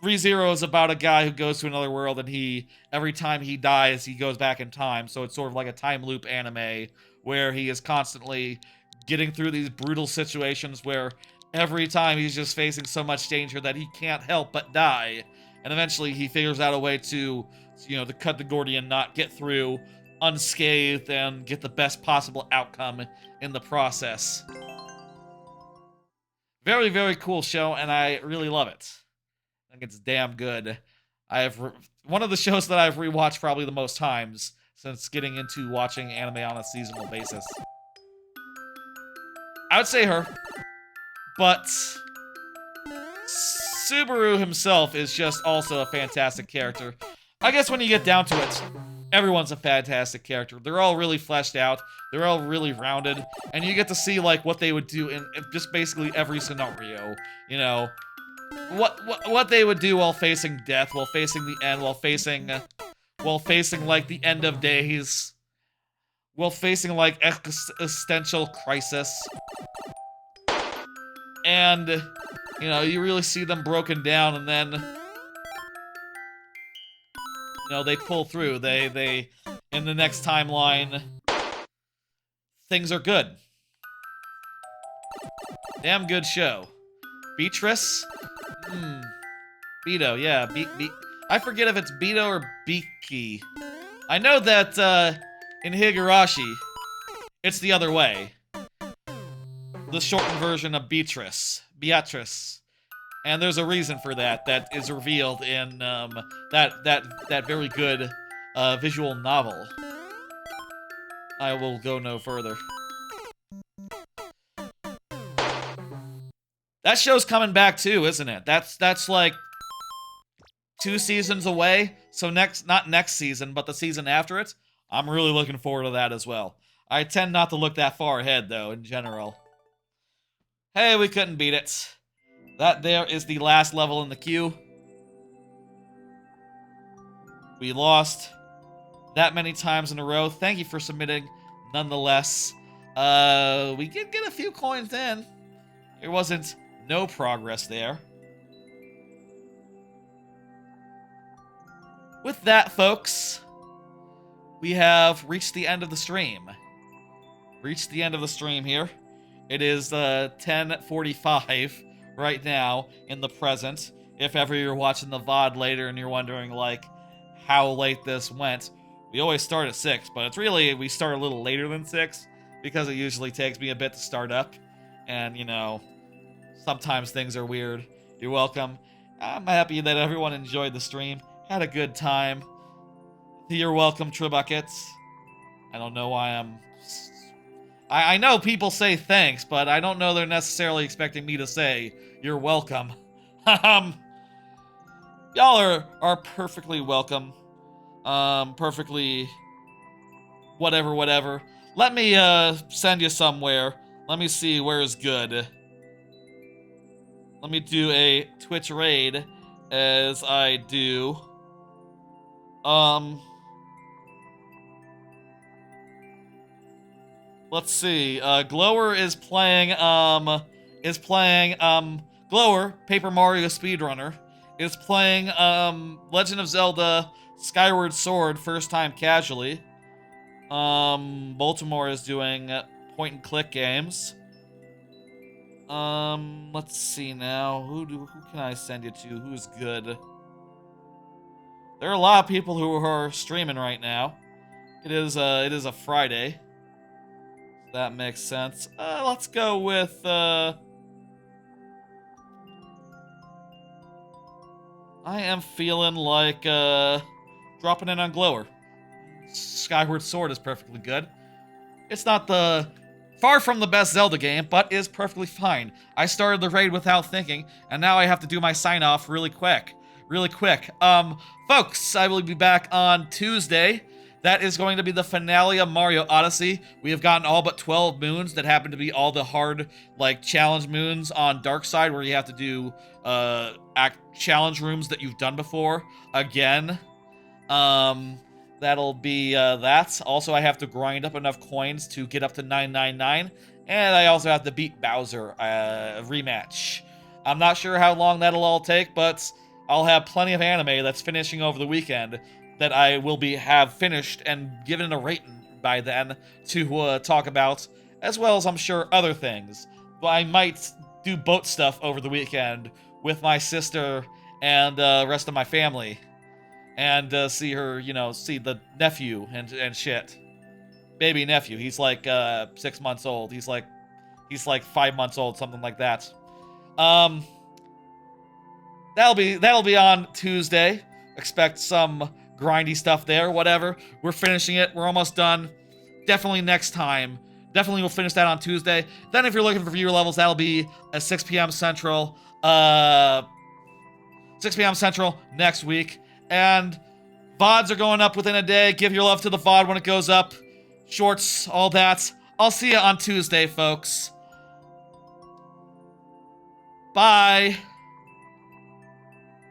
ReZero is about a guy who goes to another world, and every time he dies, he goes back in time. So it's sort of like a time loop anime where he is constantly getting through these brutal situations where every time he's just facing so much danger that he can't help but die. And eventually he figures out a way to, to cut the Gordian knot, get through unscathed, and get the best possible outcome in the process. Very, very cool show, and I really love it. I think it's damn good. One of the shows that I've rewatched probably the most times since getting into watching anime on a seasonal basis. I would say her, but Subaru himself is just also a fantastic character. I guess when you get down to it, everyone's a fantastic character. They're all really fleshed out. They're all really rounded, and you get to see like what they would do in just basically every scenario. You know, what they would do while facing death, while facing the end, while facing like the end of days, while facing like existential crisis. And you really see them broken down, and then they pull through. They in the next timeline, things are good. Damn good show. Beatrice? Beto, yeah. I forget if it's Beto or Biki. I know that in Higurashi, it's the other way. The shortened version of Beatrice. And there's a reason for that is revealed in that very good visual novel. I will go no further. That show's coming back too, isn't it? That's like 2 seasons away. So not next season, but the season after it. I'm really looking forward to that as well. I tend not to look that far ahead though, in general. Hey, we couldn't beat it. That there is the last level in the queue. We lost that many times in a row. Thank you for submitting, nonetheless. We did get a few coins in. There wasn't no progress there. With that, folks, we have reached the end of the stream. Here. It is 10:45 right now in the present. If ever you're watching the VOD later and you're wondering, like, how late this went, we always start at 6, but it's really, we start a little later than 6 because it usually takes me a bit to start up. And, sometimes things are weird. You're welcome. I'm happy that everyone enjoyed the stream. Had a good time. You're welcome, Tribuckets. I don't know why I know people say thanks, but I don't know they're necessarily expecting me to say you're welcome. Y'all are perfectly welcome. Perfectly whatever. Let me send you somewhere. Let me see where's good. Let me do a Twitch raid as I do. Let's see. Glower is playing Glower, Paper Mario Speedrunner, is playing Legend of Zelda Skyward Sword first time casually. Baltimore is doing point and click games. Let's see now. Who can I send you to? Who's good? There are a lot of people who are streaming right now. It is a Friday. That makes sense. Let's go with I am feeling like dropping in on Glower. Skyward Sword is perfectly good. It's not far from the best Zelda game, but is perfectly fine. I started the raid without thinking, and now I have to do my sign off really quick. Folks, I will be back on Tuesday. That is going to be the finale of Mario Odyssey. We have gotten all but 12 moons that happen to be all the hard, like, challenge moons on Dark Side, where you have to do challenge rooms that you've done before again. That'll be that. Also, I have to grind up enough coins to get up to 999, and I also have to beat Bowser rematch. I'm not sure how long that'll all take, but I'll have plenty of anime that's finishing over the weekend that I will have finished and given a rating by then to talk about, as well as I'm sure other things. But I might do boat stuff over the weekend with my sister and the rest of my family, and see her, see the nephew and shit. Baby nephew. He's like 6 months old. He's like 5 months old, something like that. That'll be on Tuesday. Expect some grindy stuff there, whatever. We're finishing it. We're almost done. Definitely next time. Definitely we'll finish that on Tuesday. Then if you're looking for viewer levels, that'll be at 6 p.m. Central. 6 p.m. Central next week. And VODs are going up within a day. Give your love to the VOD when it goes up. Shorts, all that. I'll see you on Tuesday, folks. Bye.